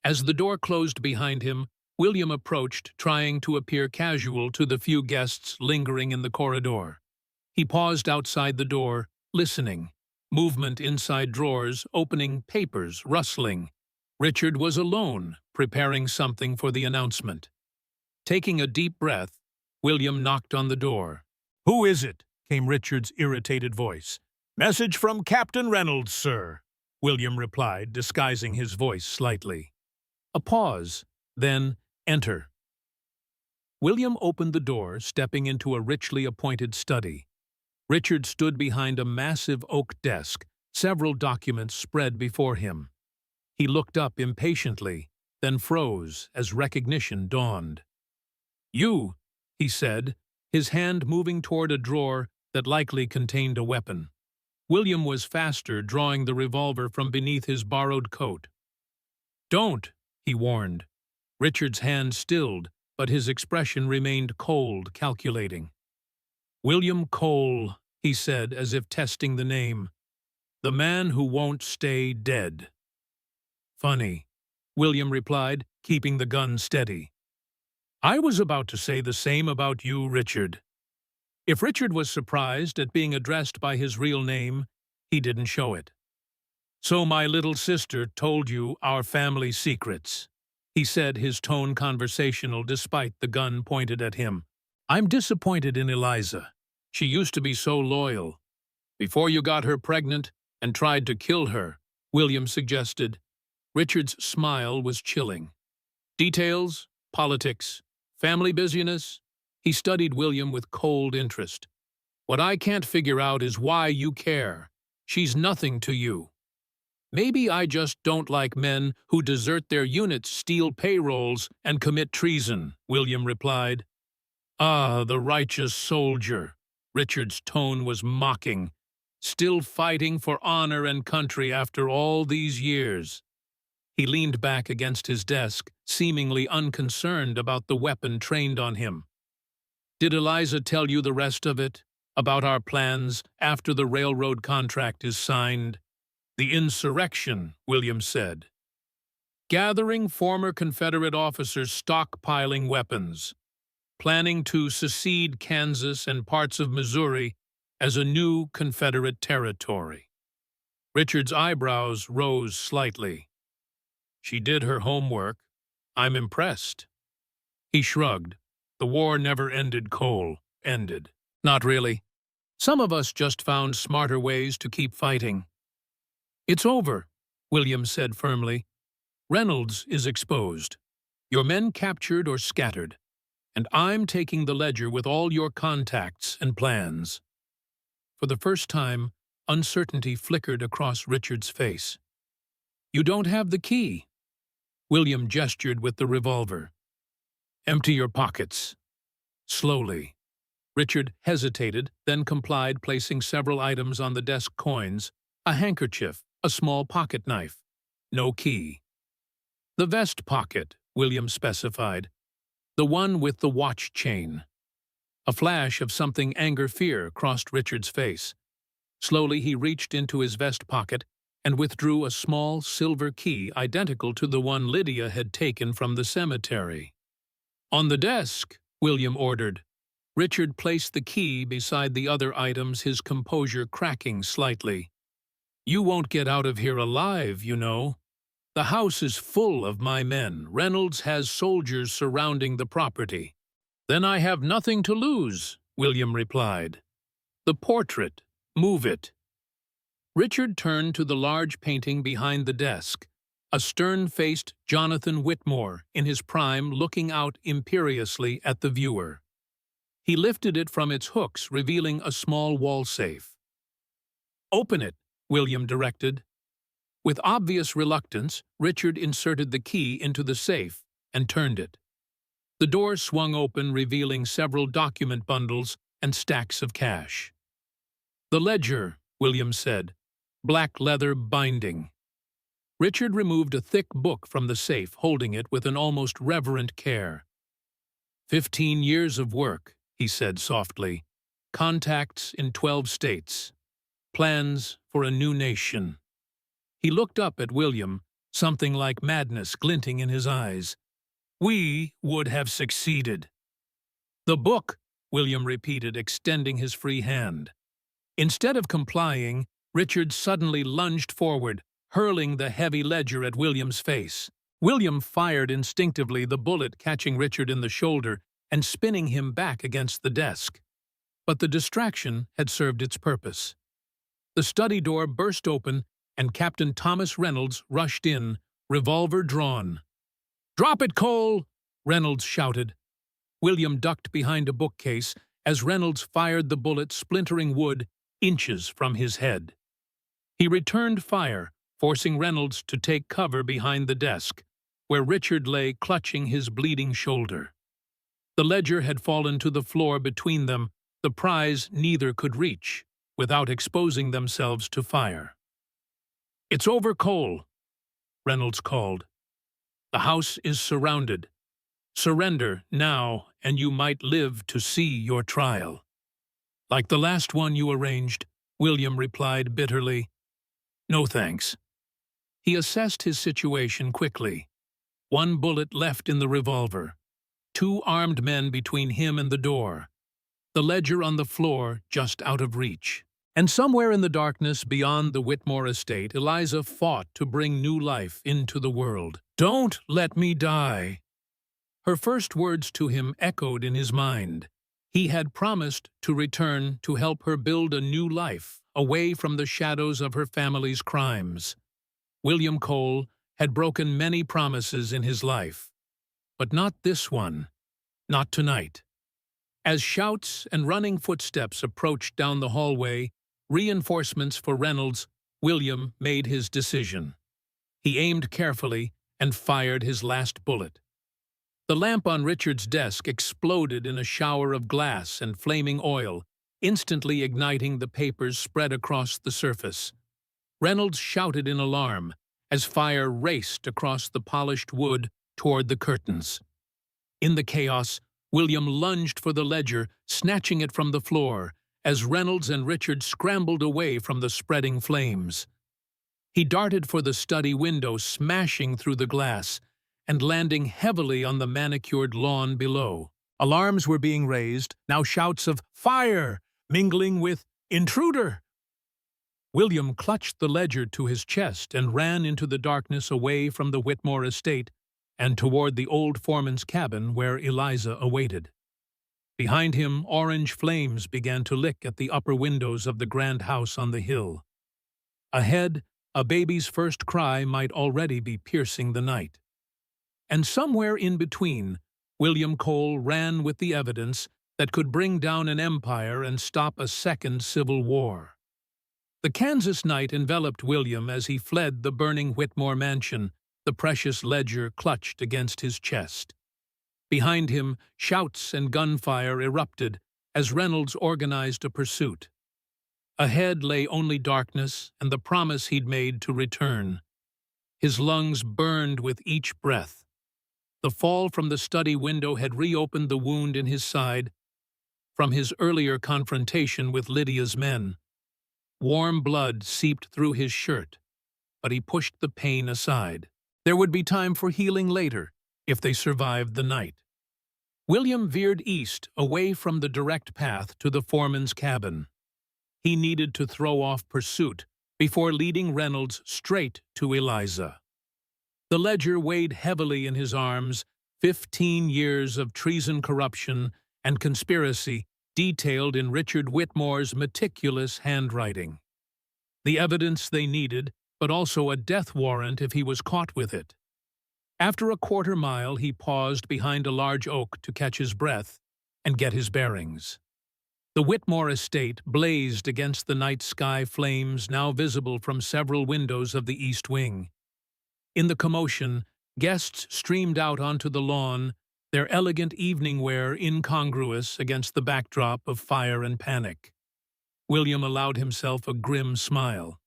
As the door closed behind him, William approached, trying to appear casual to the few guests lingering in the corridor. He paused outside the door, listening. Movement inside drawers, opening papers, rustling. Richard was alone, preparing something for the announcement. Taking a deep breath, William knocked on the door. "Who is it?" came Richard's irritated voice. "Message from Captain Reynolds, sir," William replied, disguising his voice slightly. A pause, then, "Enter." William opened the door, stepping into a richly appointed study. Richard stood behind a massive oak desk, several documents spread before him. He looked up impatiently, then froze as recognition dawned. "You," he said, his hand moving toward a drawer that likely contained a weapon. William was faster, drawing the revolver from beneath his borrowed coat. "Don't," he warned. Richard's hand stilled, but his expression remained cold, calculating. "William Cole," he said, as if testing the name. "The man who won't stay dead." "Funny," William replied, keeping the gun steady. "I was about to say the same about you, Richard." If Richard was surprised at being addressed by his real name, he didn't show it. "So my little sister told you our family secrets," he said, his tone conversational despite the gun pointed at him. "I'm disappointed in Eliza. She used to be so loyal. Before you got her pregnant and tried to kill her," William suggested. Richard's smile was chilling. "Details, politics, family busyness?" He studied William with cold interest. "What I can't figure out is why you care. She's nothing to you." "Maybe I just don't like men who desert their units, steal payrolls, and commit treason," William replied. "Ah, the righteous soldier." Richard's tone was mocking. "Still fighting for honor and country after all these years." He leaned back against his desk, seemingly unconcerned about the weapon trained on him. "Did Eliza tell you the rest of it? About our plans after the railroad contract is signed?" "The insurrection," William said. "Gathering former Confederate officers stockpiling weapons. Planning to secede Kansas and parts of Missouri as a new Confederate territory." Richard's eyebrows rose slightly. "She did her homework. I'm impressed." He shrugged. "The war never ended, Cole. Ended." "Not really. Some of us just found smarter ways to keep fighting." "It's over," William said firmly. "Reynolds is exposed. Your men captured or scattered. And I'm taking the ledger with all your contacts and plans." For the first time, uncertainty flickered across Richard's face. "You don't have the key." William gestured with the revolver. "Empty your pockets." Slowly. Richard hesitated, then complied, placing several items on the desk: coins, a handkerchief, a small pocket knife. No key. "The vest pocket," William specified. "The one with the watch chain." A flash of something anger-fear crossed Richard's face. Slowly he reached into his vest pocket and withdrew a small silver key identical to the one Lydia had taken from the cemetery. "On the desk," William ordered. Richard placed the key beside the other items, his composure cracking slightly. "You won't get out of here alive, you know." The house is full of my men. Reynolds has soldiers surrounding the property. Then I have nothing to lose, William replied. The portrait. Move it. Richard turned to the large painting behind the desk, a stern-faced Jonathan Whitmore in his prime looking out imperiously at the viewer. He lifted it from its hooks, revealing a small wall safe. Open it, William directed. With obvious reluctance, Richard inserted the key into the safe and turned it. The door swung open, revealing several document bundles and stacks of cash. The ledger, William said. Black leather binding. Richard removed a thick book from the safe, holding it with an almost reverent care. 15 years of work, he said softly. Contacts in 12 states. Plans for a new nation. He looked up at William, something like madness glinting in his eyes. We would have succeeded. The book, William repeated, extending his free hand. Instead of complying, Richard suddenly lunged forward, hurling the heavy ledger at William's face. William fired instinctively, the bullet catching Richard in the shoulder and spinning him back against the desk. But the distraction had served its purpose. The study door burst open, and Captain Thomas Reynolds rushed in, revolver drawn. "Drop it, Cole!" Reynolds shouted. William ducked behind a bookcase as Reynolds fired the bullet, splintering wood inches from his head. He returned fire, forcing Reynolds to take cover behind the desk, where Richard lay clutching his bleeding shoulder. The ledger had fallen to the floor between them, the prize neither could reach, without exposing themselves to fire. "It's over, Cole," Reynolds called. "The house is surrounded. Surrender now, and you might live to see your trial." "Like the last one you arranged," William replied bitterly. "No thanks." He assessed his situation quickly. One bullet left in the revolver. 2 armed men between him and the door. The ledger on the floor just out of reach. And somewhere in the darkness beyond the Whitmore estate, Eliza fought to bring new life into the world. "Don't let me die." Her first words to him echoed in his mind. He had promised to return to help her build a new life, away from the shadows of her family's crimes. William Cole had broken many promises in his life, but not this one, not tonight. As shouts and running footsteps approached down the hallway, reinforcements for Reynolds, William made his decision. He aimed carefully and fired his last bullet. The lamp on Richard's desk exploded in a shower of glass and flaming oil, instantly igniting the papers spread across the surface. Reynolds shouted in alarm as fire raced across the polished wood toward the curtains. In the chaos, William lunged for the ledger, snatching it from the floor, as Reynolds and Richard scrambled away from the spreading flames. He darted for the study window, smashing through the glass and landing heavily on the manicured lawn below. Alarms were being raised, now shouts of "Fire!" mingling with "Intruder!" William clutched the ledger to his chest and ran into the darkness, away from the Whitmore estate and toward the old foreman's cabin where Eliza awaited. Behind him, orange flames began to lick at the upper windows of the grand house on the hill. Ahead, a baby's first cry might already be piercing the night. And somewhere in between, William Cole ran with the evidence that could bring down an empire and stop a second civil war. The Kansas night enveloped William as he fled the burning Whitmore mansion, the precious ledger clutched against his chest. Behind him, shouts and gunfire erupted as Reynolds organized a pursuit. Ahead lay only darkness and the promise he'd made to return. His lungs burned with each breath. The fall from the study window had reopened the wound in his side from his earlier confrontation with Lydia's men. Warm blood seeped through his shirt, but he pushed the pain aside. There would be time for healing later, if they survived the night. William veered east, away from the direct path to the foreman's cabin. He needed to throw off pursuit before leading Reynolds straight to Eliza. The ledger weighed heavily in his arms, 15 years of treason, corruption, and conspiracy detailed in Richard Whitmore's meticulous handwriting. The evidence they needed, but also a death warrant if he was caught with it. After a quarter-mile, he paused behind a large oak to catch his breath and get his bearings. The Whitmore estate blazed against the night sky flames now visible from several windows of the east wing. In the commotion, guests streamed out onto the lawn, their elegant evening wear incongruous against the backdrop of fire and panic. William allowed himself a grim smile.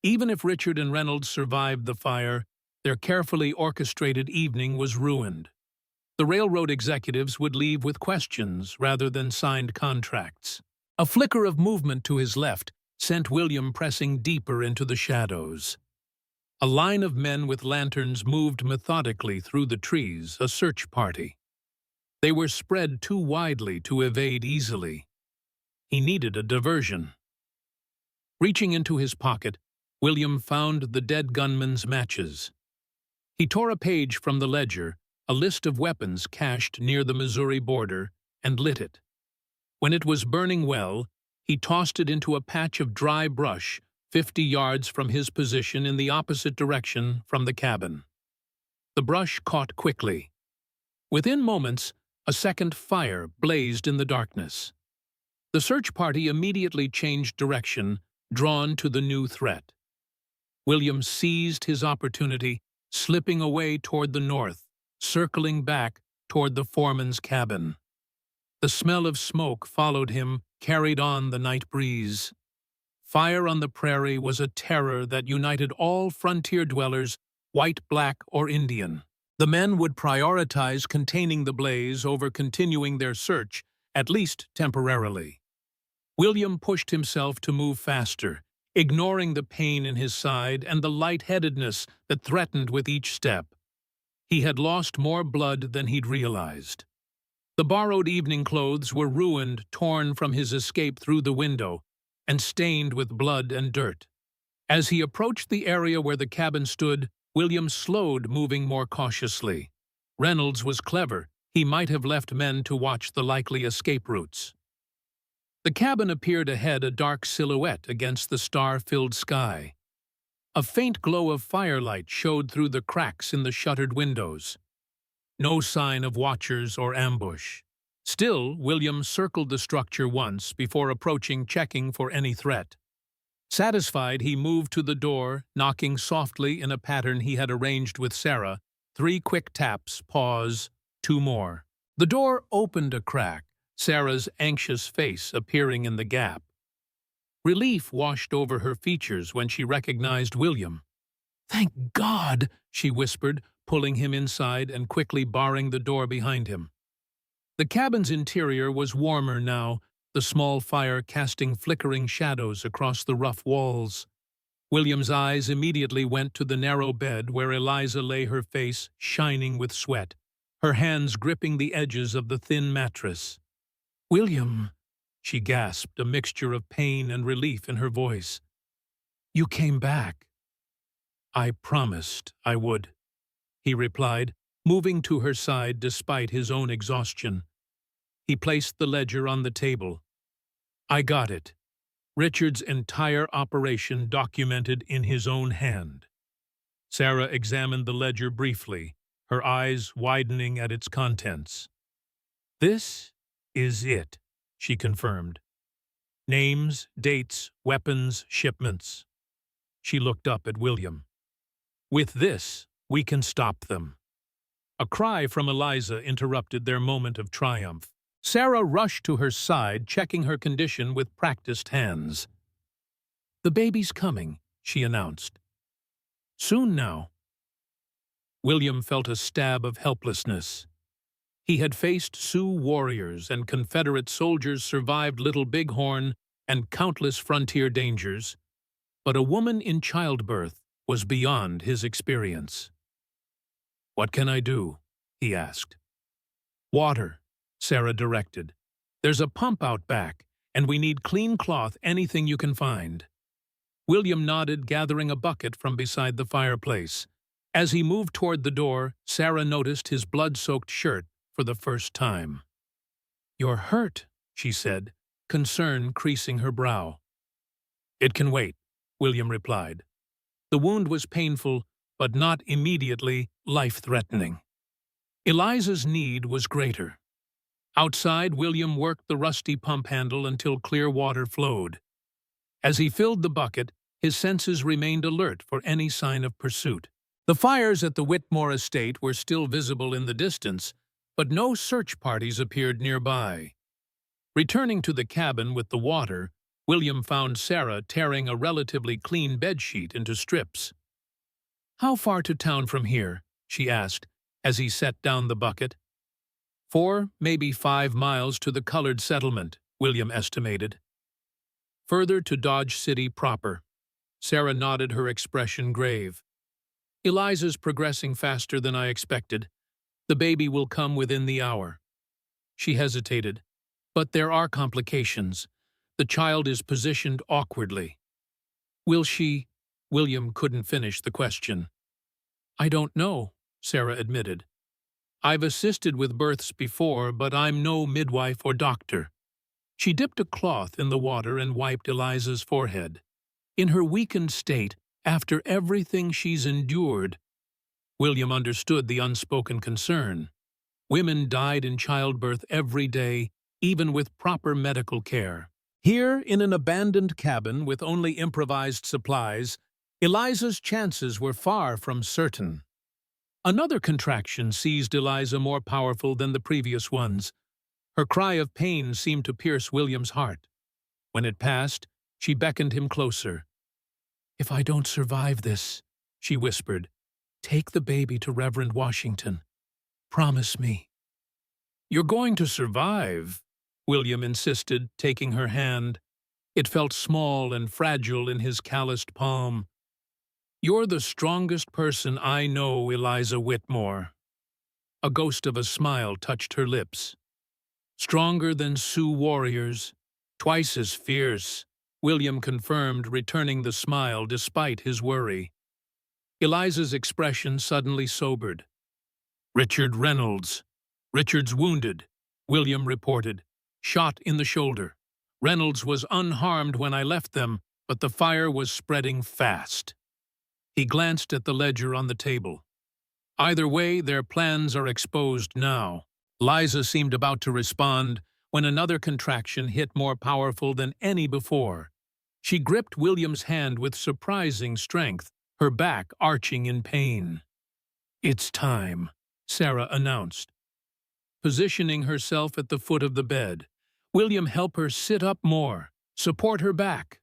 Even if Richard and Reynolds survived the fire, their carefully orchestrated evening was ruined. The railroad executives would leave with questions rather than signed contracts. A flicker of movement to his left sent William pressing deeper into the shadows. A line of men with lanterns moved methodically through the trees, a search party. They were spread too widely to evade easily. He needed a diversion. Reaching into his pocket, William found the dead gunman's matches. He tore a page from the ledger, a list of weapons cached near the Missouri border, and lit it. When it was burning well, he tossed it into a patch of dry brush 50 yards from his position in the opposite direction from the cabin. The brush caught quickly. Within moments, a second fire blazed in the darkness. The search party immediately changed direction, drawn to the new threat. William seized his opportunity, slipping away toward the north, circling back toward the foreman's cabin. The smell of smoke followed him, carried on the night breeze. Fire on the prairie was a terror that united all frontier dwellers, white, black, or Indian. The men would prioritize containing the blaze over continuing their search, at least temporarily. William pushed himself to move faster, ignoring the pain in his side and the lightheadedness that threatened with each step. He had lost more blood than he'd realized. The borrowed evening clothes were ruined, torn from his escape through the window, and stained with blood and dirt. As he approached the area where the cabin stood, William slowed, moving more cautiously. Reynolds was clever. He might have left men to watch the likely escape routes. The cabin appeared ahead, a dark silhouette against the star-filled sky. A faint glow of firelight showed through the cracks in the shuttered windows. No sign of watchers or ambush. Still, William circled the structure once before approaching, checking for any threat. Satisfied, he moved to the door, knocking softly in a pattern he had arranged with Sarah. 3 quick taps, pause, 2 more. The door opened a crack, Sarah's anxious face appearing in the gap. Relief washed over her features when she recognized William. "Thank God," she whispered, pulling him inside and quickly barring the door behind him. The cabin's interior was warmer now, the small fire casting flickering shadows across the rough walls. William's eyes immediately went to the narrow bed where Eliza lay, her face shining with sweat, her hands gripping the edges of the thin mattress. "William," she gasped, a mixture of pain and relief in her voice. "You came back." "I promised I would," he replied, moving to her side despite his own exhaustion. He placed the ledger on the table. "I got it. Richard's entire operation documented in his own hand." Sarah examined the ledger briefly, her eyes widening at its contents. "This is it," she confirmed. "Names, dates, weapons, shipments." She looked up at William. "With this, we can stop them." A cry from Eliza interrupted their moment of triumph. Sarah rushed to her side, checking her condition with practiced hands. "The baby's coming," she announced. "Soon now." William felt a stab of helplessness. He had faced Sioux warriors and Confederate soldiers, survived Little Bighorn and countless frontier dangers, but a woman in childbirth was beyond his experience. "What can I do?" he asked. "Water," Sarah directed. "There's a pump out back, and we need clean cloth, anything you can find." William nodded, gathering a bucket from beside the fireplace. As he moved toward the door, Sarah noticed his blood-soaked shirt for the first time. "You're hurt," she said, concern creasing her brow. "It can wait," William replied. The wound was painful, but not immediately life-threatening. Eliza's need was greater. Outside, William worked the rusty pump handle until clear water flowed. As he filled the bucket, his senses remained alert for any sign of pursuit. The fires at the Whitmore estate were still visible in the distance, but no search parties appeared nearby. Returning to the cabin with the water, William found Sarah tearing a relatively clean bedsheet into strips. "How far to town from here?" she asked, as he set down the bucket. 4, maybe 5 miles to the colored settlement, William estimated. "Further to Dodge City proper." Sarah nodded, her expression grave. "Eliza's progressing faster than I expected. The baby will come within the hour." She hesitated. "But there are complications. The child is positioned awkwardly." "Will she—" William couldn't finish the question. "I don't know," Sarah admitted. "I've assisted with births before, but I'm no midwife or doctor." She dipped a cloth in the water and wiped Eliza's forehead. "In her weakened state, after everything she's endured—" William understood the unspoken concern. Women died in childbirth every day, even with proper medical care. Here, in an abandoned cabin with only improvised supplies, Eliza's chances were far from certain. Another contraction seized Eliza, more powerful than the previous ones. Her cry of pain seemed to pierce William's heart. When it passed, she beckoned him closer. "If I don't survive this," she whispered, "take the baby to Reverend Washington. Promise me." "You're going to survive," William insisted, taking her hand. It felt small and fragile in his calloused palm. "You're the strongest person I know, Eliza Whitmore." A ghost of a smile touched her lips. "Stronger than Sioux warriors, twice as fierce," William confirmed, returning the smile despite his worry. Eliza's expression suddenly sobered. "Richard Reynolds. Richard's wounded," William reported. "Shot in the shoulder. Reynolds was unharmed when I left them, but the fire was spreading fast." He glanced at the ledger on the table. "Either way, their plans are exposed now." Liza seemed about to respond when another contraction hit, more powerful than any before. She gripped William's hand with surprising strength, her back arching in pain. "It's time," Sarah announced. Positioning herself at the foot of the bed, William helped her sit up more, support her back.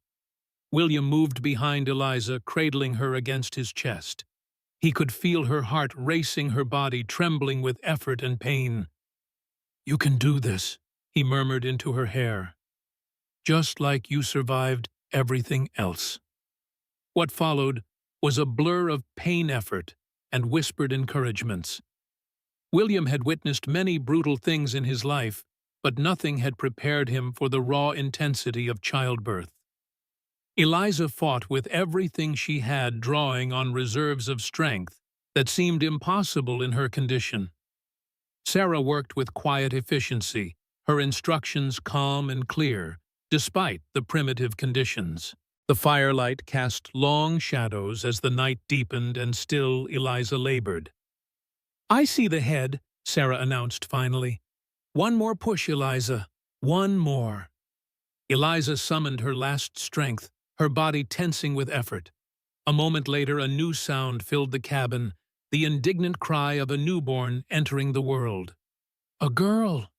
William moved behind Eliza, cradling her against his chest. He could feel her heart racing, her body trembling with effort and pain. "You can do this," he murmured into her hair. "Just like you survived everything else." What followed was a blur of pain, effort, and whispered encouragements. William had witnessed many brutal things in his life, but nothing had prepared him for the raw intensity of childbirth. Eliza fought with everything she had, drawing on reserves of strength that seemed impossible in her condition. Sarah worked with quiet efficiency, her instructions calm and clear, despite the primitive conditions. The firelight cast long shadows as the night deepened, and still Eliza labored. "I see the head," Sarah announced finally. "One more push, Eliza. One more." Eliza summoned her last strength, her body tensing with effort. A moment later, a new sound filled the cabin, the indignant cry of a newborn entering the world. "A girl!"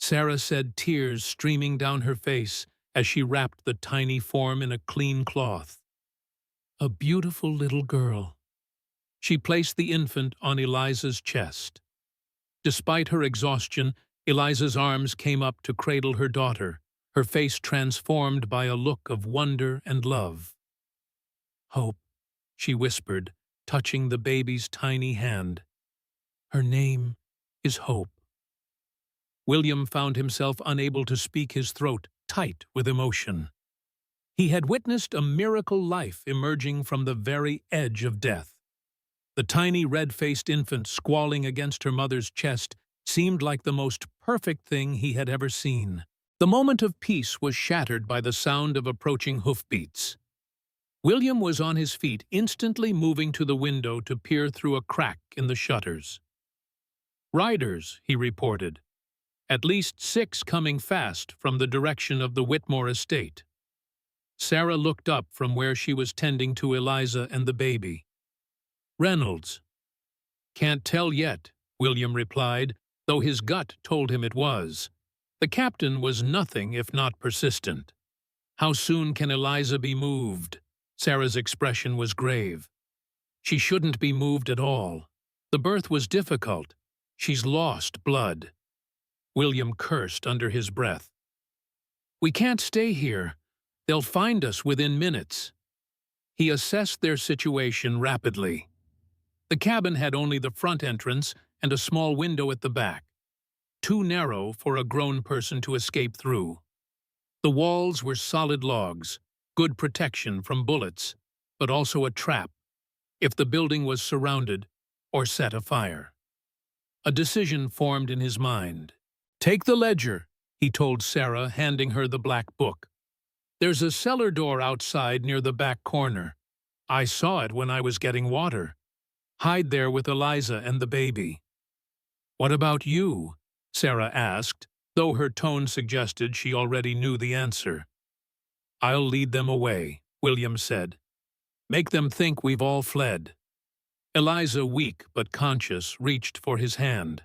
Sarah said, tears streaming down her face as she wrapped the tiny form in a clean cloth. "A beautiful little girl." She placed the infant on Eliza's chest. Despite her exhaustion, Eliza's arms came up to cradle her daughter, her face transformed by a look of wonder and love. "Hope," she whispered, touching the baby's tiny hand. "Her name is Hope." William found himself unable to speak, his throat tight with emotion. He had witnessed a miracle life emerging from the very edge of death. The tiny red-faced infant squalling against her mother's chest seemed like the most perfect thing he had ever seen. The moment of peace was shattered by the sound of approaching hoofbeats. William was on his feet, instantly moving to the window to peer through a crack in the shutters. "Riders," he reported. "At least 6 coming fast from the direction of the Whitmore estate." Sarah looked up from where she was tending to Eliza and the baby. "Reynolds." "Can't tell yet," William replied, though his gut told him it was. The captain was nothing if not persistent. "How soon can Eliza be moved?" Sarah's expression was grave. "She shouldn't be moved at all. The birth was difficult. She's lost blood." William cursed under his breath. "We can't stay here. They'll find us within minutes." He assessed their situation rapidly. The cabin had only the front entrance and a small window at the back, too narrow for a grown person to escape through. The walls were solid logs, good protection from bullets, but also a trap if the building was surrounded or set afire. A decision formed in his mind. "Take the ledger," he told Sarah, handing her the black book. "There's a cellar door outside near the back corner. I saw it when I was getting water. Hide there with Eliza and the baby." "What about you?" Sarah asked, though her tone suggested she already knew the answer. "I'll lead them away," William said. "Make them think we've all fled." Eliza, weak but conscious, reached for his hand.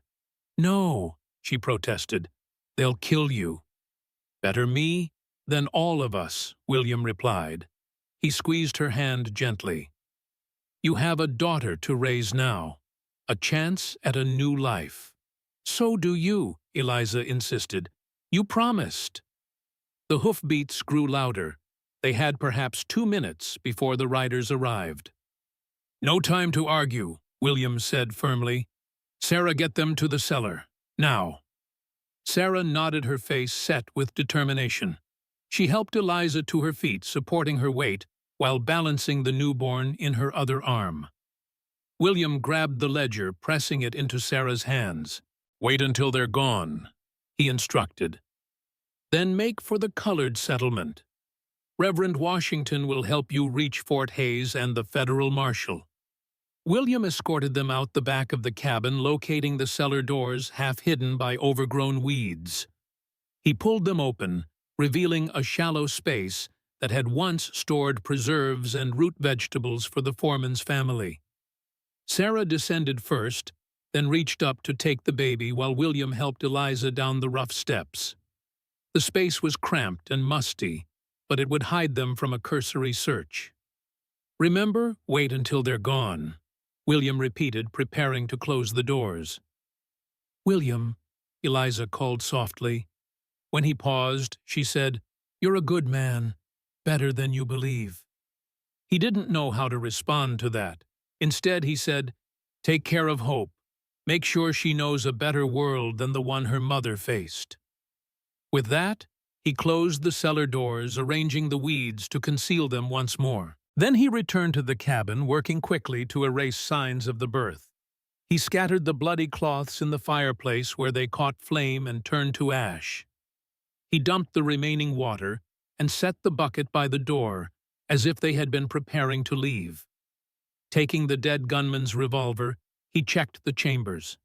"No," she protested. "They'll kill you." "Better me than all of us," William replied. He squeezed her hand gently. "You have a daughter to raise now, a chance at a new life." "So do you," Eliza insisted. "You promised." The hoofbeats grew louder. They had perhaps 2 minutes before the riders arrived. "No time to argue," William said firmly. "Sarah, get them to the cellar. Now." Sarah nodded, her face set with determination. She helped Eliza to her feet, supporting her weight while balancing the newborn in her other arm. William grabbed the ledger, pressing it into Sarah's hands. "Wait until they're gone," he instructed. "Then make for the colored settlement. Reverend Washington will help you reach Fort Hays and the federal marshal." William escorted them out the back of the cabin, locating the cellar doors half hidden by overgrown weeds. He pulled them open, revealing a shallow space that had once stored preserves and root vegetables for the foreman's family. Sarah descended first, then reached up to take the baby while William helped Eliza down the rough steps. The space was cramped and musty, but it would hide them from a cursory search. "Remember, wait until they're gone," William repeated, preparing to close the doors. "William," Eliza called softly. When he paused, she said, "You're a good man, better than you believe." He didn't know how to respond to that. Instead, he said, "Take care of Hope. Make sure she knows a better world than the one her mother faced." With that, he closed the cellar doors, arranging the weeds to conceal them once more. Then he returned to the cabin, working quickly to erase signs of the birth. He scattered the bloody cloths in the fireplace where they caught flame and turned to ash. He dumped the remaining water and set the bucket by the door, as if they had been preparing to leave. Taking the dead gunman's revolver, he checked the chambers.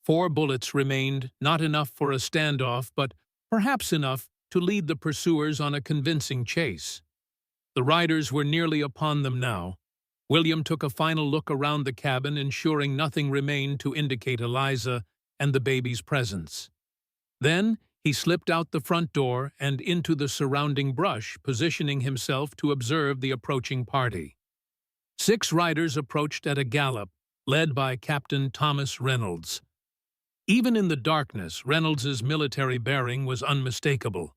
4 bullets remained, not enough for a standoff, but perhaps enough to lead the pursuers on a convincing chase. The riders were nearly upon them now. William took a final look around the cabin, ensuring nothing remained to indicate Eliza and the baby's presence. Then he slipped out the front door and into the surrounding brush, positioning himself to observe the approaching party. 6 riders approached at a gallop, led by Captain Thomas Reynolds. Even in the darkness, Reynolds's military bearing was unmistakable.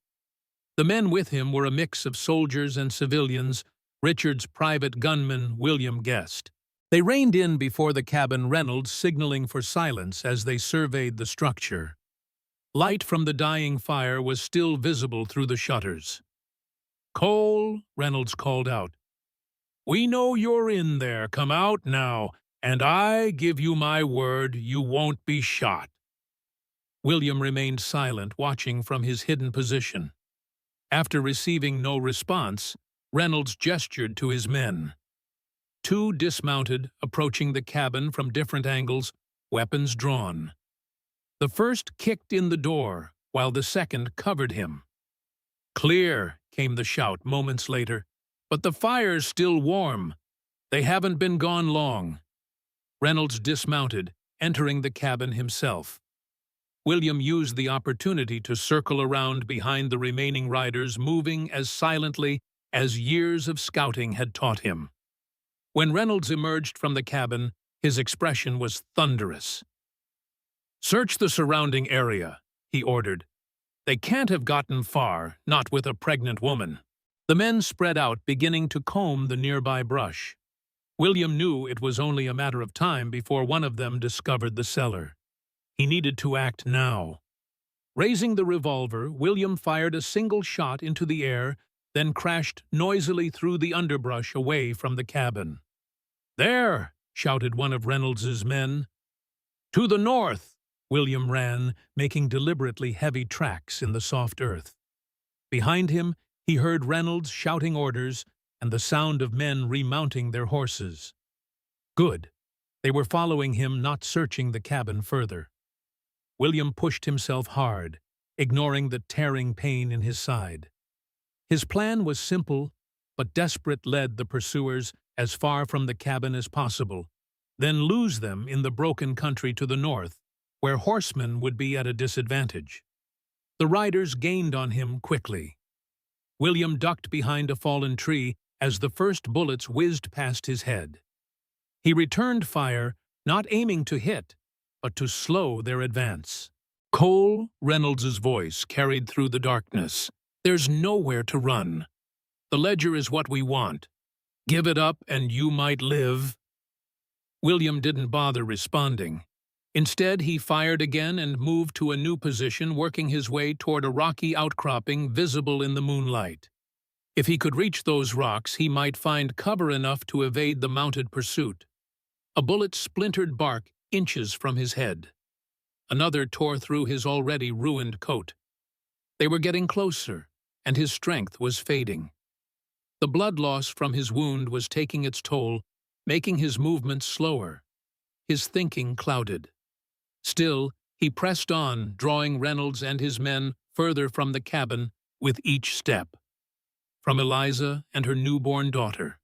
The men with him were a mix of soldiers and civilians, Richard's private gunman, William guessed. They reined in before the cabin, Reynolds signaling for silence as they surveyed the structure. Light from the dying fire was still visible through the shutters. "Cole," Reynolds called out. "We know you're in there. Come out now. "And I give you my word you won't be shot." William remained silent, watching from his hidden position. After receiving no response, Reynolds gestured to his men. Two dismounted, approaching the cabin from different angles, weapons drawn. The first kicked in the door, while the second covered him. "Clear," came the shout moments later. "But the fire's still warm. They haven't been gone long." Reynolds dismounted, entering the cabin himself. William used the opportunity to circle around behind the remaining riders, moving as silently as years of scouting had taught him. When Reynolds emerged from the cabin, his expression was thunderous. "Search the surrounding area," he ordered. "They can't have gotten far, not with a pregnant woman." The men spread out, beginning to comb the nearby brush. William knew it was only a matter of time before one of them discovered the cellar. He needed to act now. Raising the revolver, William fired a single shot into the air, then crashed noisily through the underbrush away from the cabin. "There!" shouted one of Reynolds's men. "To the north!" William ran, making deliberately heavy tracks in the soft earth. Behind him, he heard Reynolds shouting orders and the sound of men remounting their horses. Good. They were following him, not searching the cabin further. William pushed himself hard, ignoring the tearing pain in his side. His plan was simple, but desperate: led the pursuers as far from the cabin as possible, then lose them in the broken country to the north, where horsemen would be at a disadvantage. The riders gained on him quickly. William ducked behind a fallen tree as the first bullets whizzed past his head. He returned fire, not aiming to hit, but to slow their advance. "Cole," Reynolds's voice carried through the darkness. "There's nowhere to run. The ledger is what we want. Give it up and you might live." William didn't bother responding. Instead, he fired again and moved to a new position, working his way toward a rocky outcropping visible in the moonlight. If he could reach those rocks, he might find cover enough to evade the mounted pursuit. A bullet splintered bark inches from his head. Another tore through his already ruined coat. They were getting closer, and his strength was fading. The blood loss from his wound was taking its toll, making his movements slower. His thinking clouded. Still, he pressed on, drawing Reynolds and his men further from the cabin with each step. From Eliza and her newborn daughter.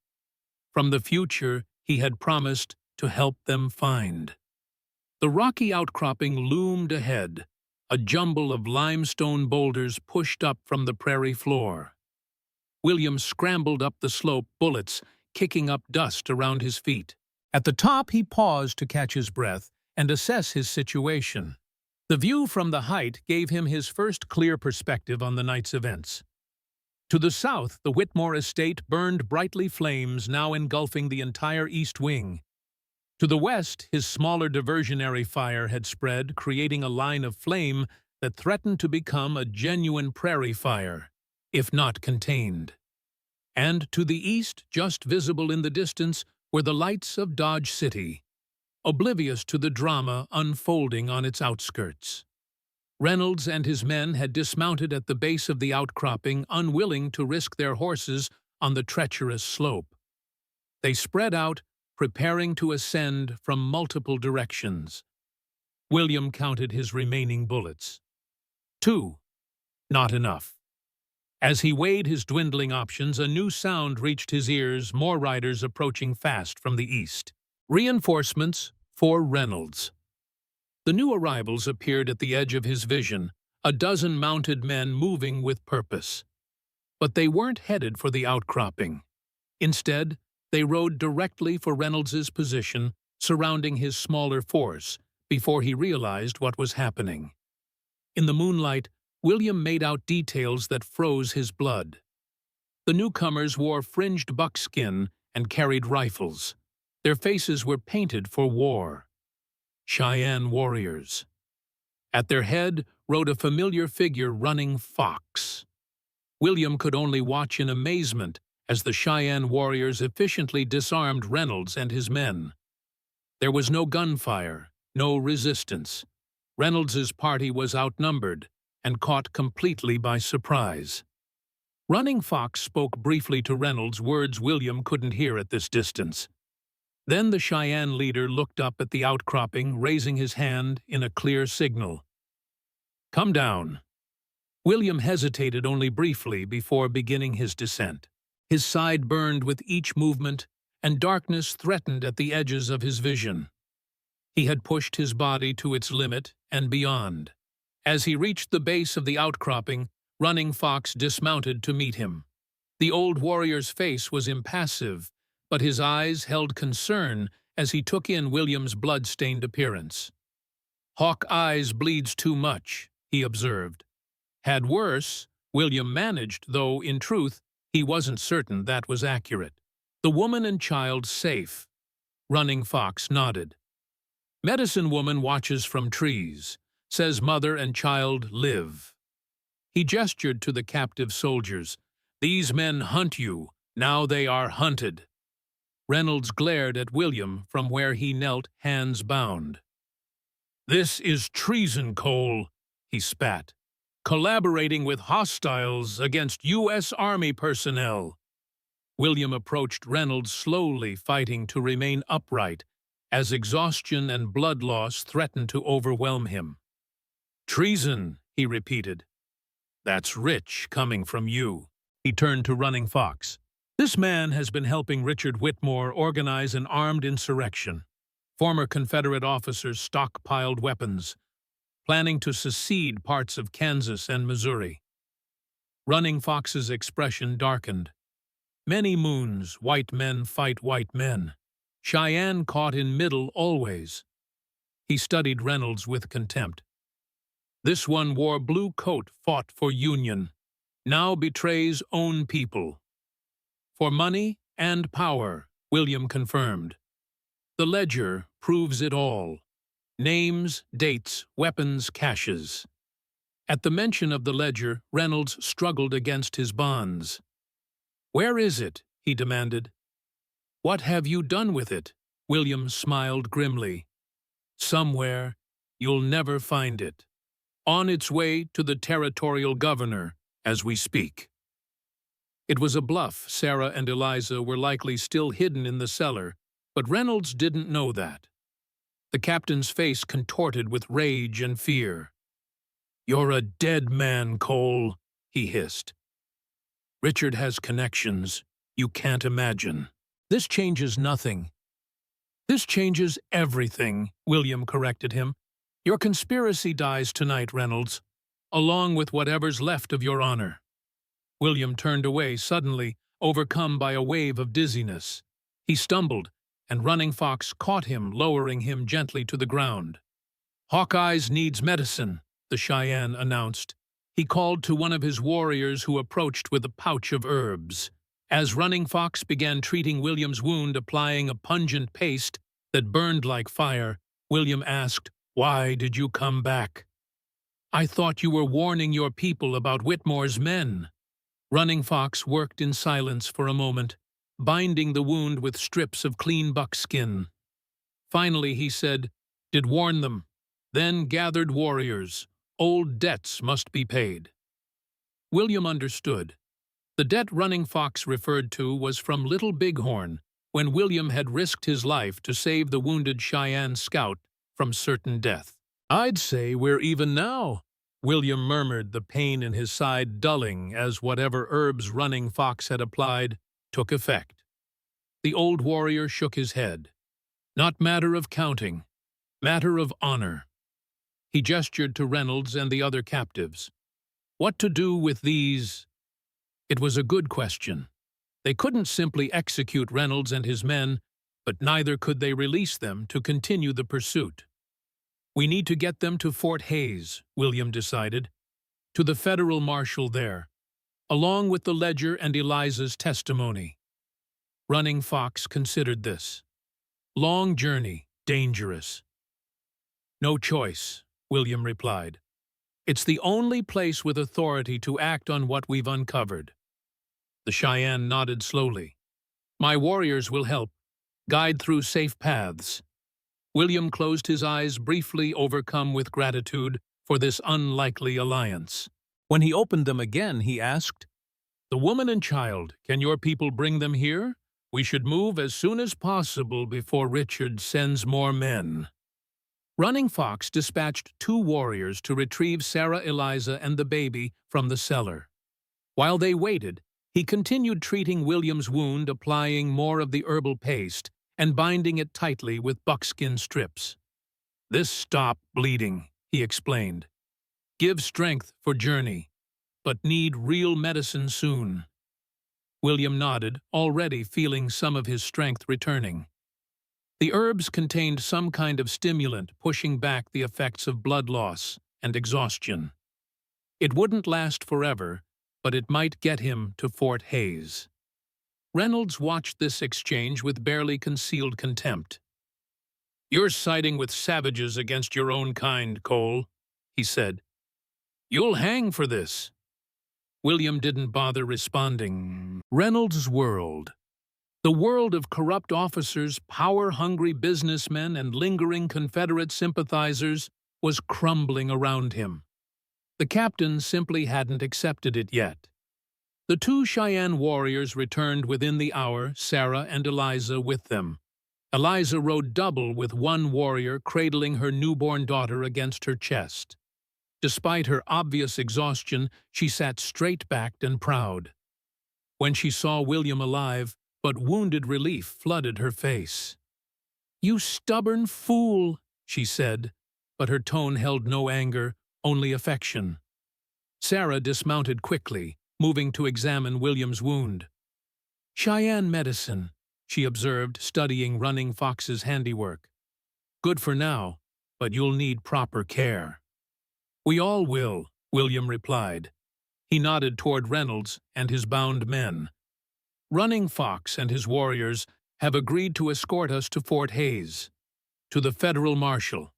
From the future he had promised to help them find. The rocky outcropping loomed ahead, a jumble of limestone boulders pushed up from the prairie floor. William scrambled up the slope, bullets kicking up dust around his feet. At the top, he paused to catch his breath and assess his situation. The view from the height gave him his first clear perspective on the night's events. To the south, the Whitmore estate burned brightly, flames now engulfing the entire east wing. To the west, his smaller diversionary fire had spread, creating a line of flame that threatened to become a genuine prairie fire, if not contained. And to the east, just visible in the distance, were the lights of Dodge City, oblivious to the drama unfolding on its outskirts. Reynolds and his men had dismounted at the base of the outcropping, unwilling to risk their horses on the treacherous slope. They spread out, preparing to ascend from multiple directions. William counted his remaining bullets. 2. Not enough. As he weighed his dwindling options, a new sound reached his ears, more riders approaching fast from the east. Reinforcements for Reynolds. The new arrivals appeared at the edge of his vision, a dozen mounted men moving with purpose. But they weren't headed for the outcropping. Instead, they rode directly for Reynolds's position, surrounding his smaller force, before he realized what was happening. In the moonlight, William made out details that froze his blood. The newcomers wore fringed buckskin and carried rifles. Their faces were painted for war. Cheyenne warriors. At their head rode a familiar figure running fox. William could only watch in amazement as the Cheyenne warriors efficiently disarmed Reynolds and his men. There was no gunfire, no resistance. Reynolds's party was outnumbered and caught completely by surprise. Running Fox spoke briefly to Reynolds, words William couldn't hear at this distance. Then the Cheyenne leader looked up at the outcropping, raising his hand in a clear signal. "Come down." William hesitated only briefly before beginning his descent. His side burned with each movement, and darkness threatened at the edges of his vision. He had pushed his body to its limit and beyond. As he reached the base of the outcropping, Running Fox dismounted to meet him. The old warrior's face was impassive, but his eyes held concern as he took in William's blood-stained appearance. "Hawk eyes bleeds too much," he observed. Had worse, William managed, though in truth he wasn't certain that was accurate. "The woman and child safe." Running Fox nodded. "Medicine woman watches from trees. Says mother and child live." He gestured to the captive soldiers. "These men hunt you. Now they are hunted." Reynolds glared at William from where he knelt, hands bound. "This is treason, Cole," he spat. "Collaborating with hostiles against U.S. Army personnel." William approached Reynolds slowly, fighting to remain upright, as exhaustion and blood loss threatened to overwhelm him. "Treason," he repeated. "That's rich coming from you." He turned to Running Fox. "This man has been helping Richard Whitmore organize an armed insurrection. Former Confederate officers stockpiled weapons, planning to secede parts of Kansas and Missouri." Running Fox's expression darkened. "Many moons, white men fight white men. Cheyenne caught in middle always." He studied Reynolds with contempt. "This one wore blue coat, fought for Union. Now betrays own people." "For money and power," William confirmed. "The ledger proves it all. Names, dates, weapons, caches." At the mention of the ledger, Reynolds struggled against his bonds. "Where is it?" he demanded. "What have you done with it?" William smiled grimly. "Somewhere. You'll never find it. On its way to the territorial governor as we speak." It was a bluff. Sarah and Eliza were likely still hidden in the cellar, but Reynolds didn't know that. The captain's face contorted with rage and fear. "You're a dead man, Cole," he hissed. "Richard has connections you can't imagine." "This changes nothing." "This changes everything," William corrected him. "Your conspiracy dies tonight, Reynolds, along with whatever's left of your honor." William turned away suddenly, overcome by a wave of dizziness. He stumbled, and Running Fox caught him, lowering him gently to the ground. "Hawkeyes needs medicine," the Cheyenne announced. He called to one of his warriors who approached with a pouch of herbs. As Running Fox began treating William's wound, applying a pungent paste that burned like fire, William asked, "Why did you come back?" "I thought you were warning your people about Whitmore's men." Running Fox worked in silence for a moment, binding the wound with strips of clean buckskin. Finally he said, "Did warn them, then gathered warriors. Old debts must be paid." William understood. The debt Running Fox referred to was from Little Bighorn, when William had risked his life to save the wounded Cheyenne scout from certain death. "I'd say we're even now," William murmured, the pain in his side dulling as whatever herbs Running Fox had applied took effect. The old warrior shook his head. "Not matter of counting, matter of honor." He gestured to Reynolds and the other captives. "What to do with these?" It was a good question. They couldn't simply execute Reynolds and his men, but neither could they release them to continue the pursuit. "We need to get them to Fort Hays," William decided, "to the federal marshal there, along with the ledger and Eliza's testimony." Running Fox considered this. Long journey, dangerous. "No choice," William replied. "It's the only place with authority to act on what we've uncovered." The Cheyenne nodded slowly. "My warriors will help, guide through safe paths." William closed his eyes, briefly overcome with gratitude for this unlikely alliance. When he opened them again, he asked, "The woman and child, can your people bring them here? We should move as soon as possible before Richard sends more men." Running Fox dispatched 2 warriors to retrieve Sarah, Eliza, and the baby from the cellar. While they waited, he continued treating William's wound, applying more of the herbal paste and binding it tightly with buckskin strips. "This stop bleeding," he explained. "Give strength for journey, but need real medicine soon." William nodded, already feeling some of his strength returning. The herbs contained some kind of stimulant, pushing back the effects of blood loss and exhaustion. It wouldn't last forever, but it might get him to Fort Hayes. Reynolds watched this exchange with barely concealed contempt. "You're siding with savages against your own kind, Cole," he said. "You'll hang for this." William didn't bother responding. Reynolds' world. The world of corrupt officers, power-hungry businessmen, and lingering Confederate sympathizers was crumbling around him. The captain simply hadn't accepted it yet. The 2 Cheyenne warriors returned within the hour, Sarah and Eliza with them. Eliza rode double with one warrior cradling her newborn daughter against her chest. Despite her obvious exhaustion, she sat straight-backed and proud. When she saw William alive, but wounded relief flooded her face. "You stubborn fool," she said, but her tone held no anger, only affection. Sarah dismounted quickly, moving to examine William's wound. "Cheyenne medicine," she observed, studying Running Fox's handiwork. "Good for now, but you'll need proper care." "We all will," William replied. He nodded toward Reynolds and his bound men. "Running Fox and his warriors have agreed to escort us to Fort Hayes, to the federal marshal."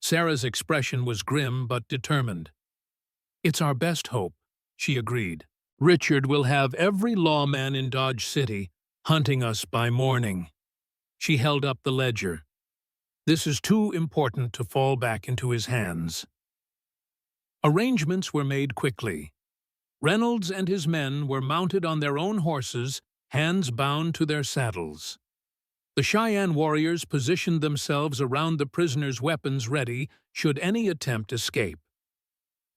Sarah's expression was grim but determined. "It's our best hope," she agreed. "Richard will have every lawman in Dodge City hunting us by morning." She held up the ledger. "This is too important to fall back into his hands." Arrangements were made quickly. Reynolds and his men were mounted on their own horses, hands bound to their saddles. The Cheyenne warriors positioned themselves around the prisoners' weapons ready should any attempt escape.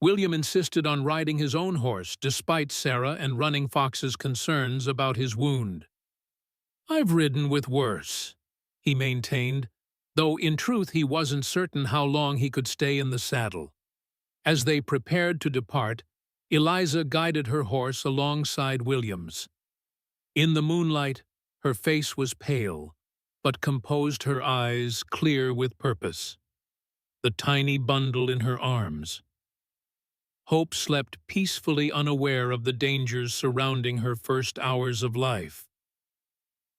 William insisted on riding his own horse, despite Sarah and Running Fox's concerns about his wound. "I've ridden with worse," he maintained, though in truth he wasn't certain how long he could stay in the saddle. As they prepared to depart, Eliza guided her horse alongside William's. In the moonlight, her face was pale, but composed, her eyes clear with purpose. The tiny bundle in her arms. Hope slept peacefully, unaware of the dangers surrounding her first hours of life.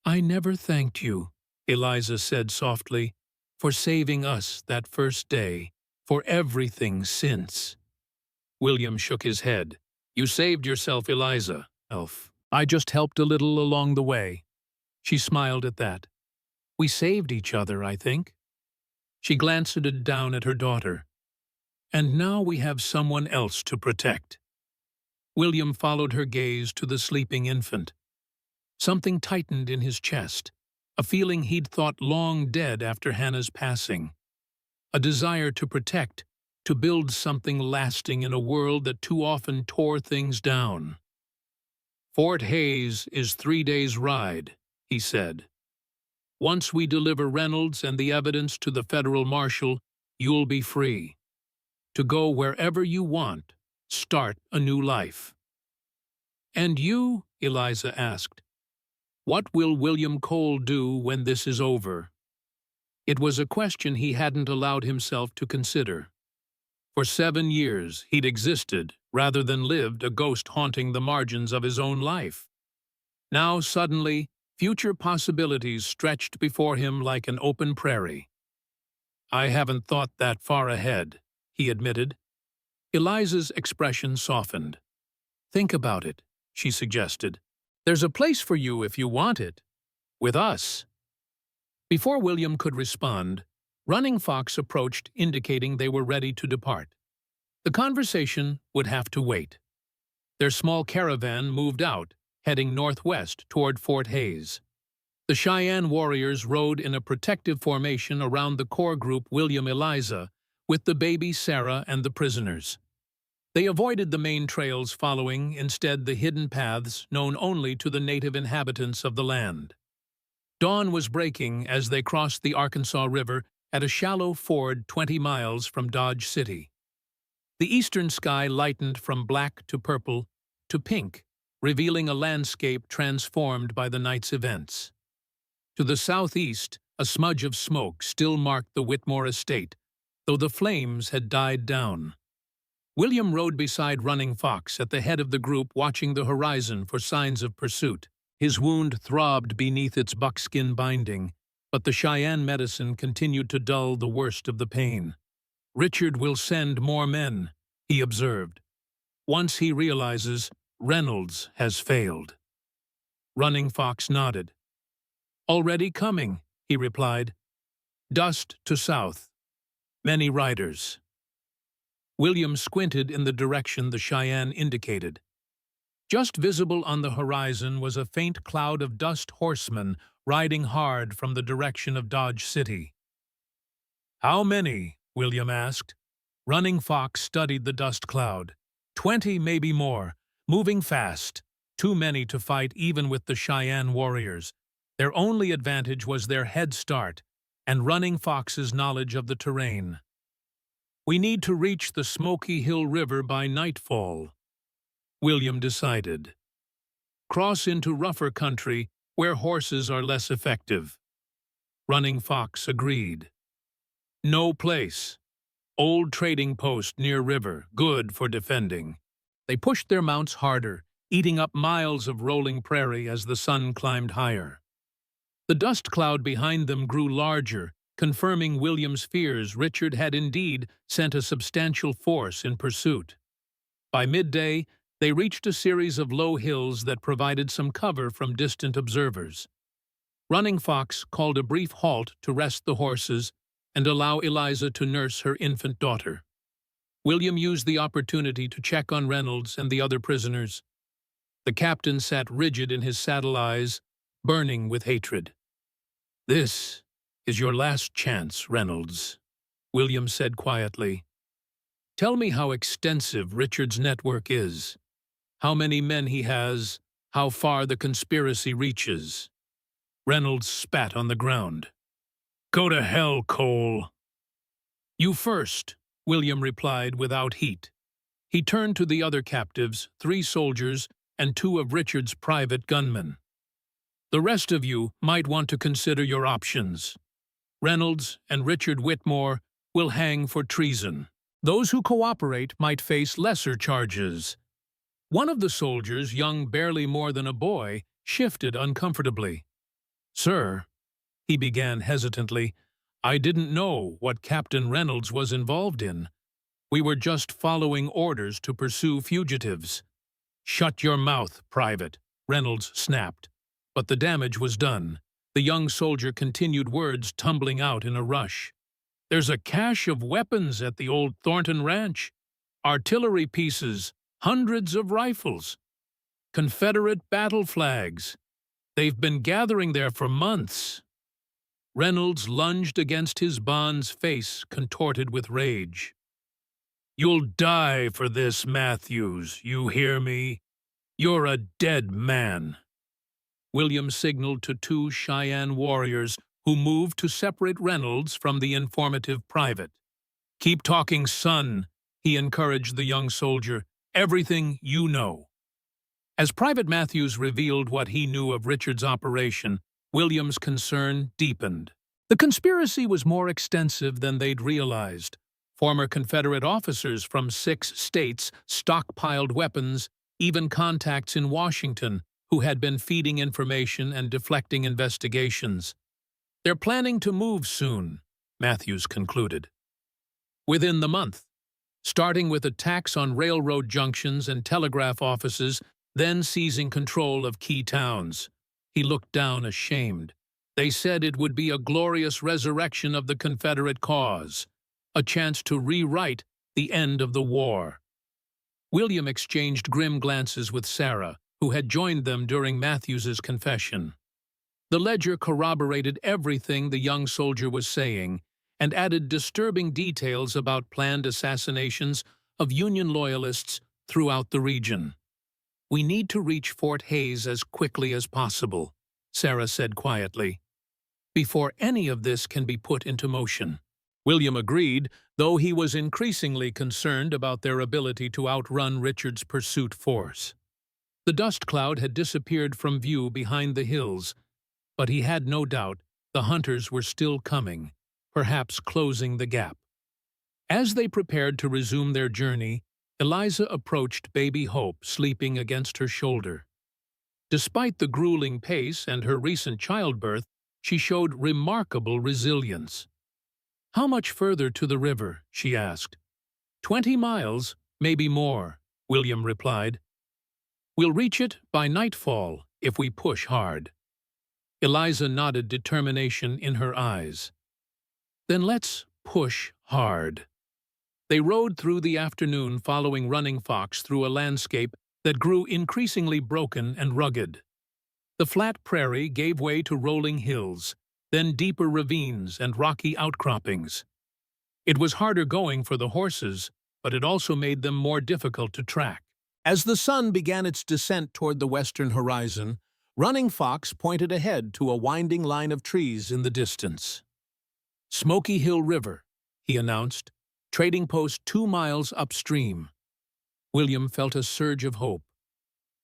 "I never thanked you," Eliza said softly, "for saving us that first day, for everything since." William shook his head. "You saved yourself, Eliza, Elf. I just helped a little along the way." She smiled at that. "We saved each other, I think." She glanced down at her daughter. "And now we have someone else to protect." William followed her gaze to the sleeping infant. Something tightened in his chest, a feeling he'd thought long dead after Hannah's passing. A desire to protect, to build something lasting in a world that too often tore things down. "Fort Hayes is 3 days' ride," he said. "Once we deliver Reynolds and the evidence to the federal marshal, you'll be free. To go wherever you want, start a new life." "And you?" Eliza asked. "What will William Cole do when this is over?" It was a question he hadn't allowed himself to consider. For 7 years he'd existed, rather than lived, a ghost haunting the margins of his own life. Now, suddenly, future possibilities stretched before him like an open prairie. "I haven't thought that far ahead," he admitted. Eliza's expression softened. "Think about it," she suggested. "There's a place for you if you want it. With us." Before William could respond, Running Fox approached, indicating they were ready to depart. The conversation would have to wait. Their small caravan moved out, heading northwest toward Fort Hays. The Cheyenne warriors rode in a protective formation around the core group William Eliza, with the baby Sarah and the prisoners. They avoided the main trails, following instead the hidden paths known only to the native inhabitants of the land. Dawn was breaking as they crossed the Arkansas River at a shallow ford 20 miles from Dodge City. The eastern sky lightened from black to purple to pink, revealing a landscape transformed by the night's events. To the southeast, a smudge of smoke still marked the Whitmore estate, though the flames had died down. William rode beside Running Fox at the head of the group, watching the horizon for signs of pursuit. His wound throbbed beneath its buckskin binding, but the Cheyenne medicine continued to dull the worst of the pain. "Richard will send more men," he observed, "once he realizes Reynolds has failed." Running Fox nodded. "Already coming," he replied. "Dust to south. Many riders." William squinted in the direction the Cheyenne indicated. Just visible on the horizon was a faint cloud of dust horsemen riding hard from the direction of Dodge City. "How many?" William asked. Running Fox studied the dust cloud. 20, maybe more, moving fast. Too many to fight even with the Cheyenne warriors. Their only advantage was their head start and Running Fox's knowledge of the terrain. "We need to reach the Smoky Hill River by nightfall," William decided. "Cross into rougher country where horses are less effective." Running Fox agreed. "No place. Old trading post near river, good for defending." They pushed their mounts harder, eating up miles of rolling prairie as the sun climbed higher. The dust cloud behind them grew larger, confirming William's fears. Richard had indeed sent a substantial force in pursuit. By midday, they reached a series of low hills that provided some cover from distant observers. Running Fox called a brief halt to rest the horses and allow Eliza to nurse her infant daughter. William used the opportunity to check on Reynolds and the other prisoners. The captain sat rigid in his saddle, eyes burning with hatred. "This is your last chance, Reynolds," William said quietly. "Tell me how extensive Richard's network is, how many men he has, how far the conspiracy reaches." Reynolds spat on the ground. "Go to hell, Cole." "You first," William replied without heat. He turned to the other captives, 3 soldiers and 2 of Richard's private gunmen. "The rest of you might want to consider your options. Reynolds and Richard Whitmore will hang for treason. Those who cooperate might face lesser charges." One of the soldiers, young barely more than a boy, shifted uncomfortably. "Sir," he began hesitantly, "I didn't know what Captain Reynolds was involved in. We were just following orders to pursue fugitives." "Shut your mouth, Private," Reynolds snapped. But the damage was done. The young soldier continued, words tumbling out in a rush. "There's a cache of weapons at the old Thornton Ranch. Artillery pieces, hundreds of rifles, Confederate battle flags. They've been gathering there for months." Reynolds lunged against his bonds, face contorted with rage. "You'll die for this, Matthews, you hear me? You're a dead man." William signaled to 2 Cheyenne warriors who moved to separate Reynolds from the informative private. "Keep talking, son," he encouraged the young soldier. "Everything you know." As Private Matthews revealed what he knew of Richard's operation, William's concern deepened. The conspiracy was more extensive than they'd realized. Former Confederate officers from 6 states stockpiled weapons, even contacts in Washington who had been feeding information and deflecting investigations. "They're planning to move soon," Matthews concluded. "Within the month, starting with attacks on railroad junctions and telegraph offices, then seizing control of key towns." He looked down, ashamed. They said it would be a glorious resurrection of the Confederate cause, a chance to rewrite the end of the war. William exchanged grim glances with Sarah, who had joined them during Matthews's confession. The ledger corroborated everything the young soldier was saying and added disturbing details about planned assassinations of Union loyalists throughout the region. "We need to reach Fort Hays as quickly as possible," Sarah said quietly, "before any of this can be put into motion." William agreed, though he was increasingly concerned about their ability to outrun Richard's pursuit force. The dust cloud had disappeared from view behind the hills, but he had no doubt the hunters were still coming, perhaps closing the gap. As they prepared to resume their journey, Eliza approached baby Hope sleeping against her shoulder. Despite the grueling pace and her recent childbirth, she showed remarkable resilience. "How much further to the river?" she asked. 20 miles, maybe more," William replied. "We'll reach it by nightfall if we push hard." Eliza nodded determination in her eyes. "Then let's push hard." They rode through the afternoon following Running Fox through a landscape that grew increasingly broken and rugged. The flat prairie gave way to rolling hills, then deeper ravines and rocky outcroppings. It was harder going for the horses, but it also made them more difficult to track. As the sun began its descent toward the western horizon, Running Fox pointed ahead to a winding line of trees in the distance. "Smoky Hill River," he announced, "trading post 2 miles upstream." William felt a surge of hope.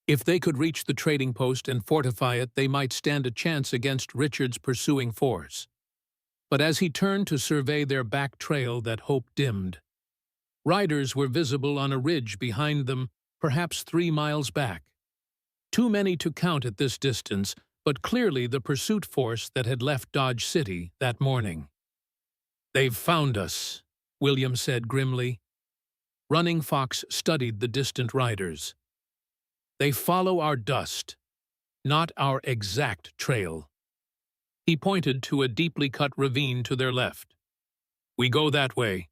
If they could reach the trading post and fortify it, they might stand a chance against Richard's pursuing force. But as he turned to survey their back trail, that hope dimmed. Riders were visible on a ridge behind them, perhaps 3 miles back. Too many to count at this distance, but clearly the pursuit force that had left Dodge City that morning. "They've found us," William said grimly. Running Fox studied the distant riders. "They follow our dust, not our exact trail." He pointed to a deeply cut ravine to their left. "We go that way.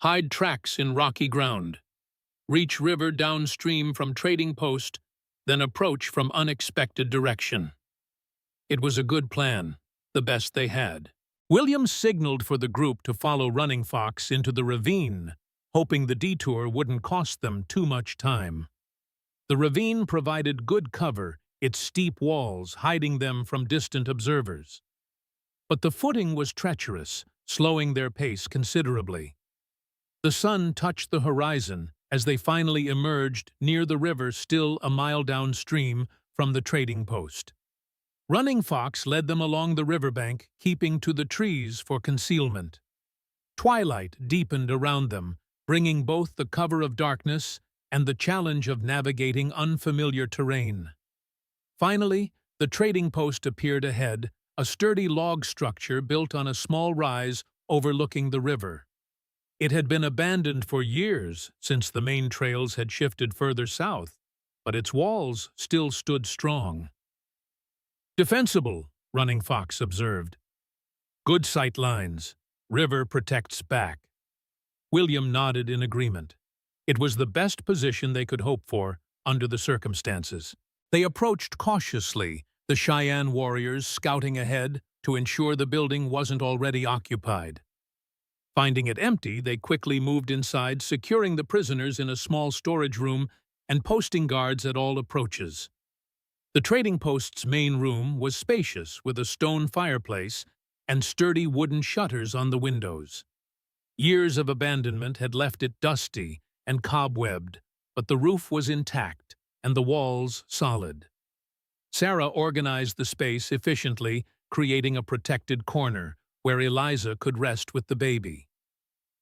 Hide tracks in rocky ground. Reach river downstream from trading post, then approach from unexpected direction." It was a good plan, the best they had. William signaled for the group to follow Running Fox into the ravine, hoping the detour wouldn't cost them too much time. The ravine provided good cover, its steep walls hiding them from distant observers. But the footing was treacherous, slowing their pace considerably. The sun touched the horizon as they finally emerged near the river, still a mile downstream from the trading post. Running Fox led them along the riverbank, keeping to the trees for concealment. Twilight deepened around them, bringing both the cover of darkness and the challenge of navigating unfamiliar terrain. Finally, the trading post appeared ahead, a sturdy log structure built on a small rise overlooking the river. It had been abandoned for years since the main trails had shifted further south, but its walls still stood strong. "Defensible," Running Fox observed. "Good sight lines. River protects back." William nodded in agreement. It was the best position they could hope for under the circumstances. They approached cautiously, the Cheyenne warriors scouting ahead to ensure the building wasn't already occupied. Finding it empty, they quickly moved inside, securing the prisoners in a small storage room and posting guards at all approaches. The trading post's main room was spacious, with a stone fireplace and sturdy wooden shutters on the windows. Years of abandonment had left it dusty and cobwebbed, but the roof was intact and the walls solid. Sarah organized the space efficiently, creating a protected corner where Eliza could rest with the baby.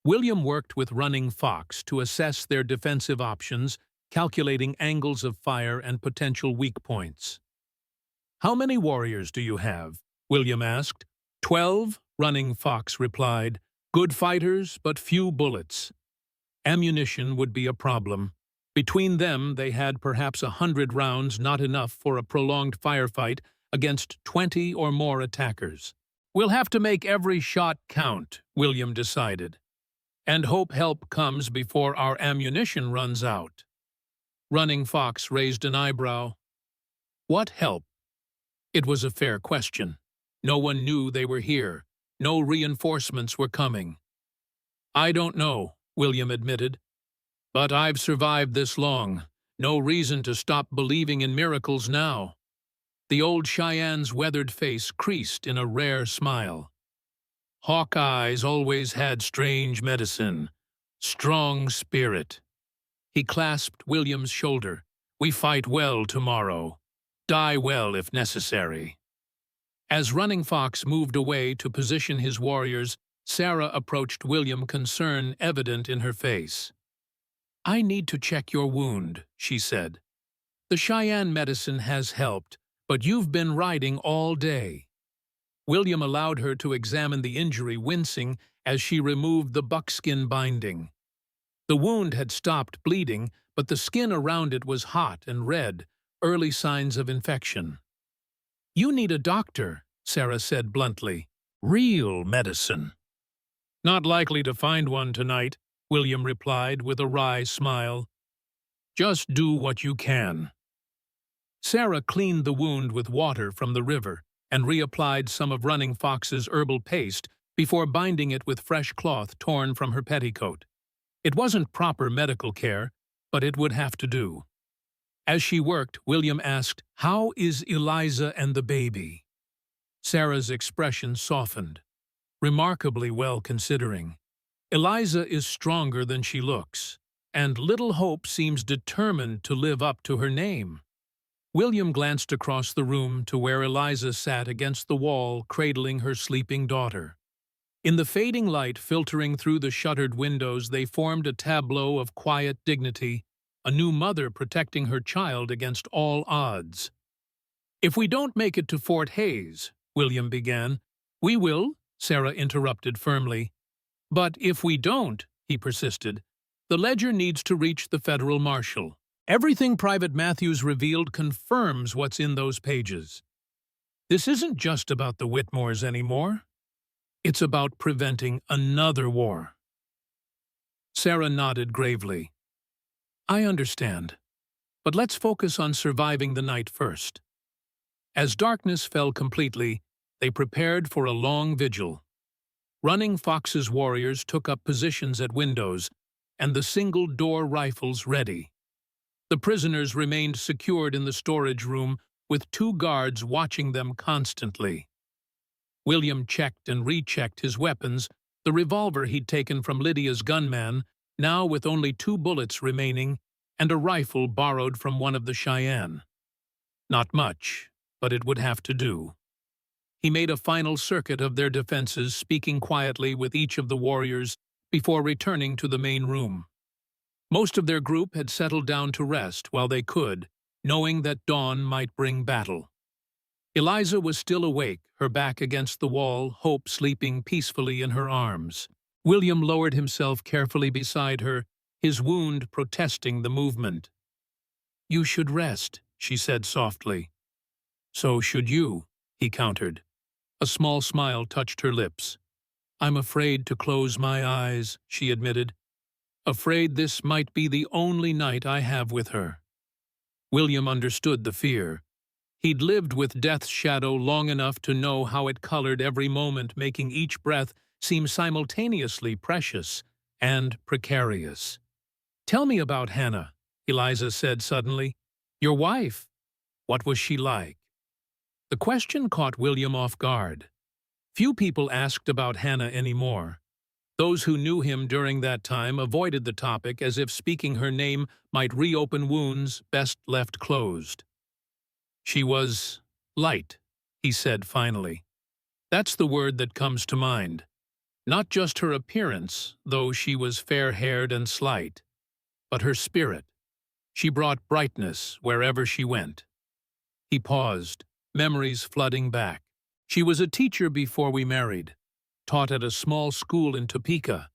William worked with Running Fox to assess their defensive options, calculating angles of fire and potential weak points. "How many warriors do you have?" William asked. 12, Running Fox replied. "Good fighters, but few bullets. Ammunition would be a problem. Between them, they had perhaps 100 rounds, not enough for a prolonged firefight, against 20 or more attackers. "We'll have to make every shot count," William decided, "and hope help comes before our ammunition runs out." Running Fox raised an eyebrow. What help? It was a fair question. No one knew they were here. No reinforcements were coming. "I don't know," William admitted. "But I've survived this long. No reason to stop believing in miracles now." The old Cheyenne's weathered face creased in a rare smile. "Hawkeye's always had strange medicine, strong spirit." He clasped William's shoulder. "We fight well tomorrow. Die well if necessary." As Running Fox moved away to position his warriors, Sarah approached William, concern evident in her face. "I need to check your wound," she said. "The Cheyenne medicine has helped, but you've been riding all day." William allowed her to examine the injury, wincing as she removed the buckskin binding. The wound had stopped bleeding, but the skin around it was hot and red, early signs of infection. "You need a doctor," Sarah said bluntly. "Real medicine." "Not likely to find one tonight," William replied with a wry smile. "Just do what you can." Sarah cleaned the wound with water from the river and reapplied some of Running Fox's herbal paste before binding it with fresh cloth torn from her petticoat. It wasn't proper medical care, but it would have to do. As she worked, William asked, "How is Eliza and the baby?" Sarah's expression softened. "Remarkably well considering. Eliza is stronger than she looks, and Little Hope seems determined to live up to her name." William glanced across the room to where Eliza sat against the wall, cradling her sleeping daughter. In the fading light filtering through the shuttered windows, they formed a tableau of quiet dignity, a new mother protecting her child against all odds. "If we don't make it to Fort Hays," William began. "We will," Sarah interrupted firmly. "But if we don't," he persisted, "the ledger needs to reach the federal marshal. Everything Private Matthews revealed confirms what's in those pages. This isn't just about the Whitmores anymore. It's about preventing another war." Sarah nodded gravely. "I understand, but let's focus on surviving the night first." As darkness fell completely, they prepared for a long vigil. Running Fox's warriors took up positions at windows, and the single-door rifles ready. The prisoners remained secured in the storage room, with 2 guards watching them constantly. William checked and rechecked his weapons, the revolver he'd taken from Lydia's gunman, now with only 2 bullets remaining, and a rifle borrowed from one of the Cheyenne. Not much, but it would have to do. He made a final circuit of their defenses, speaking quietly with each of the warriors before returning to the main room. Most of their group had settled down to rest while they could, knowing that dawn might bring battle. Eliza was still awake, her back against the wall, Hope sleeping peacefully in her arms. William lowered himself carefully beside her, his wound protesting the movement. "You should rest," she said softly. "So should you," he countered. A small smile touched her lips. "I'm afraid to close my eyes," she admitted. "Afraid this might be the only night I have with her." William understood the fear. He'd lived with death's shadow long enough to know how it colored every moment, making each breath seem simultaneously precious and precarious. "Tell me about Hannah," Eliza said suddenly. "Your wife. What was she like?" The question caught William off guard. Few people asked about Hannah anymore. Those who knew him during that time avoided the topic as if speaking her name might reopen wounds best left closed. "She was light," he said finally. "That's the word that comes to mind. Not just her appearance, though she was fair-haired and slight, but her spirit. She brought brightness wherever she went." He paused, memories flooding back. "She was a teacher before we married. Taught at a small school in Topeka.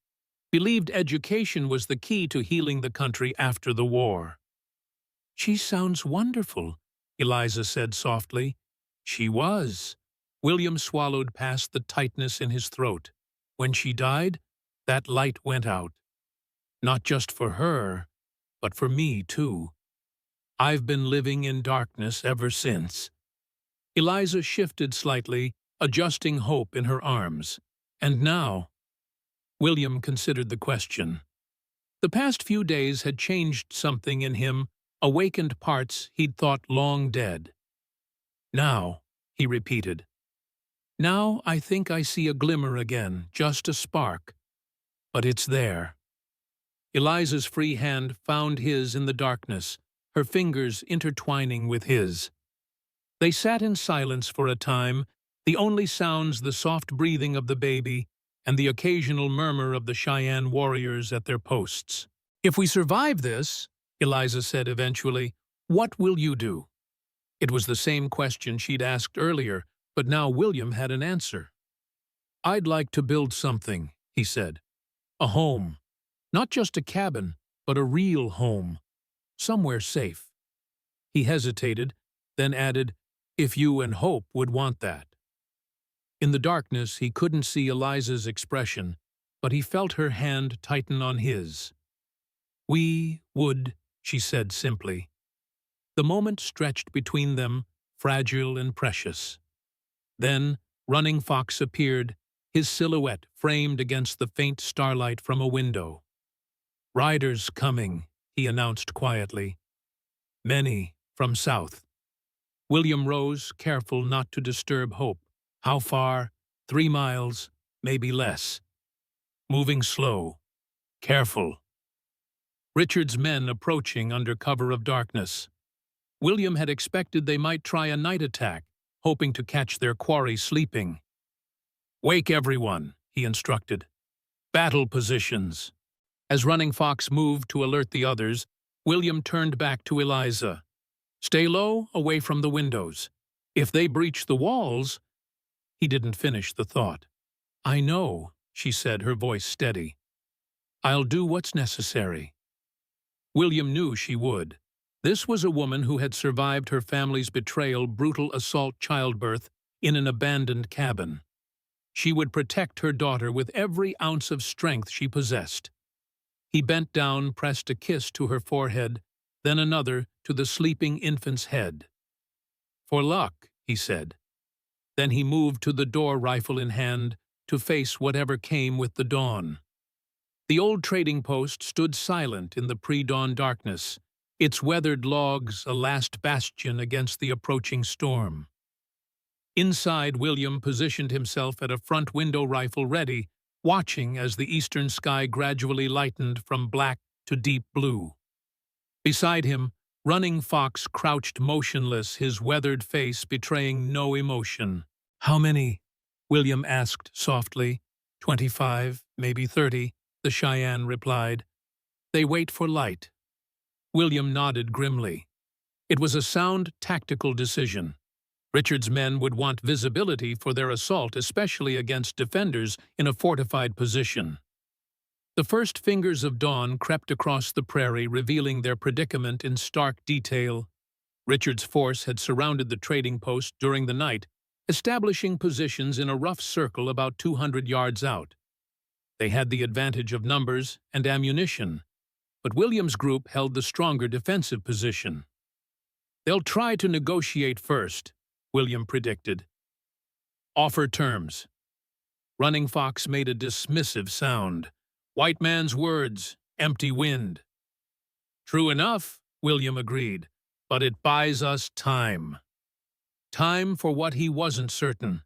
Believed education was the key to healing the country after the war." "She sounds wonderful," Eliza said softly. She was. William swallowed past the tightness in his throat. When she died, that light went out. Not just for her, but for me, too. I've been living in darkness ever since. Eliza shifted slightly, adjusting hope in her arms. And now? William considered the question. The past few days had changed something in him, awakened parts he'd thought long dead. Now, he repeated. Now I think I see a glimmer again, just a spark. But it's there. Eliza's free hand found his in the darkness, her fingers intertwining with his. They sat in silence for a time, the only sounds the soft breathing of the baby and the occasional murmur of the Cheyenne warriors at their posts. If we survive this, Eliza said eventually, what will you do? It was the same question she'd asked earlier, but now William had an answer. I'd like to build something, he said. A home. Not just a cabin, but a real home. Somewhere safe. He hesitated, then added, if you and Hope would want that. In the darkness, he couldn't see Eliza's expression, but he felt her hand tighten on his. We would, she said simply. The moment stretched between them, fragile and precious. Then, Running Fox appeared, his silhouette framed against the faint starlight from a window. Riders coming, he announced quietly. Many from south. William rose, careful not to disturb Hope. How far? 3 miles, maybe less. Moving slow. Careful. Richard's men approaching under cover of darkness. William had expected they might try a night attack, hoping to catch their quarry sleeping. Wake everyone, he instructed. Battle positions. As Running Fox moved to alert the others, William turned back to Eliza. Stay low, away from the windows. If they breach the walls... He didn't finish the thought. I know, she said, her voice steady. I'll do what's necessary. William knew she would. This was a woman who had survived her family's betrayal, brutal assault, childbirth in an abandoned cabin. She would protect her daughter with every ounce of strength she possessed. He bent down, pressed a kiss to her forehead, then another to the sleeping infant's head. For luck, he said. Then he moved to the door, rifle in hand, to face whatever came with the dawn. The old trading post stood silent in the pre-dawn darkness, its weathered logs a last bastion against the approaching storm. Inside, William positioned himself at a front window, rifle ready, watching as the eastern sky gradually lightened from black to deep blue. Beside him, Running Fox crouched motionless, his weathered face betraying no emotion. How many? William asked softly. 25, maybe 30, the Cheyenne replied. They wait for light. William nodded grimly. It was a sound, tactical decision. Richard's men would want visibility for their assault, especially against defenders in a fortified position. The first fingers of dawn crept across the prairie, revealing their predicament in stark detail. Richard's force had surrounded the trading post during the night, establishing positions in a rough circle about 200 yards out. They had the advantage of numbers and ammunition, but William's group held the stronger defensive position. They'll try to negotiate first, William predicted. Offer terms. Running Fox made a dismissive sound. White man's words, empty wind. True enough, William agreed, but it buys us time. Time for what he wasn't certain.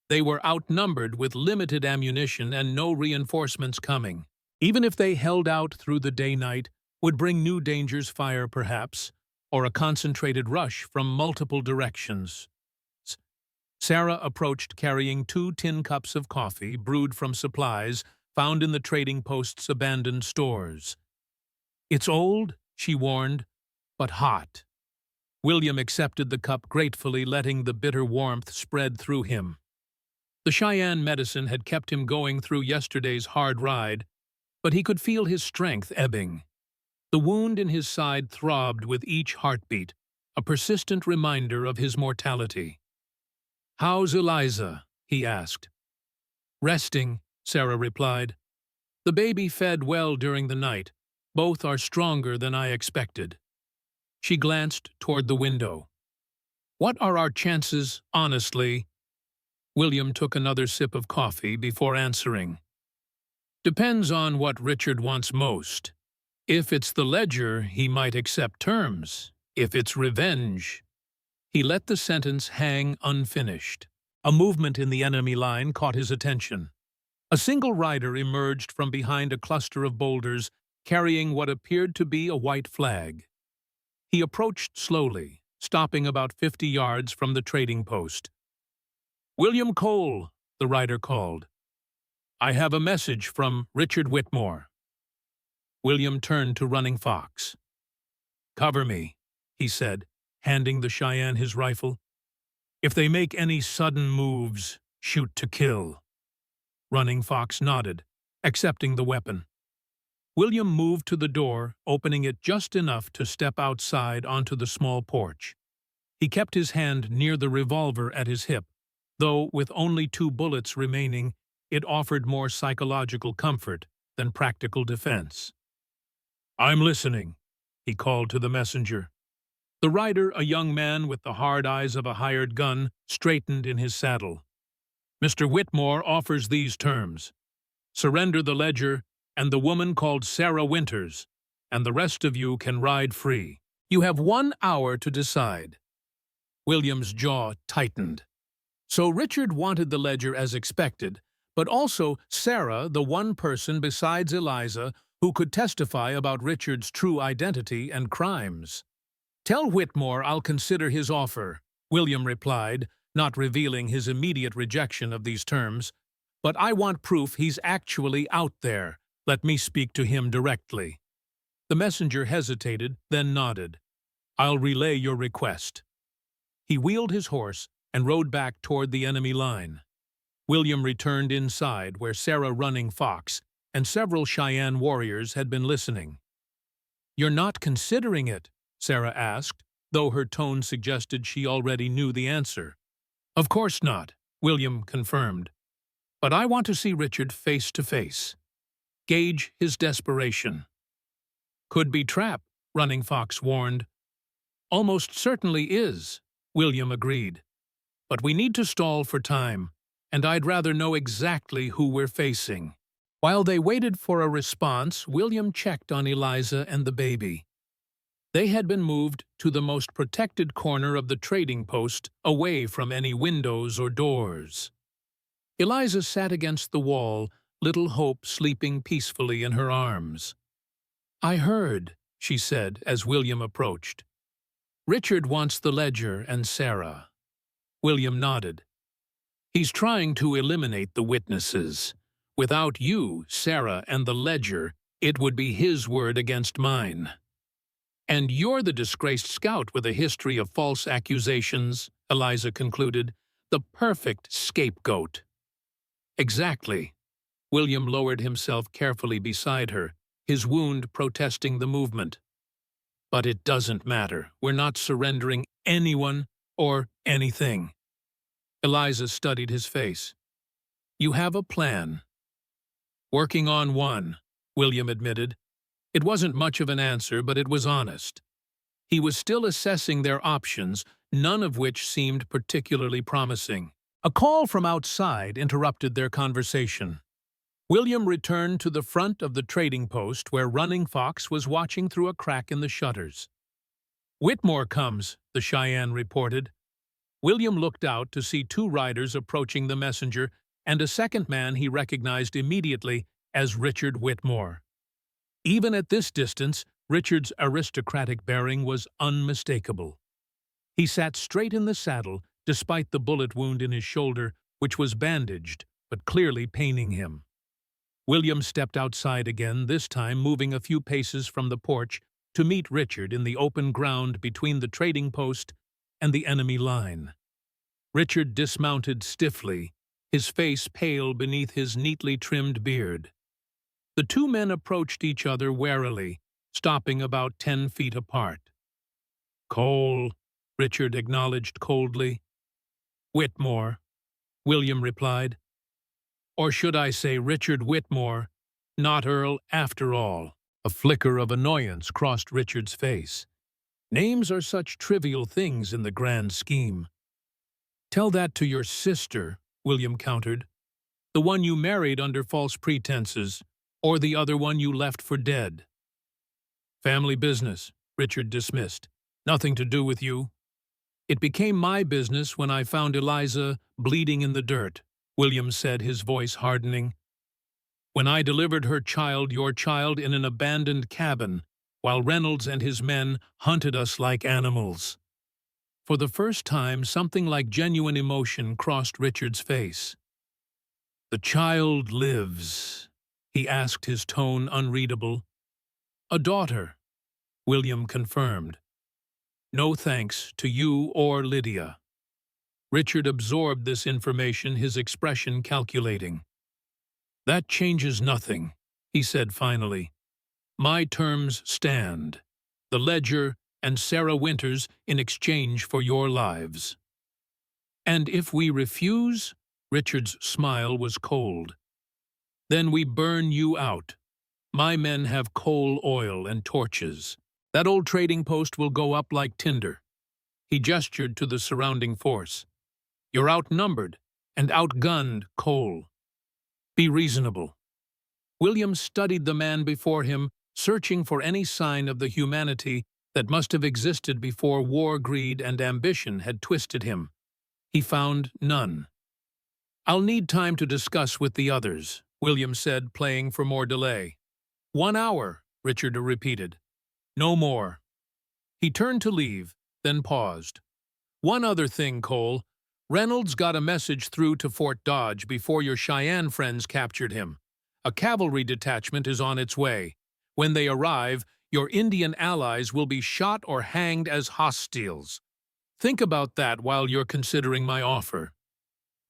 They were outnumbered with limited ammunition and no reinforcements coming. Even if they held out through the day-night, would bring new dangers, fire perhaps, or a concentrated rush from multiple directions. Sarah approached carrying 2 tin cups of coffee brewed from supplies found in the trading post's abandoned stores. It's old, she warned, but hot. William accepted the cup gratefully, letting the bitter warmth spread through him. The Cheyenne medicine had kept him going through yesterday's hard ride, but he could feel his strength ebbing. The wound in his side throbbed with each heartbeat, a persistent reminder of his mortality. "How's Eliza?" he asked. "Resting," Sarah replied. "The baby fed well during the night. Both are stronger than I expected." She glanced toward the window. "What are our chances, honestly?" William took another sip of coffee before answering. "Depends on what Richard wants most. If it's the ledger, he might accept terms. If it's revenge—" He let the sentence hang unfinished. A movement in the enemy line caught his attention. A single rider emerged from behind a cluster of boulders, carrying what appeared to be a white flag. He approached slowly, stopping about 50 yards from the trading post. "William Cole," the rider called. "I have a message from Richard Whitmore." William turned to Running Fox. "Cover me," he said, handing the Cheyenne his rifle. "If they make any sudden moves, shoot to kill." Running Fox nodded, accepting the weapon. William moved to the door, opening it just enough to step outside onto the small porch. He kept his hand near the revolver at his hip, though with only 2 bullets remaining, it offered more psychological comfort than practical defense. "I'm listening," he called to the messenger. The rider, a young man with the hard eyes of a hired gun, straightened in his saddle. "Mr. Whitmore offers these terms. Surrender the ledger and the woman called Sarah Winters, and the rest of you can ride free. You have 1 hour to decide." William's jaw tightened. So Richard wanted the ledger as expected, but also Sarah, the one person besides Eliza who could testify about Richard's true identity and crimes. "Tell Whitmore I'll consider his offer," William replied, not revealing his immediate rejection of these terms. "But I want proof he's actually out there. Let me speak to him directly." The messenger hesitated, then nodded. "I'll relay your request." He wheeled his horse and rode back toward the enemy line. William returned inside, where Sarah Running Fox and several Cheyenne warriors had been listening. "You're not considering it?" Sarah asked, though her tone suggested she already knew the answer. "Of course not," William confirmed. "But I want to see Richard face to face. Gauge his desperation." "Could be trap," Running Fox warned. "Almost certainly is," William agreed. "But we need to stall for time, and I'd rather know exactly who we're facing." While they waited for a response, William checked on Eliza and the baby. They had been moved to the most protected corner of the trading post, away from any windows or doors. Eliza sat against the wall, little Hope sleeping peacefully in her arms. "I heard," she said as William approached. "Richard wants the ledger and Sarah." William nodded. "He's trying to eliminate the witnesses. Without you, Sarah, and the ledger, it would be his word against mine." "And you're the disgraced scout with a history of false accusations," Eliza concluded. "The perfect scapegoat." "Exactly." William lowered himself carefully beside her, his wound protesting the movement. "But it doesn't matter. We're not surrendering anyone or anything." Eliza studied his face. "You have a plan." "Working on one," William admitted. It wasn't much of an answer, but it was honest. He was still assessing their options, none of which seemed particularly promising. A call from outside interrupted their conversation. William returned to the front of the trading post where Running Fox was watching through a crack in the shutters. "Whitmore comes," the Cheyenne reported. William looked out to see 2 riders approaching the messenger and a second man he recognized immediately as Richard Whitmore. Even at this distance, Richard's aristocratic bearing was unmistakable. He sat straight in the saddle, despite the bullet wound in his shoulder, which was bandaged, but clearly paining him. William stepped outside again, this time moving a few paces from the porch to meet Richard in the open ground between the trading post and the enemy line. Richard dismounted stiffly, his face pale beneath his neatly trimmed beard. The 2 men approached each other warily, stopping about 10 feet apart. "Cole," Richard acknowledged coldly. Whitmore, William replied. Or should I say Richard Whitmore, not Earl after all? A flicker of annoyance crossed Richard's face. Names are such trivial things in the grand scheme. Tell that to your sister, William countered. The one you married under false pretenses, or the other one you left for dead. Family business, Richard dismissed. Nothing to do with you. It became my business when I found Eliza bleeding in the dirt, William said, his voice hardening. When I delivered her child, your child, in an abandoned cabin, while Reynolds and his men hunted us like animals. For the first time, something like genuine emotion crossed Richard's face. The child lives, he asked, his tone unreadable. A daughter, William confirmed. No thanks to you or Lydia. Richard absorbed this information, his expression calculating. That changes nothing, he said finally. My terms stand. The ledger and Sarah Winters in exchange for your lives. And if we refuse? Richard's smile was cold. Then we burn you out. My men have coal oil and torches. That old trading post will go up like tinder. He gestured to the surrounding force. You're outnumbered and outgunned, Cole. Be reasonable. William studied the man before him, searching for any sign of the humanity that must have existed before war, greed, and ambition had twisted him. He found none. I'll need time to discuss with the others, William said, playing for more delay. 1 hour, Richard repeated. No more. He turned to leave, then paused. One other thing, Cole. Reynolds got a message through to Fort Dodge before your Cheyenne friends captured him. A cavalry detachment is on its way. When they arrive, your Indian allies will be shot or hanged as hostiles. Think about that while you're considering my offer.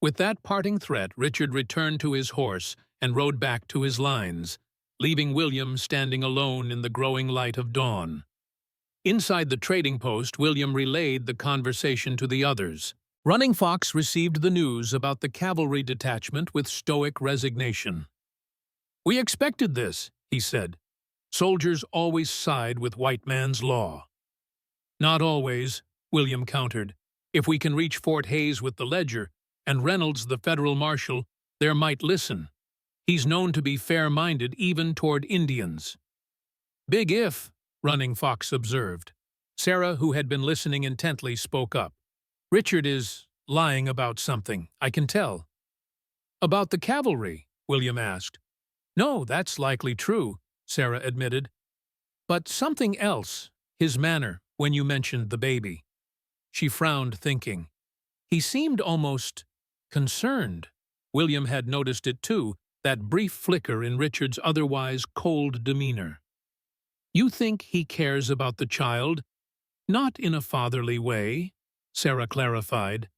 With that parting threat, Richard returned to his horse and rode back to his lines, leaving William standing alone in the growing light of dawn. Inside the trading post, William relayed the conversation to the others. Running Fox received the news about the cavalry detachment with stoic resignation. We expected this, he said. Soldiers always side with white man's law. Not always, William countered. If we can reach Fort Hays with the ledger, and Reynolds the federal marshal, there might listen. He's known to be fair-minded even toward Indians. Big if, Running Fox observed. Sarah, who had been listening intently, spoke up. Richard is lying about something, I can tell. About the cavalry? William asked. No, that's likely true, Sarah admitted. But something else, his manner when you mentioned the baby. She frowned, thinking. He seemed almost concerned. William had noticed it too, that brief flicker in Richard's otherwise cold demeanor. You think he cares about the child? Not in a fatherly way, Sarah clarified.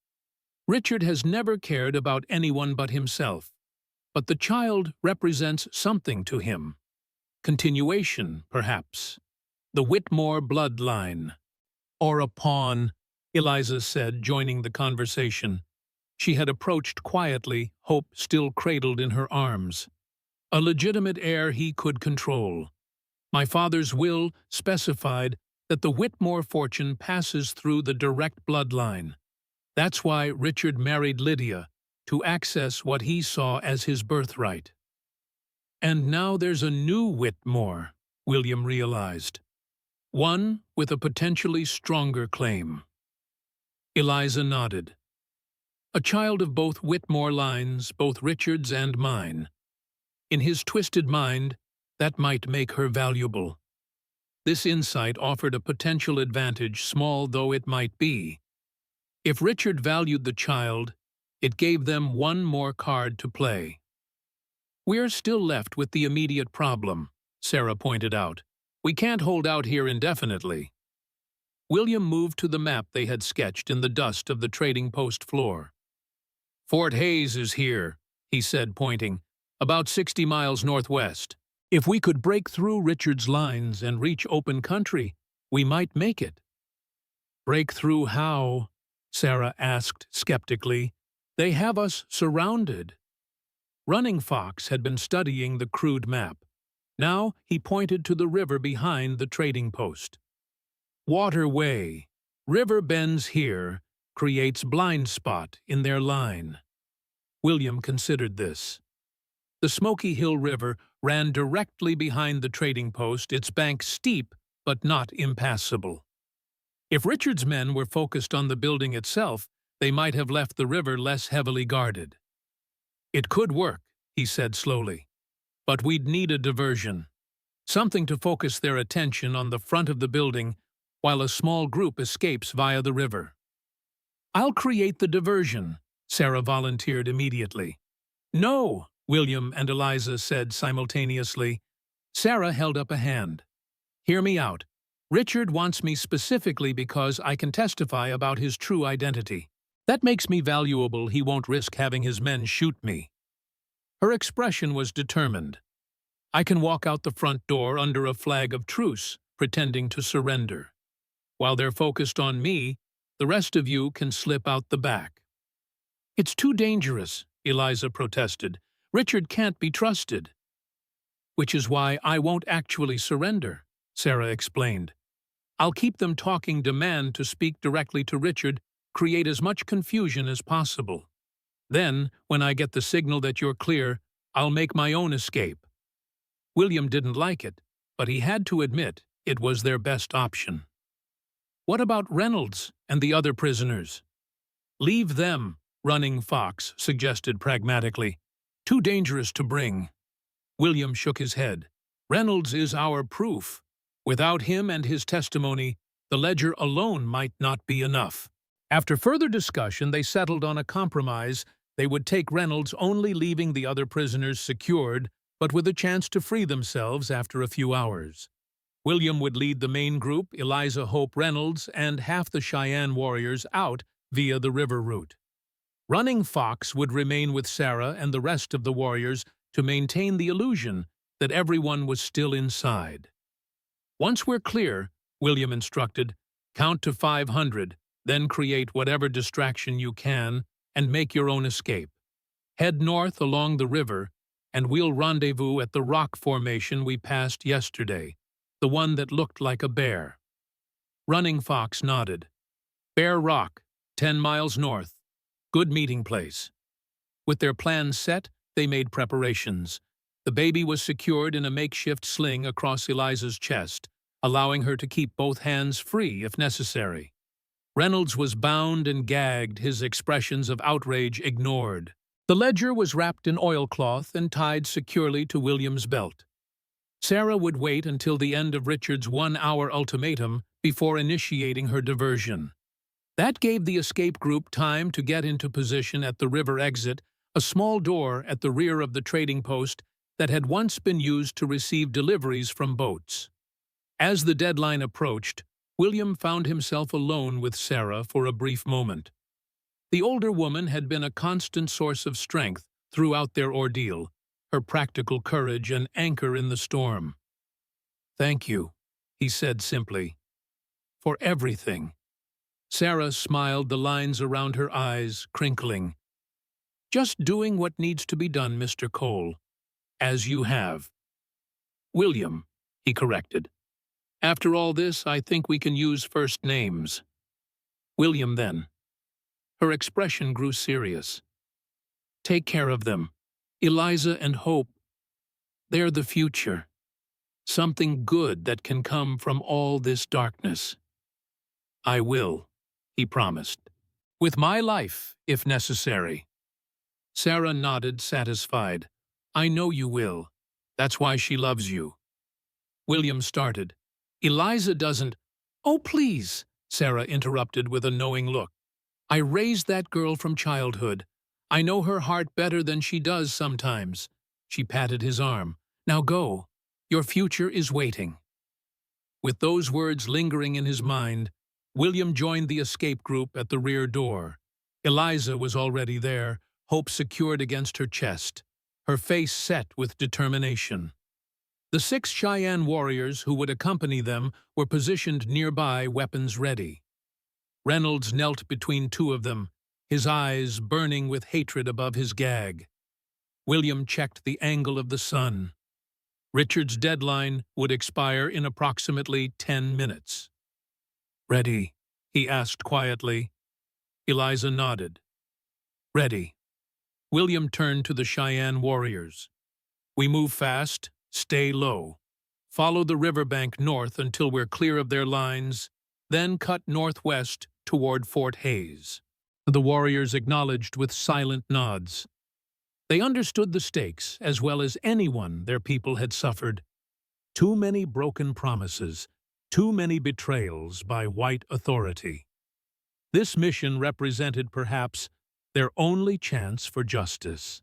Richard has never cared about anyone but himself, but the child represents something to him. Continuation, perhaps. The Whitmore bloodline. Or a pawn, Eliza said, joining the conversation. She had approached quietly, hope still cradled in her arms. A legitimate heir he could control. My father's will specified that the Whitmore fortune passes through the direct bloodline. That's why Richard married Lydia, to access what he saw as his birthright. And now there's a new Whitmore, William realized. One with a potentially stronger claim. Eliza nodded. A child of both Whitmore lines, both Richard's and mine. In his twisted mind, that might make her valuable. This insight offered a potential advantage, small though it might be. If Richard valued the child, it gave them one more card to play. We're still left with the immediate problem, Sarah pointed out. We can't hold out here indefinitely. William moved to the map they had sketched in the dust of the trading post floor. Fort Hays is here, he said, pointing, about 60 miles northwest. If we could break through Richard's lines and reach open country, we might make it. Break through how? Sarah asked skeptically. They have us surrounded. Running Fox had been studying the crude map. Now he pointed to the river behind the trading post. Waterway. River bends here, creates blind spot in their line. William considered this. The Smoky Hill River ran directly behind the trading post, its bank steep but not impassable. If Richard's men were focused on the building itself, they might have left the river less heavily guarded. It could work, he said slowly, but we'd need a diversion. Something to focus their attention on the front of the building while a small group escapes via the river. I'll create the diversion, Sarah volunteered immediately. No, William and Eliza said simultaneously. Sarah held up a hand. Hear me out. Richard wants me specifically because I can testify about his true identity. That makes me valuable. He won't risk having his men shoot me. Her expression was determined. I can walk out the front door under a flag of truce, pretending to surrender. While they're focused on me, the rest of you can slip out the back. It's too dangerous, Eliza protested. Richard can't be trusted. Which is why I won't actually surrender, Sarah explained. I'll keep them talking, demand to speak directly to Richard, create as much confusion as possible. Then, when I get the signal that you're clear, I'll make my own escape. William didn't like it, but he had to admit it was their best option. What about Reynolds and the other prisoners? Leave them, Running Fox suggested pragmatically. Too dangerous to bring. William shook his head. Reynolds is our proof. Without him and his testimony, the ledger alone might not be enough. After further discussion, they settled on a compromise. They would take Reynolds, only leaving the other prisoners secured, but with a chance to free themselves after a few hours. William would lead the main group, Eliza, Hope, Reynolds, and half the Cheyenne warriors out via the river route. Running Fox would remain with Sarah and the rest of the warriors to maintain the illusion that everyone was still inside. Once we're clear, William instructed, count to 500, then create whatever distraction you can and make your own escape. Head north along the river, and we'll rendezvous at the rock formation we passed yesterday, the one that looked like a bear. Running Fox nodded. Bear Rock, 10 miles north. Good meeting place. With their plans set, they made preparations. The baby was secured in a makeshift sling across Eliza's chest, allowing her to keep both hands free if necessary. Reynolds was bound and gagged, his expressions of outrage ignored. The ledger was wrapped in oilcloth and tied securely to William's belt. Sarah would wait until the end of Richard's 1-hour ultimatum before initiating her diversion. That gave the escape group time to get into position at the river exit, a small door at the rear of the trading post that had once been used to receive deliveries from boats. As the deadline approached, William found himself alone with Sarah for a brief moment. The older woman had been a constant source of strength throughout their ordeal, her practical courage an anchor in the storm. "Thank you," he said simply, "for everything." Sarah smiled, the lines around her eyes crinkling. "Just doing what needs to be done, Mr. Cole, as you have." "William," he corrected. "After all this, I think we can use first names." "William, then." Her expression grew serious. "Take care of them. Eliza and Hope. They're the future. Something good that can come from all this darkness." "I will," he promised. "With my life, if necessary." Sarah nodded, satisfied. "I know you will. That's why she loves you." William started. "Eliza doesn't—" "Oh, please," Sarah interrupted with a knowing look. "I raised that girl from childhood. I know her heart better than she does sometimes." She patted his arm. "Now go. Your future is waiting." With those words lingering in his mind, William joined the escape group at the rear door. Eliza was already there, Hope secured against her chest, her face set with determination. The 6 Cheyenne warriors who would accompany them were positioned nearby, weapons ready. Reynolds knelt between two of them, his eyes burning with hatred above his gag. William checked the angle of the sun. Richard's deadline would expire in approximately 10 minutes. "Ready?" he asked quietly. Eliza nodded. "Ready." William turned to the Cheyenne warriors. "We move fast, stay low. Follow the riverbank north until we're clear of their lines, then cut northwest toward Fort Hays." The warriors acknowledged with silent nods. They understood the stakes as well as anyone their people had suffered. Too many broken promises, too many betrayals by white authority. This mission represented perhaps their only chance for justice.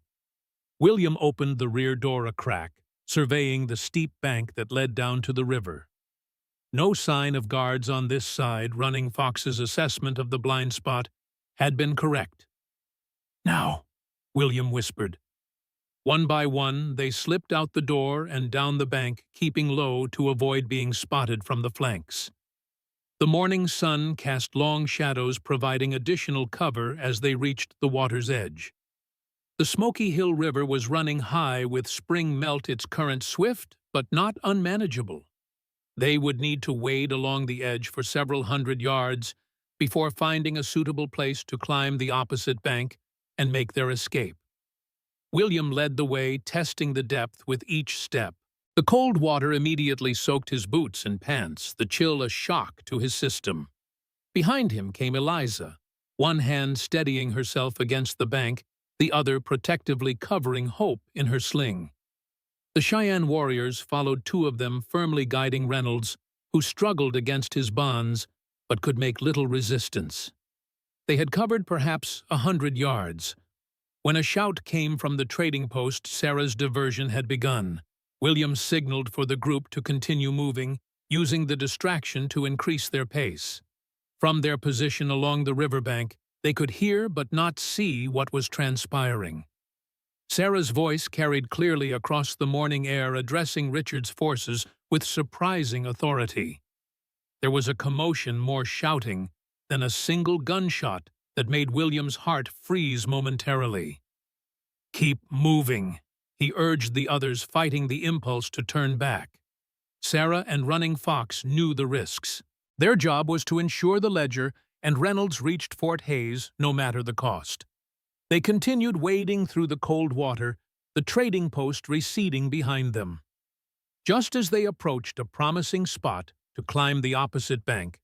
William opened the rear door a crack, surveying the steep bank that led down to the river. No sign of guards on this side. Running Fox's assessment of the blind spot had been correct. "Now," William whispered. One by one, they slipped out the door and down the bank, keeping low to avoid being spotted from the flanks. The morning sun cast long shadows, providing additional cover as they reached the water's edge. The Smoky Hill River was running high with spring melt, its current swift but not unmanageable. They would need to wade along the edge for several hundred yards before finding a suitable place to climb the opposite bank and make their escape. William led the way, testing the depth with each step. The cold water immediately soaked his boots and pants, the chill a shock to his system. Behind him came Eliza, one hand steadying herself against the bank, the other protectively covering Hope in her sling. The Cheyenne warriors followed, two of them firmly guiding Reynolds, who struggled against his bonds but could make little resistance. They had covered perhaps 100 yards. When a shout came from the trading post, Sarah's diversion had begun. William signaled for the group to continue moving, using the distraction to increase their pace. From their position along the riverbank, they could hear but not see what was transpiring. Sarah's voice carried clearly across the morning air, addressing Richard's forces with surprising authority. There was a commotion, more shouting than a single gunshot, that made William's heart freeze momentarily. "Keep moving," he urged the others, fighting the impulse to turn back. Sarah and Running Fox knew the risks. Their job was to ensure the ledger, and Reynolds reached Fort Hays no matter the cost. They continued wading through the cold water, the trading post receding behind them. Just as they approached a promising spot to climb the opposite bank,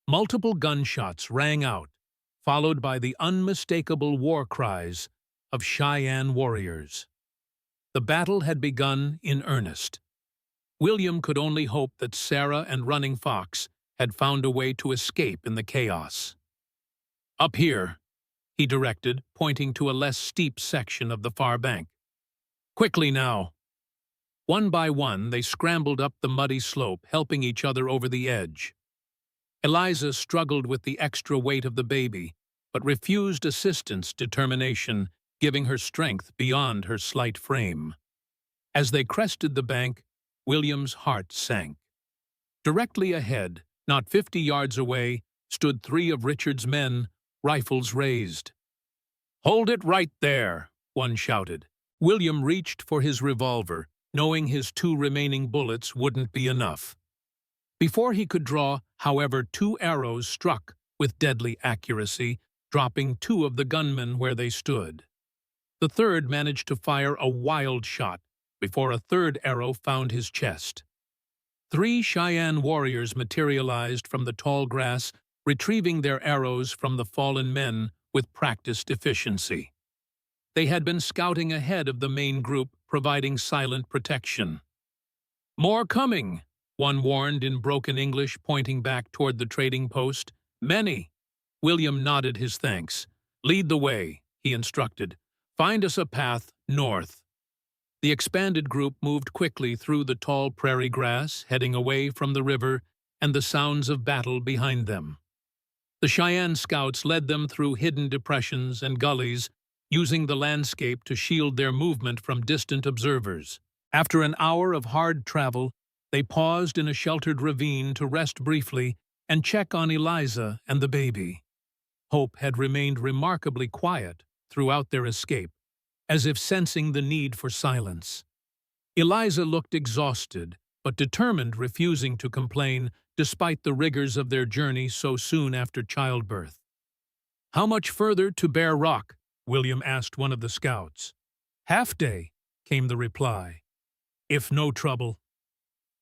multiple gunshots rang out, followed by the unmistakable war cries of Cheyenne warriors. The battle had begun in earnest. William could only hope that Sarah and Running Fox had found a way to escape in the chaos. "Up here," he directed, pointing to a less steep section of the far bank. "Quickly now." One by one, they scrambled up the muddy slope, helping each other over the edge. Eliza struggled with the extra weight of the baby, but refused assistance, determination giving her strength beyond her slight frame. As they crested the bank, William's heart sank. Directly ahead, not 50 yards away, stood 3 of Richard's men, rifles raised. "Hold it right there," one shouted. William reached for his revolver, knowing his 2 remaining bullets wouldn't be enough. Before he could draw, however, 2 arrows struck with deadly accuracy, dropping 2 of the gunmen where they stood. The third managed to fire a wild shot before a third arrow found his chest. 3 Cheyenne warriors materialized from the tall grass, retrieving their arrows from the fallen men with practiced efficiency. They had been scouting ahead of the main group, providing silent protection. "More coming," one warned in broken English, pointing back toward the trading post. "Many." William nodded his thanks. "Lead the way," he instructed. "Find us a path north." The expanded group moved quickly through the tall prairie grass, heading away from the river and the sounds of battle behind them. The Cheyenne scouts led them through hidden depressions and gullies, using the landscape to shield their movement from distant observers. After an hour of hard travel, they paused in a sheltered ravine to rest briefly and check on Eliza and the baby. Hope had remained remarkably quiet throughout their escape, as if sensing the need for silence. Eliza looked exhausted, but determined, refusing to complain despite the rigors of their journey so soon after childbirth. "How much further to Bear Rock?" William asked one of the scouts. "Half day," came the reply. "If no trouble."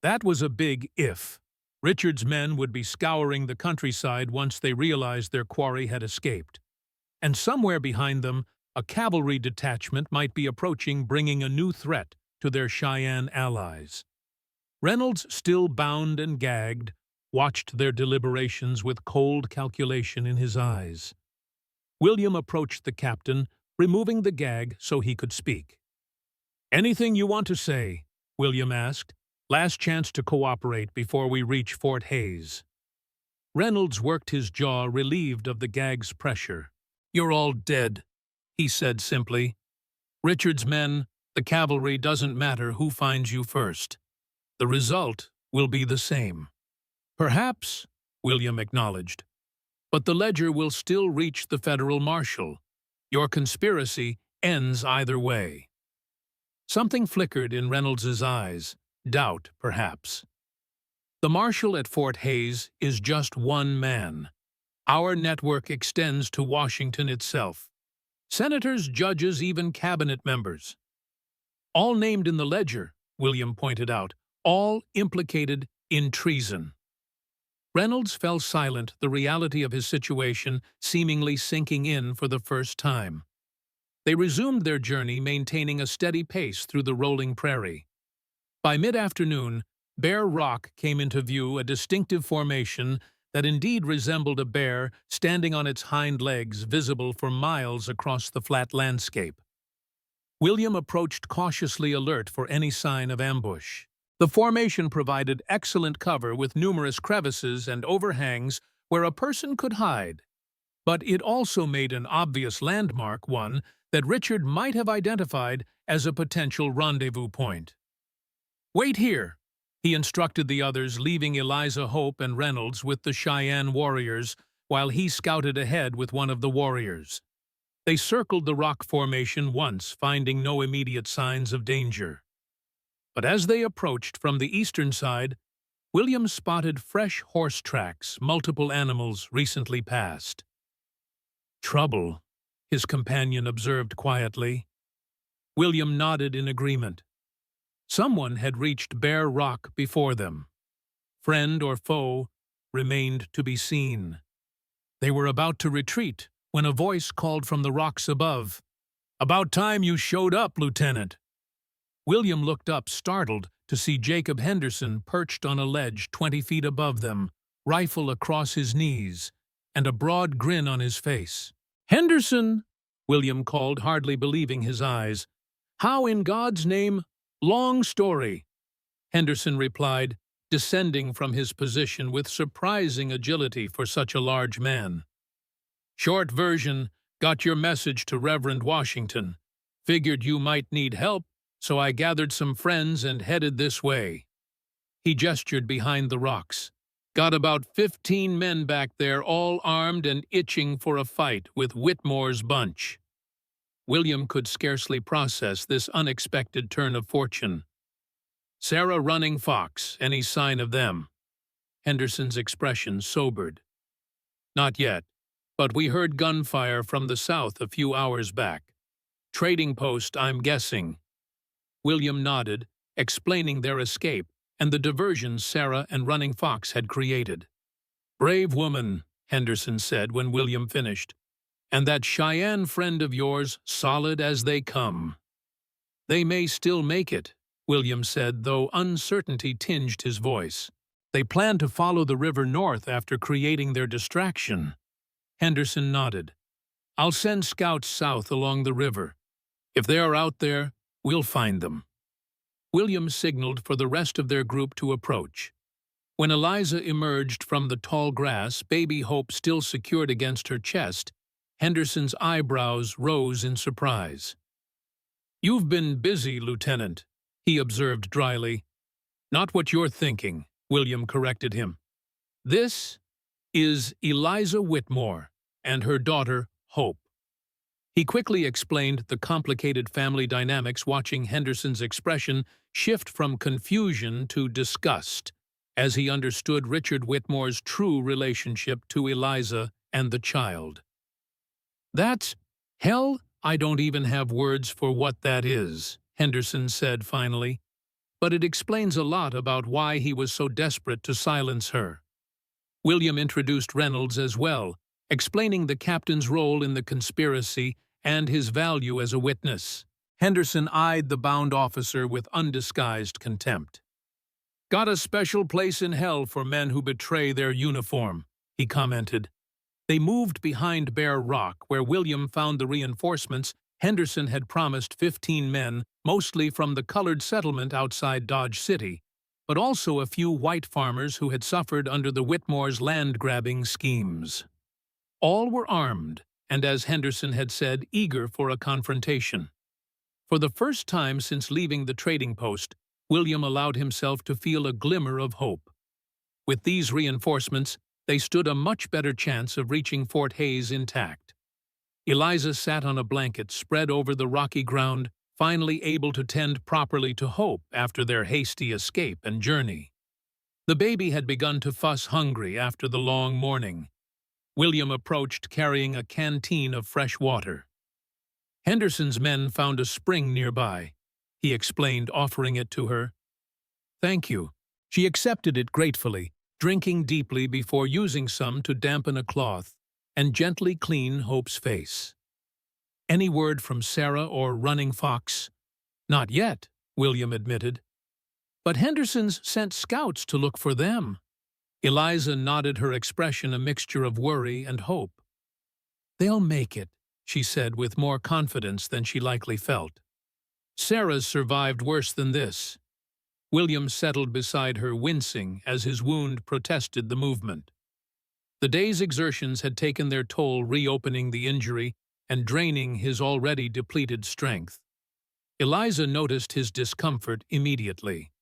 That was a big if. Richard's men would be scouring the countryside once they realized their quarry had escaped. And somewhere behind them, a cavalry detachment might be approaching, bringing a new threat to their Cheyenne allies. Reynolds, still bound and gagged, watched their deliberations with cold calculation in his eyes. William approached the captain, removing the gag so he could speak. "Anything you want to say?" William asked. "Last chance to cooperate before we reach Fort Hays." Reynolds worked his jaw, relieved of the gag's pressure. "You're all dead," he said simply. "Richard's men, the cavalry, doesn't matter who finds you first. The result will be the same." "Perhaps," William acknowledged, "but the ledger will still reach the federal marshal. Your conspiracy ends either way." Something flickered in Reynolds's eyes. Doubt, perhaps. "The marshal at Fort Hays is just one man. Our network extends to Washington itself. Senators, judges, even cabinet members. All named in the ledger," William pointed out, "all implicated in treason." Reynolds fell silent, the reality of his situation seemingly sinking in for the first time. They resumed their journey, maintaining a steady pace through the rolling prairie. By mid-afternoon, Bear Rock came into view, a distinctive formation that indeed resembled a bear standing on its hind legs, visible for miles across the flat landscape. William approached cautiously, alert for any sign of ambush. The formation provided excellent cover with numerous crevices and overhangs where a person could hide. But it also made an obvious landmark, one that Richard might have identified as a potential rendezvous point. "Wait here," he instructed the others, leaving Eliza, Hope, and Reynolds with the Cheyenne warriors, while he scouted ahead with one of the warriors. They circled the rock formation once, finding no immediate signs of danger. But as they approached from the eastern side, William spotted fresh horse tracks, multiple animals recently passed. "Trouble," his companion observed quietly. William nodded in agreement. Someone had reached Bear Rock before them. Friend or foe remained to be seen. They were about to retreat when a voice called from the rocks above. "About time you showed up, Lieutenant." William looked up, startled, to see Jacob Henderson perched on a ledge 20 feet above them, rifle across his knees, and a broad grin on his face. "Henderson!" William called, hardly believing his eyes. "How in God's name—" "Long story," Henderson replied, descending from his position with surprising agility for such a large man. "Short version, got your message to Reverend Washington. Figured you might need help, so I gathered some friends and headed this way." He gestured behind the rocks. "Got about 15 men back there, all armed and itching for a fight with Whitmore's bunch." William could scarcely process this unexpected turn of fortune. "Sarah running Fox, any sign of them?" Henderson's expression sobered. "Not yet, but we heard gunfire from the south a few hours back. Trading post, I'm guessing." William nodded, explaining their escape and the diversion Sarah and Running Fox had created. "Brave woman," Henderson said when William finished. "And that Cheyenne friend of yours, solid as they come." "They may still make it," William said, though uncertainty tinged his voice. "They plan to follow the river north after creating their distraction." Henderson nodded. "I'll send scouts south along the river. If they are out there, we'll find them." William signaled for the rest of their group to approach. When Eliza emerged from the tall grass, baby Hope still secured against her chest, Henderson's eyebrows rose in surprise. "You've been busy, Lieutenant," he observed dryly. "Not what you're thinking," William corrected him. "This is Eliza Whitmore and her daughter, Hope. He quickly explained the complicated family dynamics, watching Henderson's expression shift from confusion to disgust as he understood Richard Whitmore's true relationship to Eliza and the child. "That's hell, I don't even have words for what that is," Henderson said finally, "but it explains a lot about why he was so desperate to silence her." William introduced Reynolds as well, explaining the captain's role in the conspiracy and his value as a witness. Henderson eyed the bound officer with undisguised contempt. "Got a special place in hell for men who betray their uniform," he commented. They moved behind Bear Rock, where William found the reinforcements Henderson had promised: 15 men, mostly from the colored settlement outside Dodge City, but also a few white farmers who had suffered under the Whitmore's land-grabbing schemes. All were armed, and as Henderson had said, eager for a confrontation. For the first time since leaving the trading post, William allowed himself to feel a glimmer of hope. With these reinforcements, they stood a much better chance of reaching Fort Hays intact. Eliza sat on a blanket spread over the rocky ground, finally able to tend properly to Hope after their hasty escape and journey. The baby had begun to fuss hungry after the long morning. William approached carrying a canteen of fresh water. Henderson's men found a spring nearby, he explained, offering it to her. "Thank you." She accepted it gratefully, drinking deeply before using some to dampen a cloth and gently clean Hope's face. "Any word from Sarah or Running Fox?" "Not yet," William admitted. "But Henderson's sent scouts to look for them." Eliza nodded, her expression a mixture of worry and hope. "They'll make it," she said with more confidence than she likely felt. "Sarah's survived worse than this." William settled beside her, wincing as his wound protested the movement. The day's exertions had taken their toll, reopening the injury and draining his already depleted strength. Eliza noticed his discomfort immediately.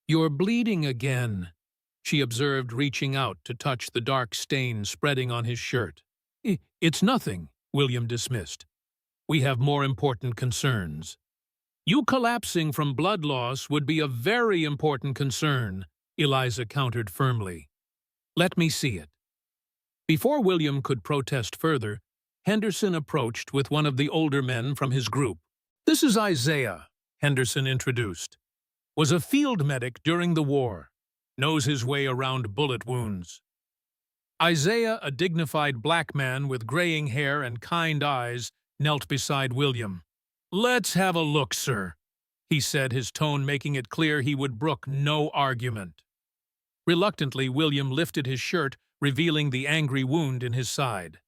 "You're bleeding again," she observed, reaching out to touch the dark stain spreading on his shirt. "It's nothing," William dismissed. "We have more important concerns." "You collapsing from blood loss would be a very important concern," Eliza countered firmly. "Let me see it." Before William could protest further, Henderson approached with one of the older men from his group. "This is Isaiah," Henderson introduced. "Was a field medic during the war. Knows his way around bullet wounds." Isaiah, a dignified black man with graying hair and kind eyes, knelt beside William. "Let's have a look, sir," he said, his tone making it clear he would brook no argument. Reluctantly, William lifted his shirt, revealing the angry wound in his side.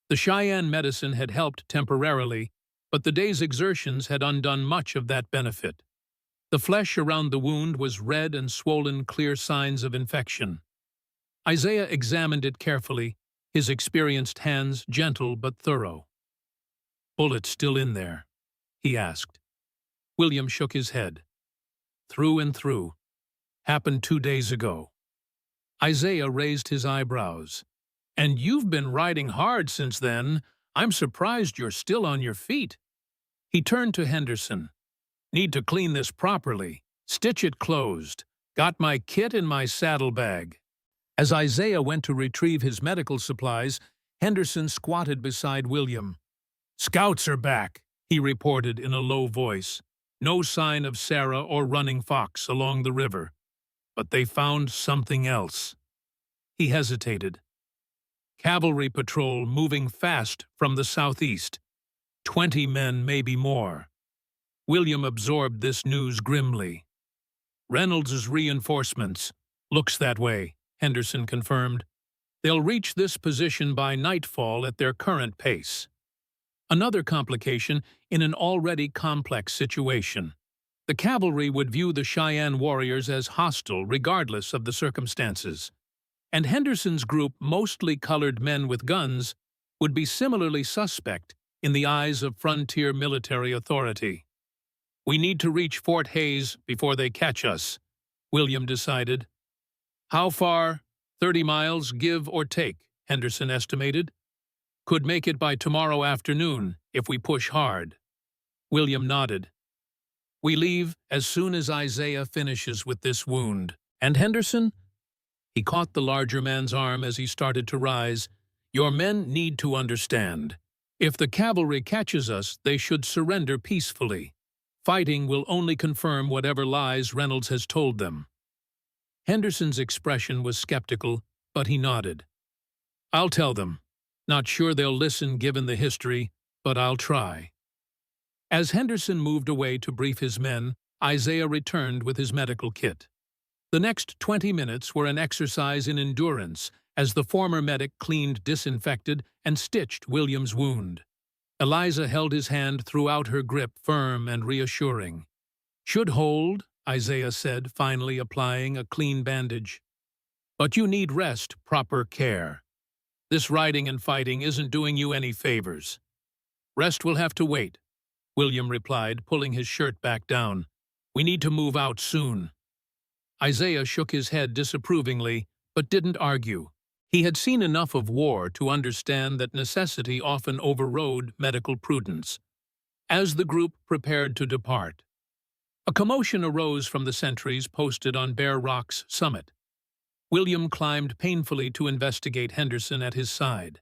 The Cheyenne medicine had helped temporarily, but the day's exertions had undone much of that benefit. The flesh around the wound was red and swollen, clear signs of infection. Isaiah examined it carefully, his experienced hands gentle but thorough. "Bullet still in there?" he asked. William shook his head. "Through and through. Happened 2 days ago." Isaiah raised his eyebrows. "And you've been riding hard since then. I'm surprised you're still on your feet." He turned to Henderson. "Need to clean this properly. Stitch it closed. Got my kit in my saddlebag." As Isaiah went to retrieve his medical supplies, Henderson squatted beside William. "Scouts are back," he reported in a low voice. "No sign of Sarah or Running Fox along the river. But they found something else." He hesitated. "Cavalry patrol moving fast from the southeast. 20 men, maybe more." William absorbed this news grimly. "Reynolds's reinforcements. Looks that way," Henderson confirmed. "They'll reach this position by nightfall at their current pace." Another complication in an already complex situation. The cavalry would view the Cheyenne warriors as hostile regardless of the circumstances, and Henderson's group, mostly colored men with guns, would be similarly suspect in the eyes of frontier military authority. "We need to reach Fort Hays before they catch us," William decided. "How far?" 30 miles, give or take, Henderson estimated. Could make it by tomorrow afternoon, if we push hard. William nodded. We leave as soon as Isaiah finishes with this wound. And Henderson? He caught the larger man's arm as he started to rise. Your men need to understand. If the cavalry catches us, they should surrender peacefully. Fighting will only confirm whatever lies Reynolds has told them. Henderson's expression was skeptical, but he nodded. I'll tell them. Not sure they'll listen given the history, but I'll try. As Henderson moved away to brief his men, Isaiah returned with his medical kit. The next 20 minutes were an exercise in endurance as the former medic cleaned, disinfected, and stitched William's wound. Eliza held his hand throughout, her grip firm and reassuring. Should hold, Isaiah said, finally applying a clean bandage. But you need rest, proper care. This riding and fighting isn't doing you any favors. Rest will have to wait, William replied, pulling his shirt back down. We need to move out soon. Isaiah shook his head disapprovingly, but didn't argue. He had seen enough of war to understand that necessity often overrode medical prudence. As the group prepared to depart, a commotion arose from the sentries posted on Bear Rock's summit. William climbed painfully to investigate Henderson at his side.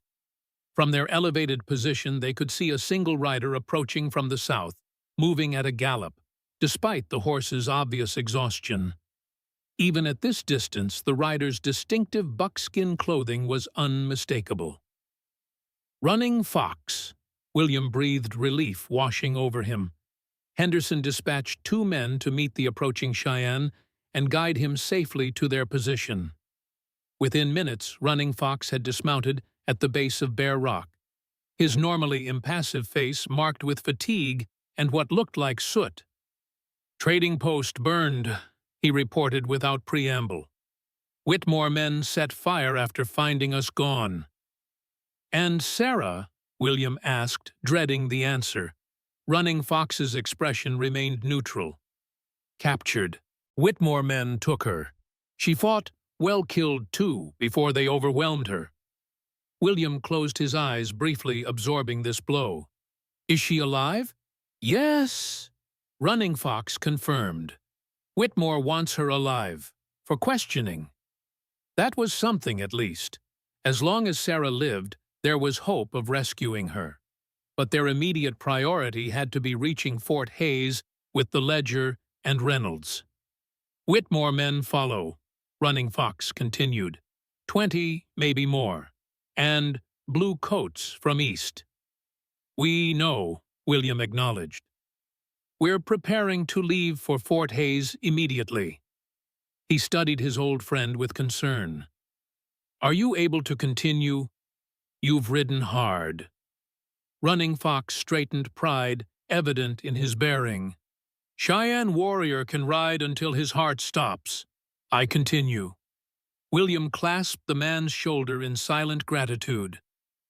From their elevated position, they could see a single rider approaching from the south, moving at a gallop, despite the horse's obvious exhaustion. Even at this distance, the rider's distinctive buckskin clothing was unmistakable. Running Fox. William breathed relief washing over him. Henderson dispatched 2 men to meet the approaching Cheyenne and guide him safely to their position. Within minutes, Running Fox had dismounted at the base of Bear Rock, his normally impassive face marked with fatigue and what looked like soot. Trading post burned, he reported without preamble. Whitmore men set fire after finding us gone. And Sarah? William asked, dreading the answer. Running Fox's expression remained neutral. Captured. Whitmore men took her. She fought, well killed too, before they overwhelmed her. William closed his eyes, briefly absorbing this blow. Is she alive? Yes. Running Fox confirmed. Whitmore wants her alive, for questioning. That was something, at least. As long as Sarah lived, there was hope of rescuing her. But their immediate priority had to be reaching Fort Hays with the Ledger and Reynolds. Whitmore men follow, Running Fox continued. 20, maybe more. And blue coats from east. We know, William acknowledged. We're preparing to leave for Fort Hays immediately. He studied his old friend with concern. Are you able to continue? You've ridden hard. Running Fox straightened, pride evident in his bearing. Cheyenne warrior can ride until his heart stops. I continue. William clasped the man's shoulder in silent gratitude.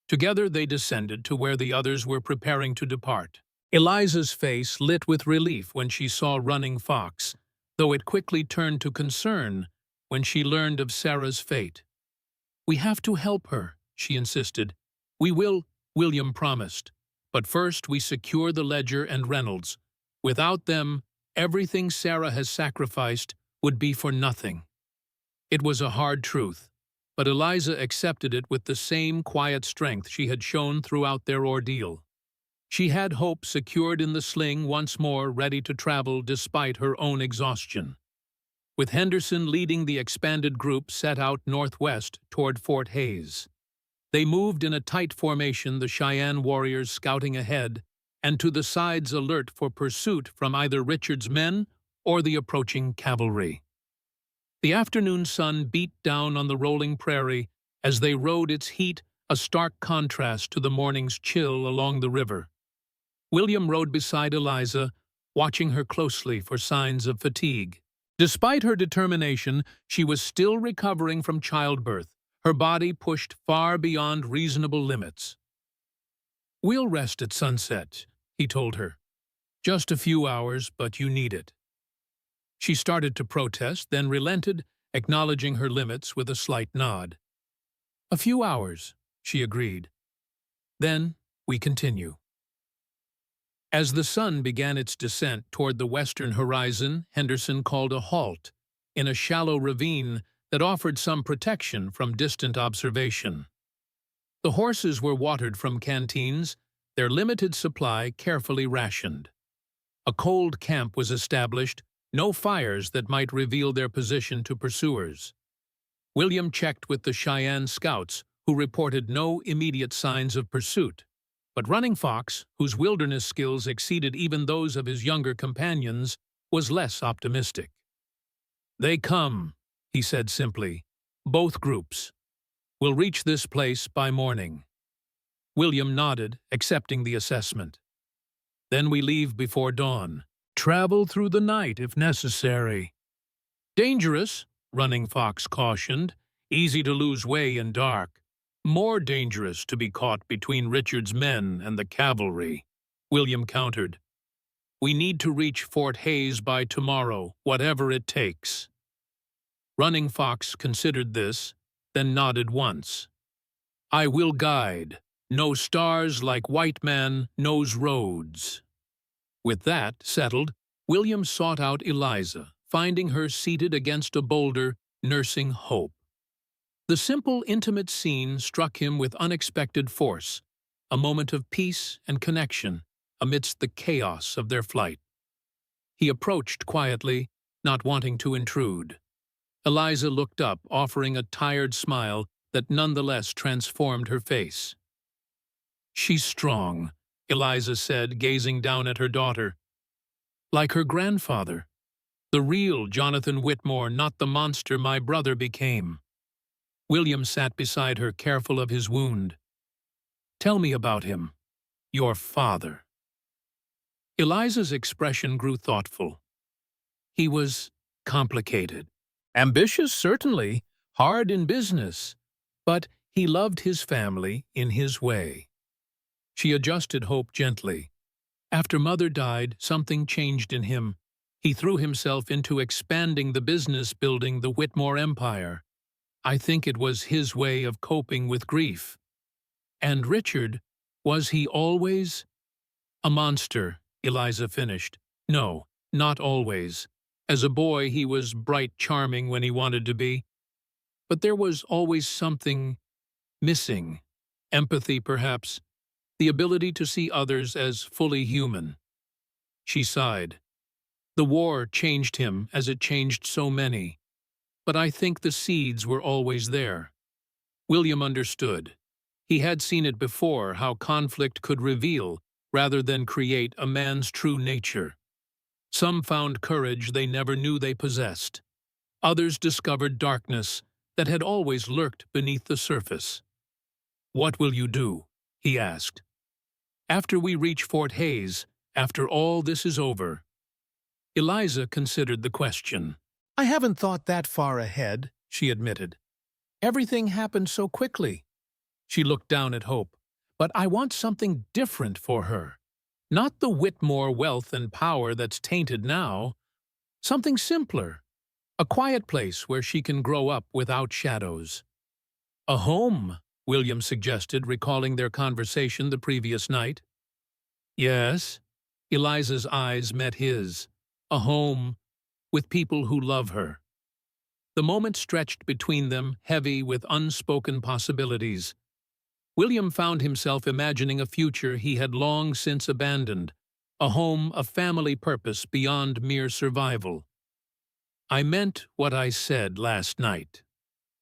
Together they descended to where the others were preparing to depart. Eliza's face lit with relief when she saw Running Fox, though it quickly turned to concern when she learned of Sarah's fate. We have to help her, she insisted. We will, William promised. But first we secure the Ledger and Reynolds. Without them, everything Sarah has sacrificed would be for nothing. It was a hard truth, but Eliza accepted it with the same quiet strength she had shown throughout their ordeal. She had hope secured in the sling once more, ready to travel despite her own exhaustion. With Henderson leading the expanded group set out northwest toward Fort Hays. They moved in a tight formation, the Cheyenne warriors scouting ahead, and to the sides alert for pursuit from either Richard's men or the approaching cavalry. The afternoon sun beat down on the rolling prairie as they rode, its heat a stark contrast to the morning's chill along the river. William rode beside Eliza, watching her closely for signs of fatigue. Despite her determination, she was still recovering from childbirth, her body pushed far beyond reasonable limits. We'll rest at sunset, he told her. Just a few hours, but you need it. She started to protest, then relented acknowledging her limits with a slight nod. "A few hours," she agreed. "Then we continue." As the sun began its descent toward the western horizon, Henderson called a halt in a shallow ravine that offered some protection from distant observation. The horses were watered from canteens, their limited supply carefully rationed. A cold camp was established, no fires that might reveal their position to pursuers. William checked with the Cheyenne scouts, who reported no immediate signs of pursuit. But Running Fox, whose wilderness skills exceeded even those of his younger companions, was less optimistic. "They come," he said simply. "Both groups. We'll reach this place by morning." William nodded, accepting the assessment. "Then we leave before dawn. Travel through the night if necessary." "Dangerous," Running Fox cautioned. "Easy to lose way in dark. More dangerous to be caught between Richard's men and the cavalry," William countered. "We need to reach Fort Hays by tomorrow, whatever it takes." Running Fox considered this, then nodded once. "I will guide. No stars like white man knows roads." With that settled, William sought out Eliza, finding her seated against a boulder, nursing hope. The simple, intimate scene struck him with unexpected force, a moment of peace and connection amidst the chaos of their flight. He approached quietly, not wanting to intrude. Eliza looked up, offering a tired smile that nonetheless transformed her face. "She's strong," Eliza said, gazing down at her daughter. "Like her grandfather. The real Jonathan Whitmore, not the monster my brother became." William sat beside her, careful of his wound. "Tell me about him. Your father." Eliza's expression grew thoughtful. "He was complicated. Ambitious, certainly, hard in business, but he loved his family in his way." She adjusted hope gently. "After Mother died, something changed in him. He threw himself into expanding the business, building the Whitmore empire. I think it was his way of coping with grief." "And Richard, was he always—" "A monster," Eliza finished. "No, not always. As a boy, he was bright charming when he wanted to be. But there was always something missing. Empathy, perhaps. The ability to see others as fully human." She sighed. "The war changed him as it changed so many. But I think the seeds were always there." William understood. He had seen it before, how conflict could reveal, rather than create, a man's true nature. Some found courage they never knew they possessed. Others discovered darkness that had always lurked beneath the surface. "What will you do?" he asked. "After we reach Fort Hays, after all this is over." Eliza considered the question. "I haven't thought that far ahead," she admitted. "Everything happened so quickly." She looked down at Hope. "But I want something different for her. Not the Whitmore wealth and power that's tainted now. Something simpler. A quiet place where she can grow up without shadows." "A home," William suggested, recalling their conversation the previous night. "Yes." Eliza's eyes met his. "A home, with people who love her." The moment stretched between them, heavy with unspoken possibilities. William found himself imagining a future he had long since abandoned, a home of family purpose beyond mere survival. "I meant what I said last night,"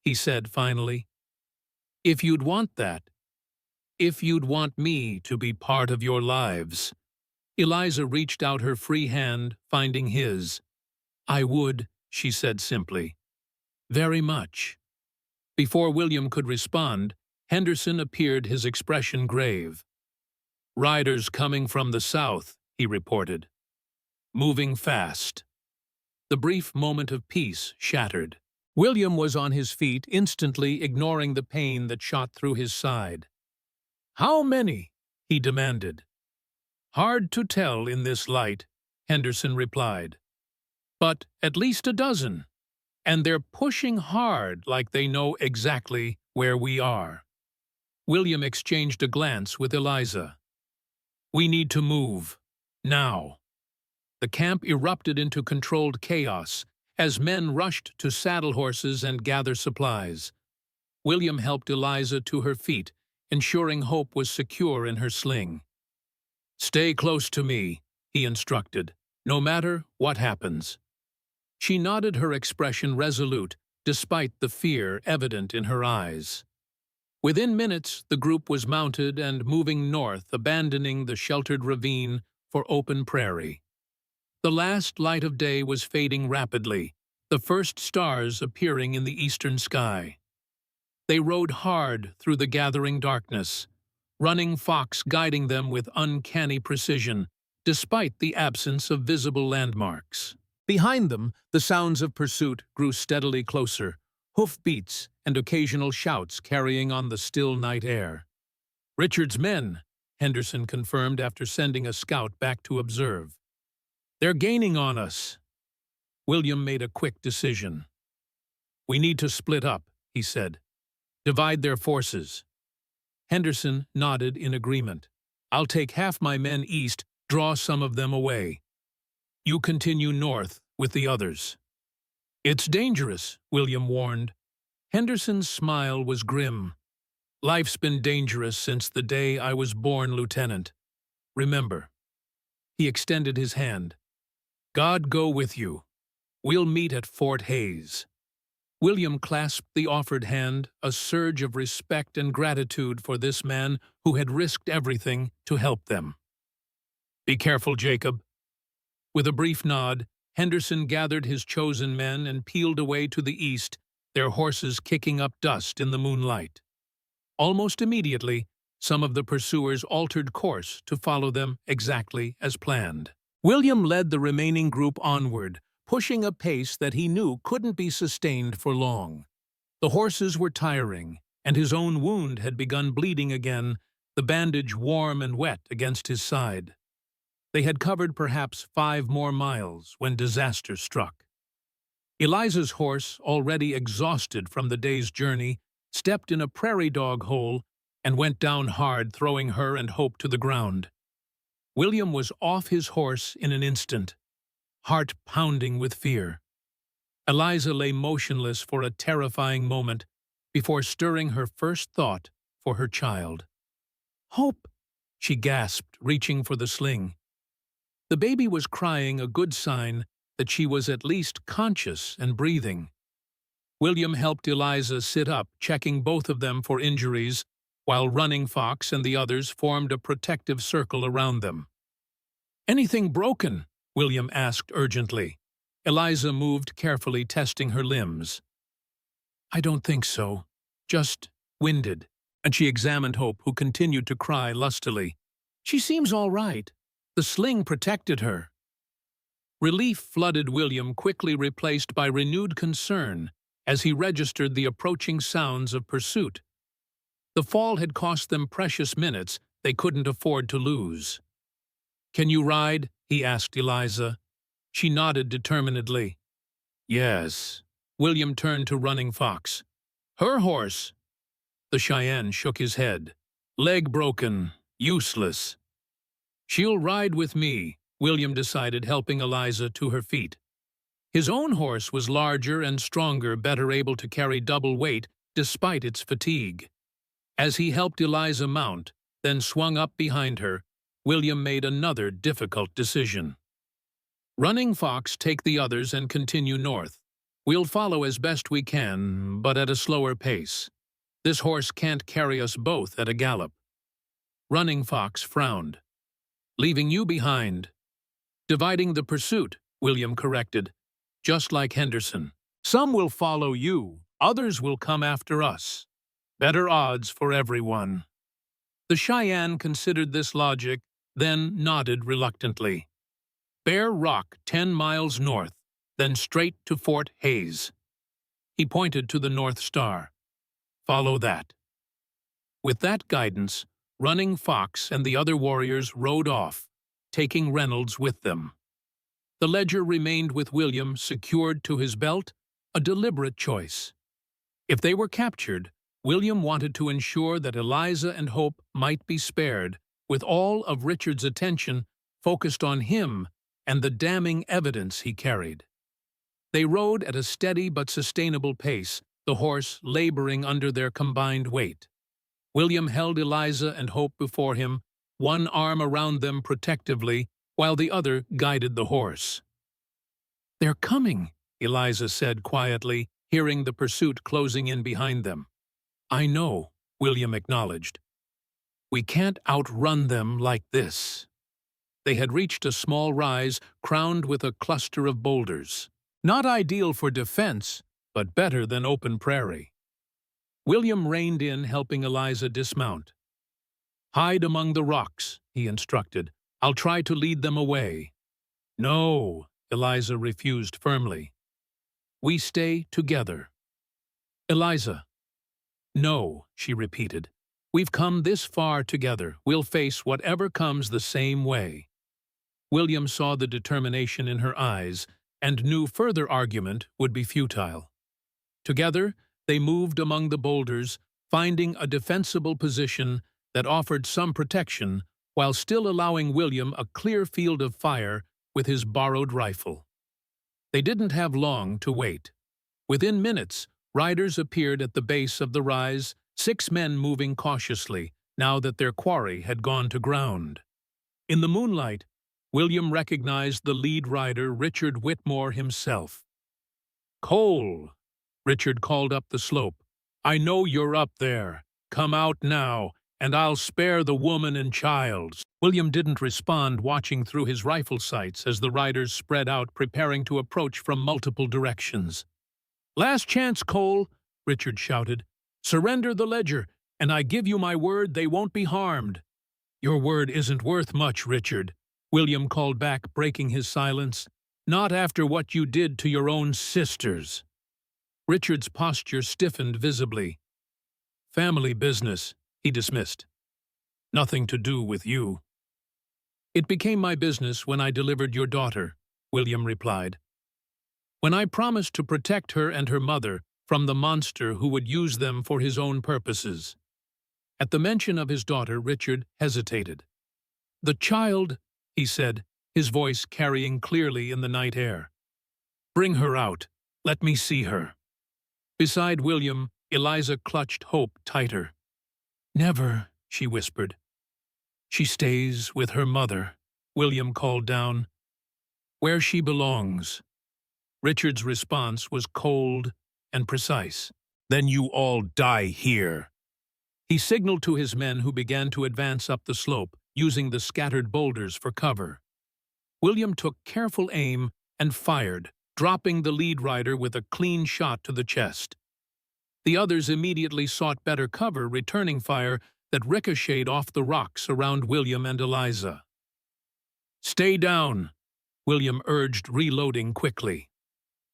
he said finally. "If you'd want that, if you'd want me to be part of your lives." Eliza reached out her free hand, finding his. "I would," she said simply. "Very much." Before William could respond, Henderson appeared, his expression grave. "Riders coming from the south," he reported. "Moving fast." The brief moment of peace shattered. William was on his feet, instantly ignoring the pain that shot through his side. "How many?" he demanded. "Hard to tell in this light," Henderson replied. "But at least a dozen. and they're pushing hard like they know exactly where we are. William exchanged a glance with Eliza. We need to move. Now. The camp erupted into controlled chaos as men rushed to saddle horses and gather supplies. William helped Eliza to her feet, ensuring Hope was secure in her sling. Stay close to me, he instructed, no matter what happens. She nodded, her expression resolute, despite the fear evident in her eyes. Within minutes, the group was mounted and moving north, abandoning the sheltered ravine for open prairie. The last light of day was fading rapidly, the first stars appearing in the eastern sky. They rode hard through the gathering darkness, Running Fox guiding them with uncanny precision, despite the absence of visible landmarks. Behind them, the sounds of pursuit grew steadily closer, hoofbeats and occasional shouts carrying on the still night air. Richard's men, Henderson confirmed after sending a scout back to observe. They're gaining on us. William made a quick decision. We need to split up, he said. Divide their forces. Henderson nodded in agreement. I'll take half my men east, draw some of them away. You continue north with the others. It's dangerous, William warned. Henderson's smile was grim. Life's been dangerous since the day I was born, Lieutenant. Remember. He extended his hand. God go with you. We'll meet at Fort Hayes. William clasped the offered hand, a surge of respect and gratitude for this man who had risked everything to help them. Be careful, Jacob. With a brief nod, Henderson gathered his chosen men and peeled away to the east, their horses kicking up dust in the moonlight. Almost immediately, some of the pursuers altered course to follow them exactly as planned. William led the remaining group onward, pushing a pace that he knew couldn't be sustained for long. The horses were tiring, and his own wound had begun bleeding again, the bandage warm and wet against his side. They had covered perhaps 5 more miles when disaster struck. Eliza's horse, already exhausted from the day's journey, stepped in a prairie dog hole and went down hard, throwing her and Hope to the ground. William was off his horse in an instant, heart pounding with fear. Eliza lay motionless for a terrifying moment before stirring her first thought for her child. Hope, she gasped, reaching for the sling. The baby was crying, a good sign that she was at least conscious and breathing. William helped Eliza sit up, checking both of them for injuries, while Running Fox and the others formed a protective circle around them. Anything broken? William asked urgently. Eliza moved carefully, testing her limbs. I don't think so. Just winded. And she examined Hope, who continued to cry lustily. She seems all right. The sling protected her. Relief flooded William, quickly replaced by renewed concern as he registered the approaching sounds of pursuit. The fall had cost them precious minutes they couldn't afford to lose. Can you ride? He asked Eliza. She nodded determinedly. Yes. William turned to Running Fox. Her horse. The Cheyenne shook his head. Leg broken. Useless. She'll ride with me, William decided, helping Eliza to her feet. His own horse was larger and stronger, better able to carry double weight despite its fatigue. As he helped Eliza mount, then swung up behind her, William made another difficult decision. Running Fox, take the others and continue north. We'll follow as best we can, but at a slower pace. This horse can't carry us both at a gallop. Running Fox frowned. Leaving you behind. Dividing the pursuit, William corrected, just like Henderson. Some will follow you, others will come after us. Better odds for everyone. The Cheyenne considered this logic, then nodded reluctantly. Bear Rock 10 miles north, then straight to Fort Hayes. He pointed to the North Star. Follow that. With that guidance, Running Fox and the other warriors rode off, taking Reynolds with them. The ledger remained with William, secured to his belt, a deliberate choice. If they were captured, William wanted to ensure that Eliza and Hope might be spared, with all of Richard's attention focused on him and the damning evidence he carried. They rode at a steady but sustainable pace, the horse laboring under their combined weight. William held Eliza and Hope before him, one arm around them protectively, while the other guided the horse. "They're coming," Eliza said quietly, hearing the pursuit closing in behind them. "I know," William acknowledged. "We can't outrun them like this." They had reached a small rise crowned with a cluster of boulders. Not ideal for defense, but better than open prairie. William reined in, helping Eliza dismount. "Hide among the rocks," he instructed. "I'll try to lead them away." "No," Eliza refused firmly. "We stay together." "Eliza." "No," she repeated. "We've come this far together. We'll face whatever comes the same way." William saw the determination in her eyes and knew further argument would be futile. Together, they moved among the boulders, finding a defensible position that offered some protection while still allowing William a clear field of fire with his borrowed rifle. They didn't have long to wait. Within minutes, riders appeared at the base of the rise, 6 men moving cautiously, now that their quarry had gone to ground. In the moonlight, William recognized the lead rider, Richard Whitmore himself. "Cole," Richard called up the slope. "I know you're up there. Come out now, and I'll spare the woman and child." William didn't respond, watching through his rifle sights as the riders spread out, preparing to approach from multiple directions. "Last chance, Cole," Richard shouted. "Surrender the ledger, and I give you my word they won't be harmed." "Your word isn't worth much, Richard," William called back, breaking his silence. "Not after what you did to your own sisters." Richard's posture stiffened visibly. "Family business," he dismissed. "Nothing to do with you." "It became my business when I delivered your daughter," William replied. "When I promised to protect her and her mother from the monster who would use them for his own purposes." At the mention of his daughter, Richard hesitated. "The child," he said, his voice carrying clearly in the night air. "Bring her out. Let me see her." Beside William, Eliza clutched Hope tighter. "Never," she whispered. "She stays with her mother," William called down. "Where she belongs." Richard's response was cold and precise. "Then you all die here." He signaled to his men, who began to advance up the slope, using the scattered boulders for cover. William took careful aim and fired, dropping the lead rider with a clean shot to the chest. The others immediately sought better cover, returning fire that ricocheted off the rocks around William and Eliza. "Stay down," William urged, reloading quickly.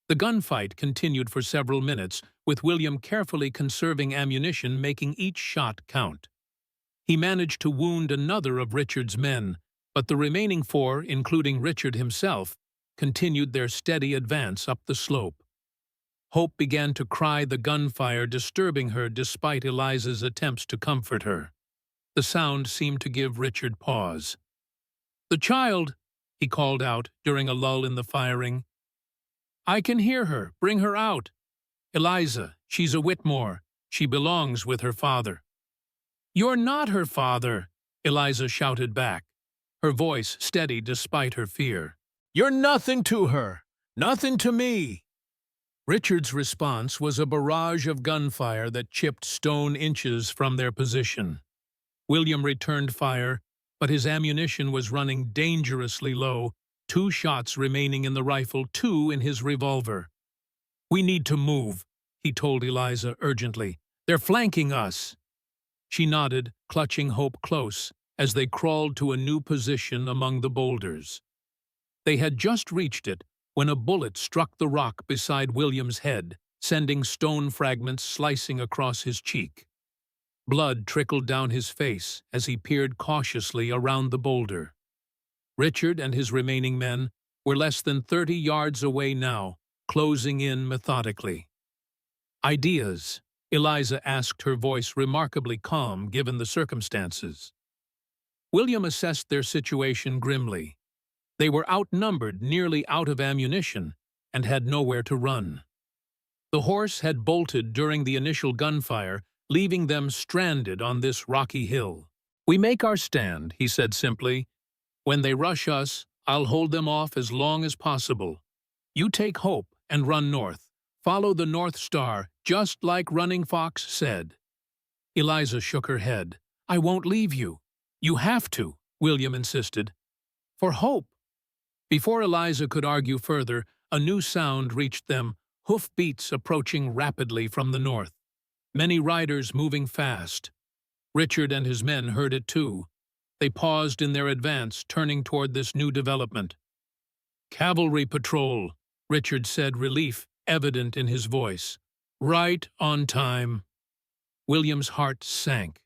The gunfight continued for several minutes, with William carefully conserving ammunition, making each shot count. He managed to wound another of Richard's men, but the remaining 4, including Richard himself, continued their steady advance up the slope. Hope began to cry, the gunfire disturbing her despite Eliza's attempts to comfort her. The sound seemed to give Richard pause. "The child," he called out during a lull in the firing. "I can hear her. Bring her out. Eliza, she's a Whitmore. She belongs with her father." "You're not her father," Eliza shouted back, her voice steady despite her fear. "You're nothing to her. Nothing to me." Richard's response was a barrage of gunfire that chipped stone inches from their position. William returned fire, but his ammunition was running dangerously low, 2 shots remaining in the rifle, 2 in his revolver. "We need to move," he told Eliza urgently. "They're flanking us." She nodded, clutching Hope close, as they crawled to a new position among the boulders. They had just reached it when a bullet struck the rock beside William's head, sending stone fragments slicing across his cheek. Blood trickled down his face as he peered cautiously around the boulder. Richard and his remaining men were less than 30 yards away now, closing in methodically. "Ideas?" Eliza asked, her voice remarkably calm given the circumstances. William assessed their situation grimly. They were outnumbered, nearly out of ammunition, and had nowhere to run. The horse had bolted during the initial gunfire, leaving them stranded on this rocky hill. "We make our stand," he said simply. "When they rush us, I'll hold them off as long as possible. You take Hope and run north. Follow the North Star, just like Running Fox said." Eliza shook her head. "I won't leave you." "You have to," William insisted. "For Hope." Before Eliza could argue further, a new sound reached them, hoofbeats approaching rapidly from the north. Many riders moving fast. Richard and his men heard it too. They paused in their advance, turning toward this new development. "Cavalry patrol," Richard said, relief evident in his voice. "Right on time." William's heart sank.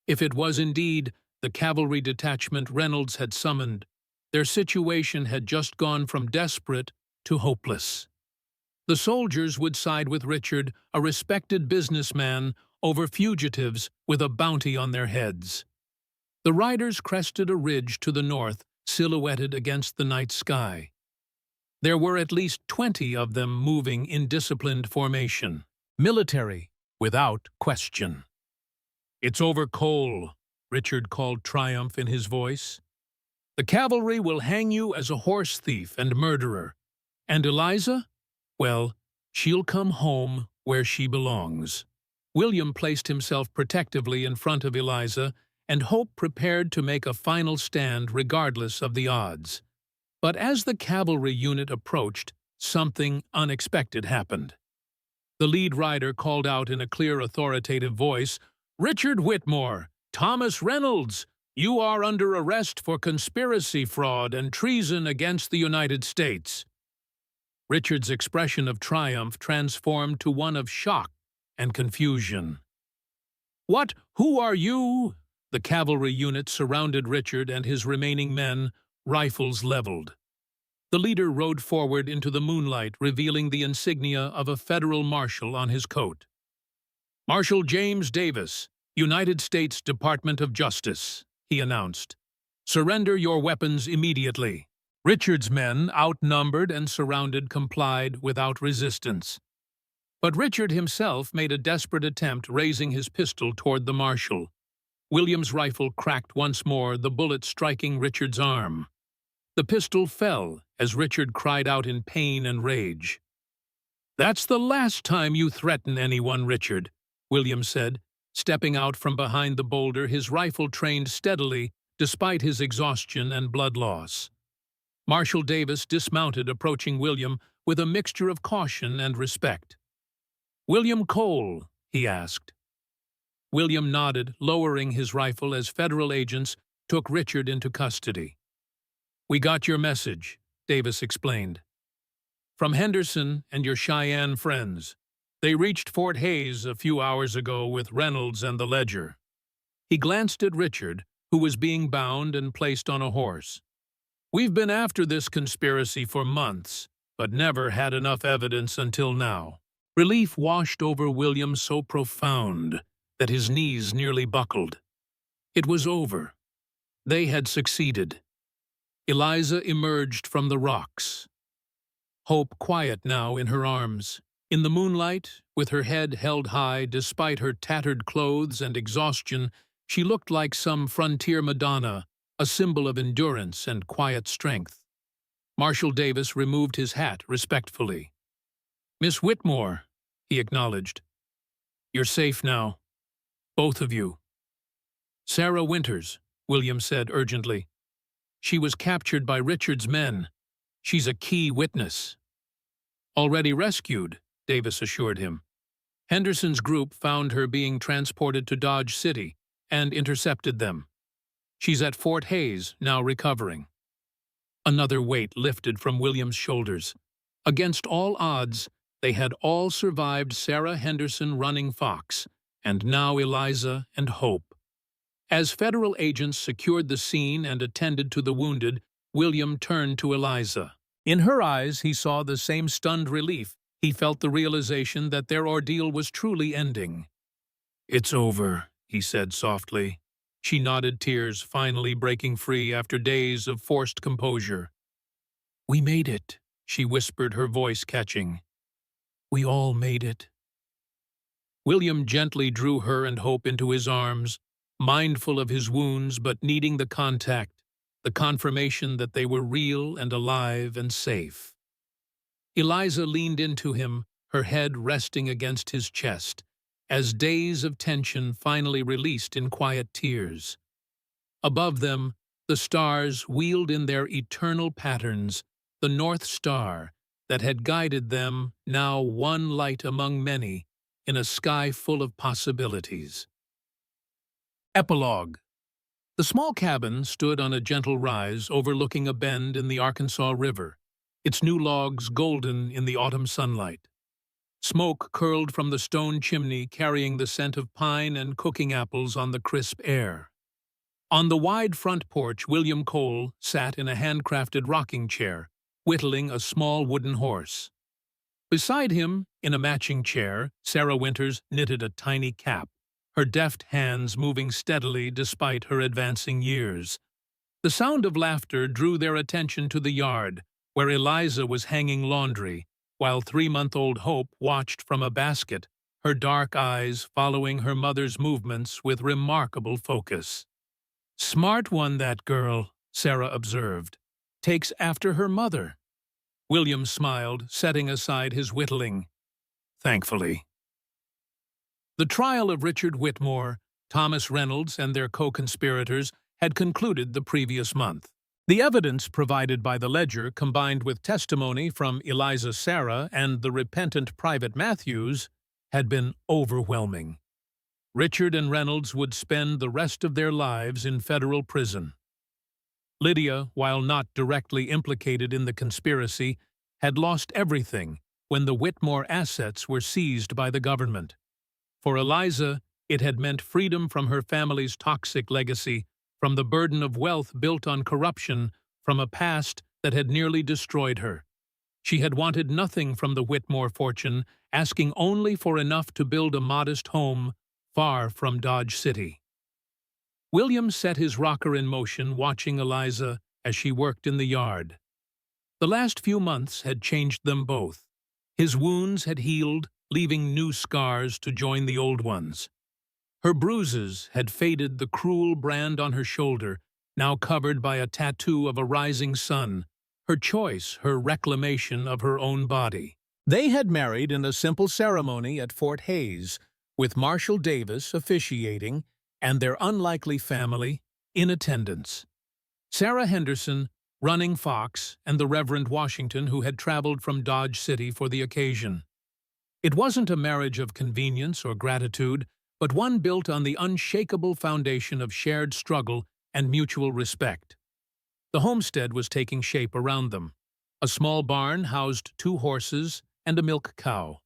If it was indeed the cavalry detachment Reynolds had summoned, their situation had just gone from desperate to hopeless. The soldiers would side with Richard, a respected businessman, over fugitives with a bounty on their heads. The riders crested a ridge to the north, silhouetted against the night sky. There were at least 20 of them moving in disciplined formation. Military, without question. "It's over, Cole," Richard called triumph in his voice. "The cavalry will hang you as a horse thief and murderer. And Eliza? Well, she'll come home where she belongs." William placed himself protectively in front of Eliza, and Hope prepared to make a final stand regardless of the odds. But as the cavalry unit approached, something unexpected happened. The lead rider called out in a clear, authoritative voice, "Richard Whitmore, Thomas Reynolds, you are under arrest for conspiracy, fraud, and treason against the United States." Richard's expression of triumph transformed to one of shock and confusion. "What? Who are you?" The cavalry unit surrounded Richard and his remaining men, rifles leveled. The leader rode forward into the moonlight, revealing the insignia of a federal marshal on his coat. "Marshal James Davis, United States Department of Justice," he announced. "Surrender your weapons immediately." Richard's men, outnumbered and surrounded, complied without resistance. But Richard himself made a desperate attempt, raising his pistol toward the marshal. William's rifle cracked once more, the bullet striking Richard's arm. The pistol fell as Richard cried out in pain and rage. "That's the last time you threaten anyone, Richard," William said, stepping out from behind the boulder, his rifle trained steadily despite his exhaustion and blood loss. Marshal Davis dismounted, approaching William with a mixture of caution and respect. "William Cole?" he asked. William nodded, lowering his rifle as federal agents took Richard into custody. "We got your message," Davis explained. "From Henderson and your Cheyenne friends. They reached Fort Hays a few hours ago with Reynolds and the Ledger." He glanced at Richard, who was being bound and placed on a horse. "We've been after this conspiracy for months, but never had enough evidence until now." Relief washed over William, so profound that his knees nearly buckled. It was over. They had succeeded. Eliza emerged from the rocks. Hope quiet now in her arms. In the moonlight, with her head held high despite her tattered clothes and exhaustion, she looked like some frontier Madonna, a symbol of endurance and quiet strength. Marshal Davis removed his hat respectfully. "Miss Whitmore," he acknowledged. "You're safe now. Both of you." "Sarah Winters," William said urgently. "She was captured by Richard's men. She's a key witness." "Already rescued," Davis assured him. "Henderson's group found her being transported to Dodge City and intercepted them. She's at Fort Hays, now recovering." Another weight lifted from William's shoulders. Against all odds, they had all survived Sarah Henderson running Fox, and now Eliza and Hope. As federal agents secured the scene and attended to the wounded, William turned to Eliza. In her eyes, he saw the same stunned relief. He felt the realization that their ordeal was truly ending. "It's over," he said softly. She nodded, tears finally breaking free after days of forced composure. "We made it," she whispered, her voice catching. "We all made it." William gently drew her and Hope into his arms, mindful of his wounds but needing the contact, the confirmation that they were real and alive and safe. Eliza leaned into him, her head resting against his chest, as days of tension finally released in quiet tears. Above them, the stars wheeled in their eternal patterns, the North Star that had guided them, now one light among many, in a sky full of possibilities. Epilogue. The small cabin stood on a gentle rise overlooking a bend in the Arkansas River, its new logs golden in the autumn sunlight. Smoke curled from the stone chimney, carrying the scent of pine and cooking apples on the crisp air. On the wide front porch, William Cole sat in a handcrafted rocking chair, whittling a small wooden horse. Beside him, in a matching chair, Sarah Winters knitted a tiny cap, her deft hands moving steadily despite her advancing years. The sound of laughter drew their attention to the yard, where Eliza was hanging laundry, while 3-month-old Hope watched from a basket, her dark eyes following her mother's movements with remarkable focus. "Smart one, that girl," Sarah observed. "Takes after her mother." William smiled, setting aside his whittling. "Thankfully." The trial of Richard Whitmore, Thomas Reynolds, and their co-conspirators had concluded the previous month. The evidence provided by the ledger, combined with testimony from Eliza Sarah and the repentant Private Matthews, had been overwhelming. Richard and Reynolds would spend the rest of their lives in federal prison. Lydia, while not directly implicated in the conspiracy, had lost everything when the Whitmore assets were seized by the government. For Eliza, it had meant freedom from her family's toxic legacy, from the burden of wealth built on corruption, from a past that had nearly destroyed her. She had wanted nothing from the Whitmore fortune, asking only for enough to build a modest home far from Dodge City. William set his rocker in motion, watching Eliza as she worked in the yard. The last few months had changed them both. His wounds had healed, leaving new scars to join the old ones. Her bruises had faded, the cruel brand on her shoulder, now covered by a tattoo of a rising sun, her choice, her reclamation of her own body. They had married in a simple ceremony at Fort Hays, with Marshall Davis officiating and their unlikely family in attendance. Sarah Henderson, Running Fox, and the Reverend Washington, who had traveled from Dodge City for the occasion. It wasn't a marriage of convenience or gratitude, but one built on the unshakable foundation of shared struggle and mutual respect. The homestead was taking shape around them. A small barn housed 2 horses and a milk cow.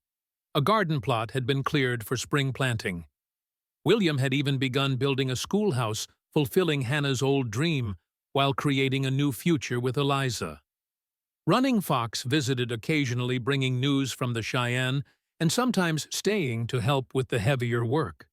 A garden plot had been cleared for spring planting. William had even begun building a schoolhouse, fulfilling Hannah's old dream, while creating a new future with Eliza. Running Fox visited occasionally, bringing news from the Cheyenne, and sometimes staying to help with the heavier work.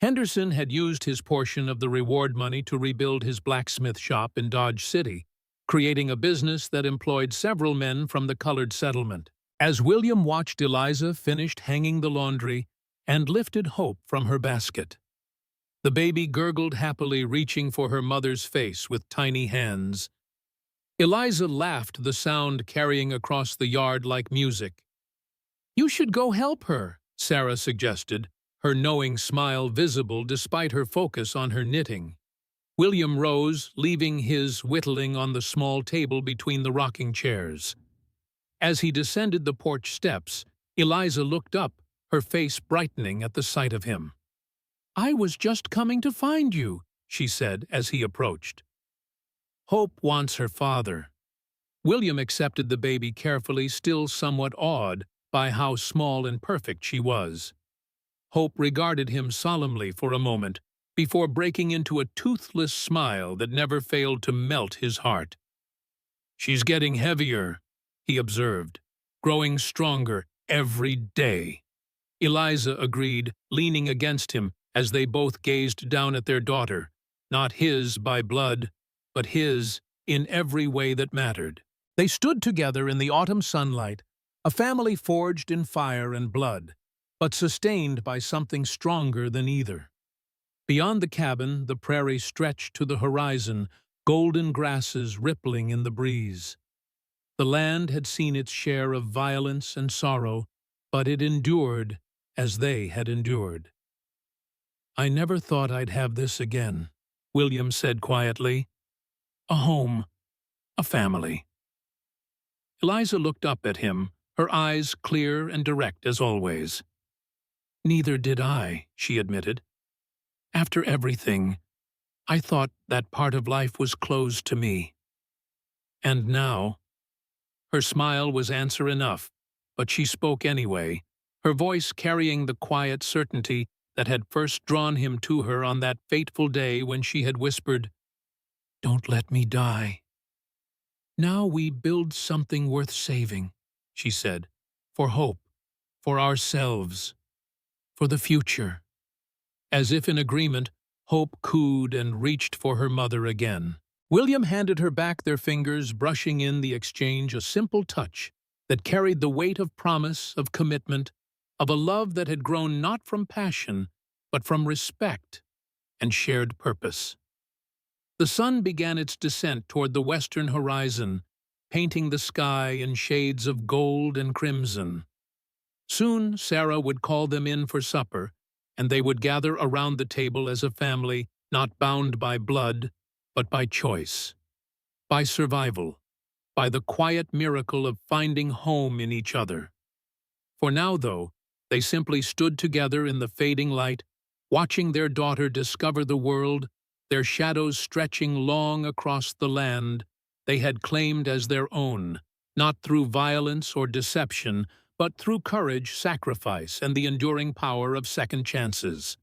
Henderson had used his portion of the reward money to rebuild his blacksmith shop in Dodge City, creating a business that employed several men from the colored settlement. As William watched Eliza finished hanging the laundry and lifted Hope from her basket, the baby gurgled happily, reaching for her mother's face with tiny hands. Eliza laughed, the sound carrying across the yard like music. "You should go help her," Sarah suggested, her knowing smile visible despite her focus on her knitting. William rose, leaving his whittling on the small table between the rocking chairs. As he descended the porch steps, Eliza looked up, her face brightening at the sight of him. "I was just coming to find you," she said as he approached. "Hope wants her father." William accepted the baby carefully, still somewhat awed by how small and perfect she was. Hope regarded him solemnly for a moment, before breaking into a toothless smile that never failed to melt his heart. "She's getting heavier," he observed, "growing stronger every day." Eliza agreed, leaning against him as they both gazed down at their daughter, not his by blood, but his in every way that mattered. They stood together in the autumn sunlight, a family forged in fire and blood, but sustained by something stronger than either. Beyond the cabin, the prairie stretched to the horizon, golden grasses rippling in the breeze. The land had seen its share of violence and sorrow, but it endured as they had endured. "I never thought I'd have this again," William said quietly. "A home, a family." Eliza looked up at him, her eyes clear and direct as always. "Neither did I," she admitted. "After everything, I thought that part of life was closed to me. And now—" Her smile was answer enough, but she spoke anyway, her voice carrying the quiet certainty that had first drawn him to her on that fateful day when she had whispered, "Don't let me die." "Now we build something worth saving," she said, "for hope, for ourselves, for the future." As if in agreement, hope cooed and reached for her mother again. William handed her back their fingers, brushing in the exchange a simple touch that carried the weight of promise, of commitment, of a love that had grown not from passion, but from respect and shared purpose. The sun began its descent toward the western horizon, painting the sky in shades of gold and crimson. Soon Sarah would call them in for supper, and they would gather around the table as a family, not bound by blood, but by choice, by survival, by the quiet miracle of finding home in each other. For now, though, they simply stood together in the fading light, watching their daughter discover the world, their shadows stretching long across the land they had claimed as their own, not through violence or deception, but through courage, sacrifice, and the enduring power of second chances.